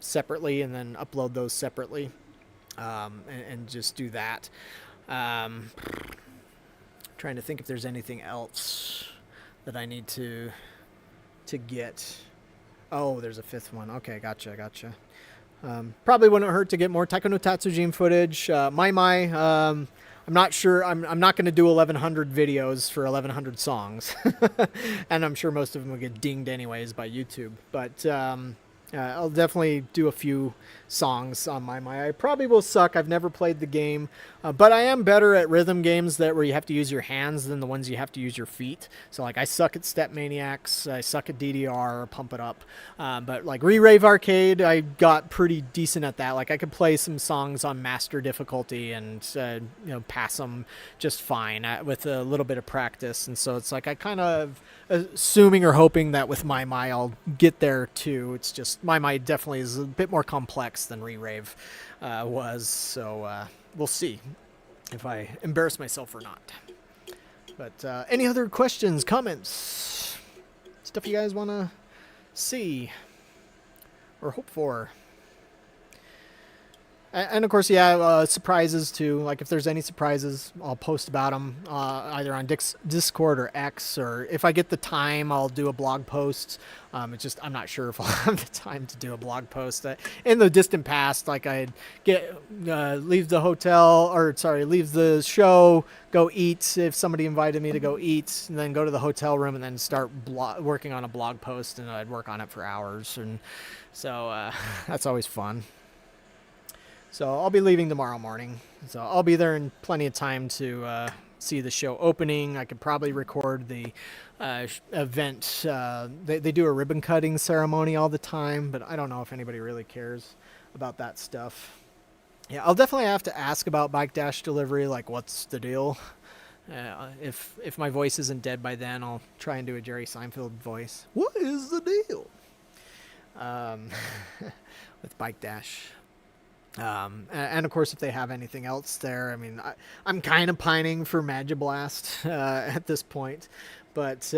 separately and then upload those separately and just do that. Trying to think if there's anything else that I need to get. Oh, there's a 5th one. Okay, gotcha. Probably wouldn't hurt to get more Taiko no Tatsujin footage. I'm not sure. I'm not going to do 1,100 videos for 1,100 songs. And I'm sure most of them will get dinged anyways by YouTube. But I'll definitely do a few songs on my I probably will suck. I've never played the game, but I am better at rhythm games where you have to use your hands than the ones you have to use your feet. So like I suck at Step Maniacs, I suck at DDR, Pump It Up, but like Re-Rave Arcade, I got pretty decent at that. Like I could play some songs on master difficulty and pass them just fine with a little bit of practice. And so it's like I kind of assuming or hoping that with my I'll get there too. It's just my definitely is a bit more complex than Re-Rave was, so we'll see if I embarrass myself or not. But any other questions, comments, stuff you guys want to see or hope for? And of course, surprises too. Like if there's any surprises, I'll post about them either on Discord or X, or if I get the time, I'll do a blog post. It's just I'm not sure if I'll have the time to do a blog post. In the distant past, like I'd leave the show, go eat if somebody invited me to go eat, and then go to the hotel room and then start working on a blog post, and I'd work on it for hours, and so that's always fun. So I'll be leaving tomorrow morning. So I'll be there in plenty of time to see the show opening. I could probably record the event. They do a ribbon cutting ceremony all the time, but I don't know if anybody really cares about that stuff. Yeah, I'll definitely have to ask about Bike Dash delivery, like what's the deal? If my voice isn't dead by then, I'll try and do a Jerry Seinfeld voice. What is the deal? With Bike Dash. And of course, if they have anything else there, I mean, I'm kind of pining for Magiblast at this point, but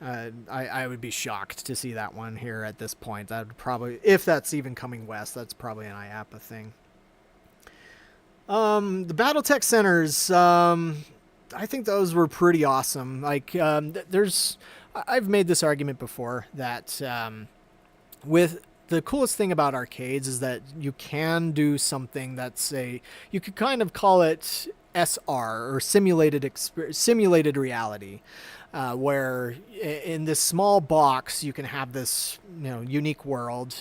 I would be shocked to see that one here at this point. That would probably, if that's even coming west, that's probably an IAPA thing. The BattleTech centers, I think those were pretty awesome. Like, I've made this argument before that with the coolest thing about arcades is that you can do something you could kind of call it SR or simulated reality, where in this small box you can have this unique world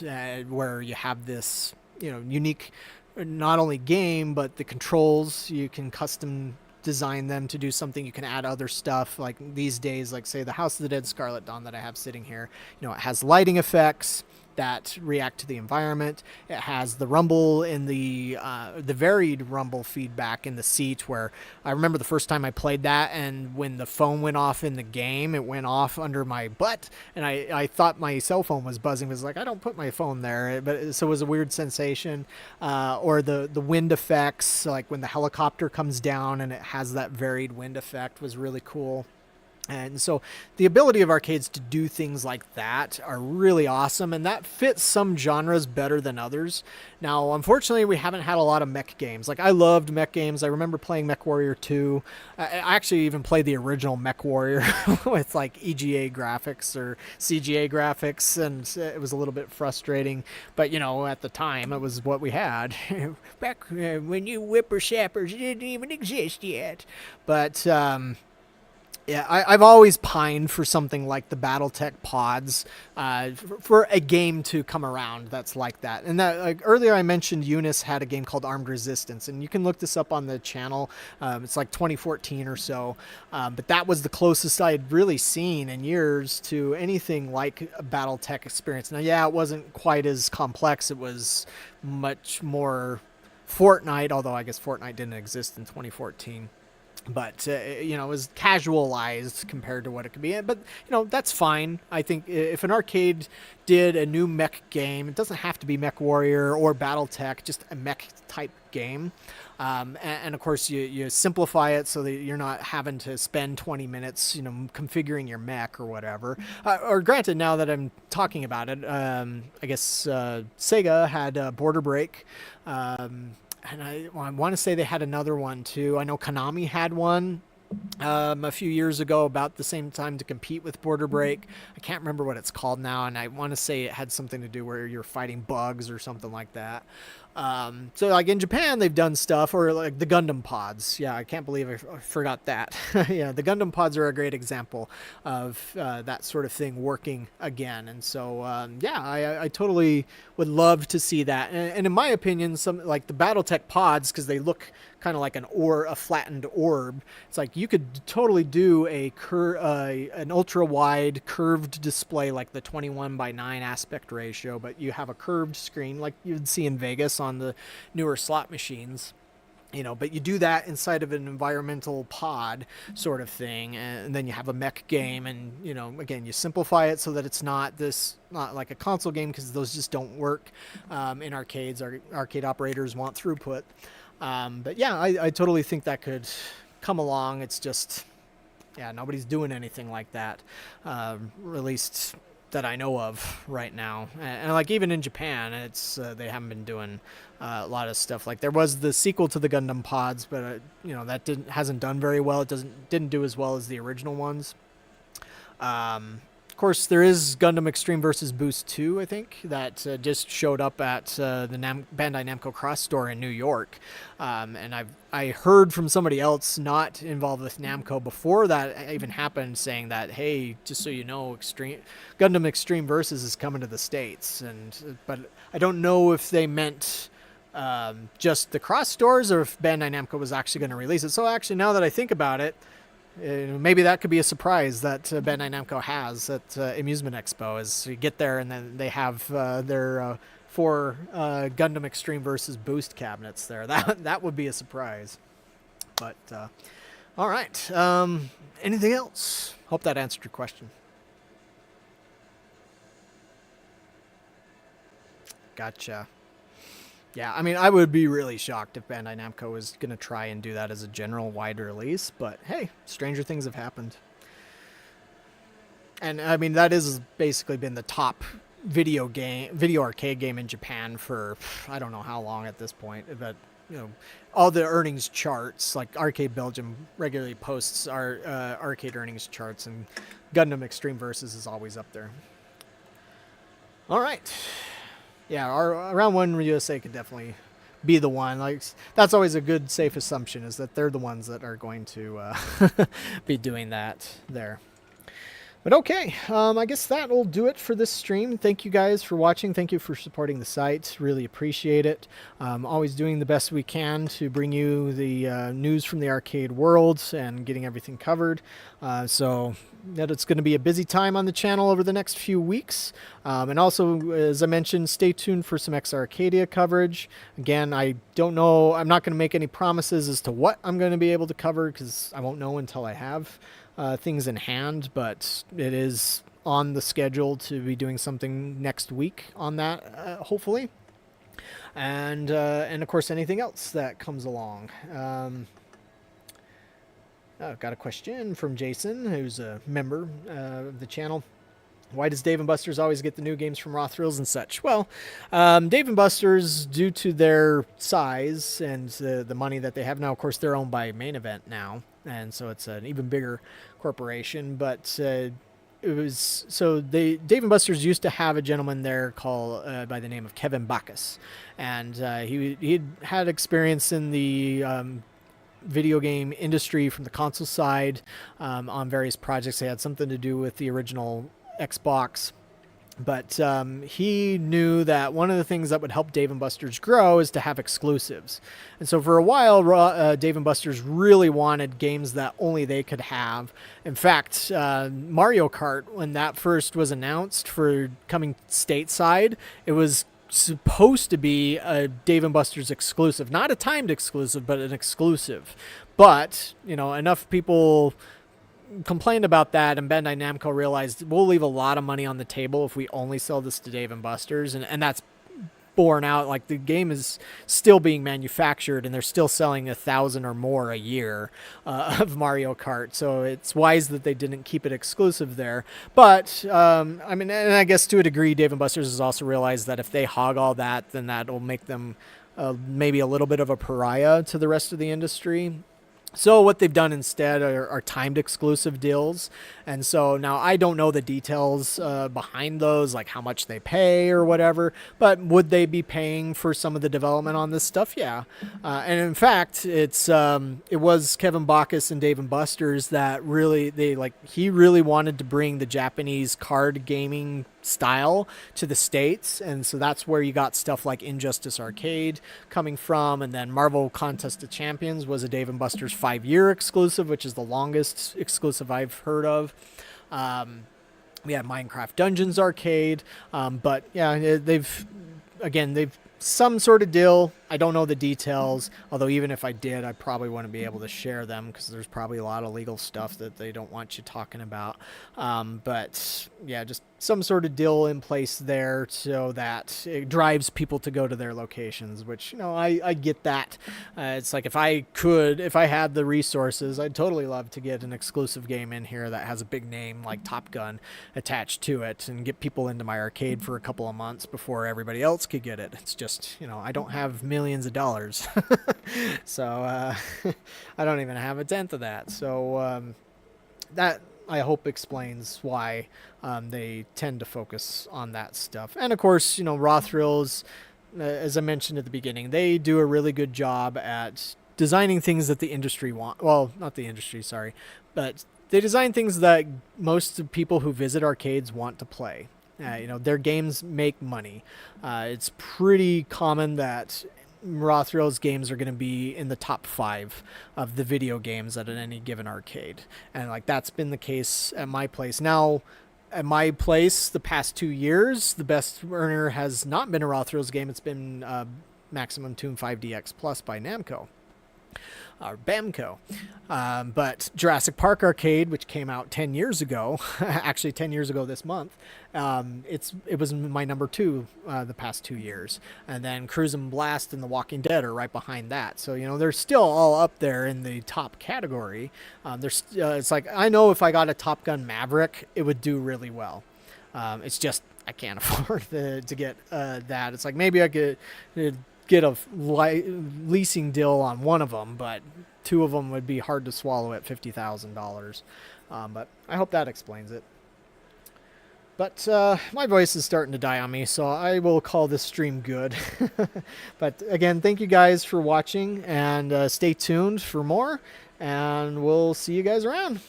where you have this unique not only game but the controls. You can custom design them to do something. You can add other stuff like these days, like say the House of the Dead Scarlet Dawn that I have sitting here. It has lighting effects. that react to the environment. It has the rumble in the varied rumble feedback in the seat, where I remember the first time I played that, and when the phone went off in the game, it went off under my butt, and I thought my cell phone was buzzing. It was like, I don't put my phone there, but so it was a weird sensation. Or the wind effects, like when the helicopter comes down and it has that varied wind effect, was really cool. And so the ability of arcades to do things like that are really awesome, and that fits some genres better than others. Now, unfortunately, we haven't had a lot of mech games. Like, I loved mech games. I remember playing Mech Warrior 2. I actually even played the original Mech Warrior with like EGA graphics or CGA graphics, and it was a little bit frustrating. But, you know, at the time, it was what we had. Back when you whippersnappers didn't even exist yet. But, yeah, I've always pined for something like the BattleTech pods, for a game to come around that's like that. And that, like earlier I mentioned, UNIS had a game called Armed Resistance, and you can look this up on the channel. It's like 2014 or so, but that was the closest I had really seen in years to anything like a BattleTech experience. Now, yeah, it wasn't quite as complex. It was much more Fortnite, although I guess Fortnite didn't exist in 2014. But, you know, it was casualized compared to what it could be. But, you know, that's fine. I think if an arcade did a new mech game, it doesn't have to be Mech Warrior or BattleTech, just a mech type game. And of course, you simplify it so that you're not having to spend 20 minutes, you know, configuring your mech or whatever. Or granted, now that I'm talking about it, I guess Sega had Border Break. And I want to say they had another one too. I know Konami had one a few years ago about the same time to compete with Border Break. I can't remember what it's called now, and I want to say it had something to do where you're fighting bugs or something like that. So like in Japan, they've done stuff, or like the Gundam pods. Yeah, I can't believe I forgot that. Yeah, the Gundam pods are a great example of that sort of thing working again. And so, yeah, I totally would love to see that. And in my opinion, some like the BattleTech pods, because they look kind of like a flattened orb. It's like you could totally do an ultra wide curved display like the 21:9 aspect ratio, but you have a curved screen like you'd see in Vegas on the newer slot machines. You know, but you do that inside of an environmental pod sort of thing, and then you have a mech game, and, you know, again, you simplify it so that it's not like a console game, because those just don't work in arcades. Arcade operators want throughput. But yeah, I totally think that could come along. It's just, yeah, nobody's doing anything like that, released that I know of right now. And like even in Japan, it's they haven't been doing a lot of stuff. Like there was the sequel to the Gundam pods, but you know, that hasn't done very well. It didn't do as well as the original ones. Of course, there is Gundam Extreme vs. Boost 2, I think, that just showed up at the Bandai Namco Cross store in New York. And I heard from somebody else not involved with Namco before that even happened, saying that, hey, just so you know, Gundam Extreme Versus is coming to the States. But I don't know if they meant just the cross stores, or if Bandai Namco was actually going to release it. So actually, now that I think about it, maybe that could be a surprise that Bandai Namco has at Amusement Expo, is you get there and then they have their 4 Gundam Extreme versus Boost cabinets there. That would be a surprise. But all right, anything else? Hope that answered your question. Gotcha. Yeah, I mean, I would be really shocked if Bandai Namco was going to try and do that as a general wide release, but hey, stranger things have happened. And I mean, that has basically been the top video arcade game in Japan for I don't know how long at this point, but you know, all the earnings charts, like Arcade Belgium regularly posts our arcade earnings charts, and Gundam Extreme Versus is always up there. All right. Yeah, our Round 1 USA could definitely be the one. Like, that's always a good, safe assumption, is that they're the ones that are going to be doing that there. But okay, I guess that'll do it for this stream. Thank you guys for watching. Thank you for supporting the site. Really appreciate it. Always doing the best we can to bring you the news from the arcade world and getting everything covered. So that it's going to be a busy time on the channel over the next few weeks. And also, as I mentioned, stay tuned for some X Arcadia coverage. Again, I don't know. I'm not going to make any promises as to what I'm going to be able to cover because I won't know until I have things in hand, but it is on the schedule to be doing something next week on that, hopefully. And of course, anything else that comes along. I've got a question from Jason, who's a member of the channel. Why does Dave & Buster's always get the new games from Raw Thrills and such? Well, Dave & Buster's, due to their size and the money that they have now, of course, they're owned by Main Event now, and so it's an even bigger corporation. But it was Dave & Buster's used to have a gentleman there called by the name of Kevin Bacchus, and he had experience in the video game industry from the console side on various projects. They had something to do with the original Xbox, but he knew that one of the things that would help Dave & Buster's grow is to have exclusives. And so for a while, Dave & Buster's really wanted games that only they could have. In fact, Mario Kart, when that first was announced for coming stateside, it was supposed to be a Dave & Buster's exclusive, not a timed exclusive, but an exclusive. But, you know, enough people complained about that, and Bandai Namco realized we'll leave a lot of money on the table if we only sell this to Dave & Buster's, and that's borne out. Like, the game is still being manufactured, and they're still selling 1,000 or more a year of Mario Kart, so it's wise that they didn't keep it exclusive there. But I mean, and I guess to a degree, Dave & Buster's has also realized that if they hog all that, then that will make them maybe a little bit of a pariah to the rest of the industry. So what they've done instead are timed exclusive deals. And so now I don't know the details behind those, like how much they pay or whatever, but would they be paying for some of the development on this stuff? Yeah. And in fact, it was Kevin Bacchus and Dave & Buster's that he really wanted to bring the Japanese card gaming style to the States, and so that's where you got stuff like Injustice Arcade coming from, and then Marvel Contest of Champions was a Dave & Buster's 5-year exclusive, which is the longest exclusive I've heard of. We had Minecraft Dungeons Arcade, but yeah, they've some sort of deal. I don't know the details, although even if I did, I probably wouldn't be able to share them because there's probably a lot of legal stuff that they don't want you talking about. But yeah, just some sort of deal in place there so that it drives people to go to their locations, which, you know, I get that. It's like if I had the resources, I'd totally love to get an exclusive game in here that has a big name like Top Gun attached to it and get people into my arcade for a couple of months before everybody else could get it. It's just, you know, I don't have millions of dollars. So I don't even have a tenth of that. So that, I hope, explains why they tend to focus on that stuff. And of course, you know, Raw Thrills, as I mentioned at the beginning, they do a really good job at designing things that the industry want. Well, not the industry, sorry, but they design things that most people who visit arcades want to play. You know, their games make money. It's pretty common that Raw Thrills games are going to be in the top 5 of the video games at any given arcade. And like that's been the case at my place. Now, at my place, the past 2 years, the best earner has not been a Raw Thrills game. It's been Maximum Tune 5DX Plus by Namco. Or Bamco. But Jurassic Park Arcade, which came out 10 years ago, actually 10 years ago this month, it was my number 2 the past 2 years. And then Cruisin' Blast and The Walking Dead are right behind that. So, you know, they're still all up there in the top category. It's like, I know if I got a Top Gun Maverick, it would do really well. It's just, I can't afford to get that. It's like, maybe I could get a leasing deal on one of them, but 2 of them would be hard to swallow at $50,000. But I hope that explains it. But my voice is starting to die on me, so I will call this stream good. But again, thank you guys for watching, and stay tuned for more, and we'll see you guys around.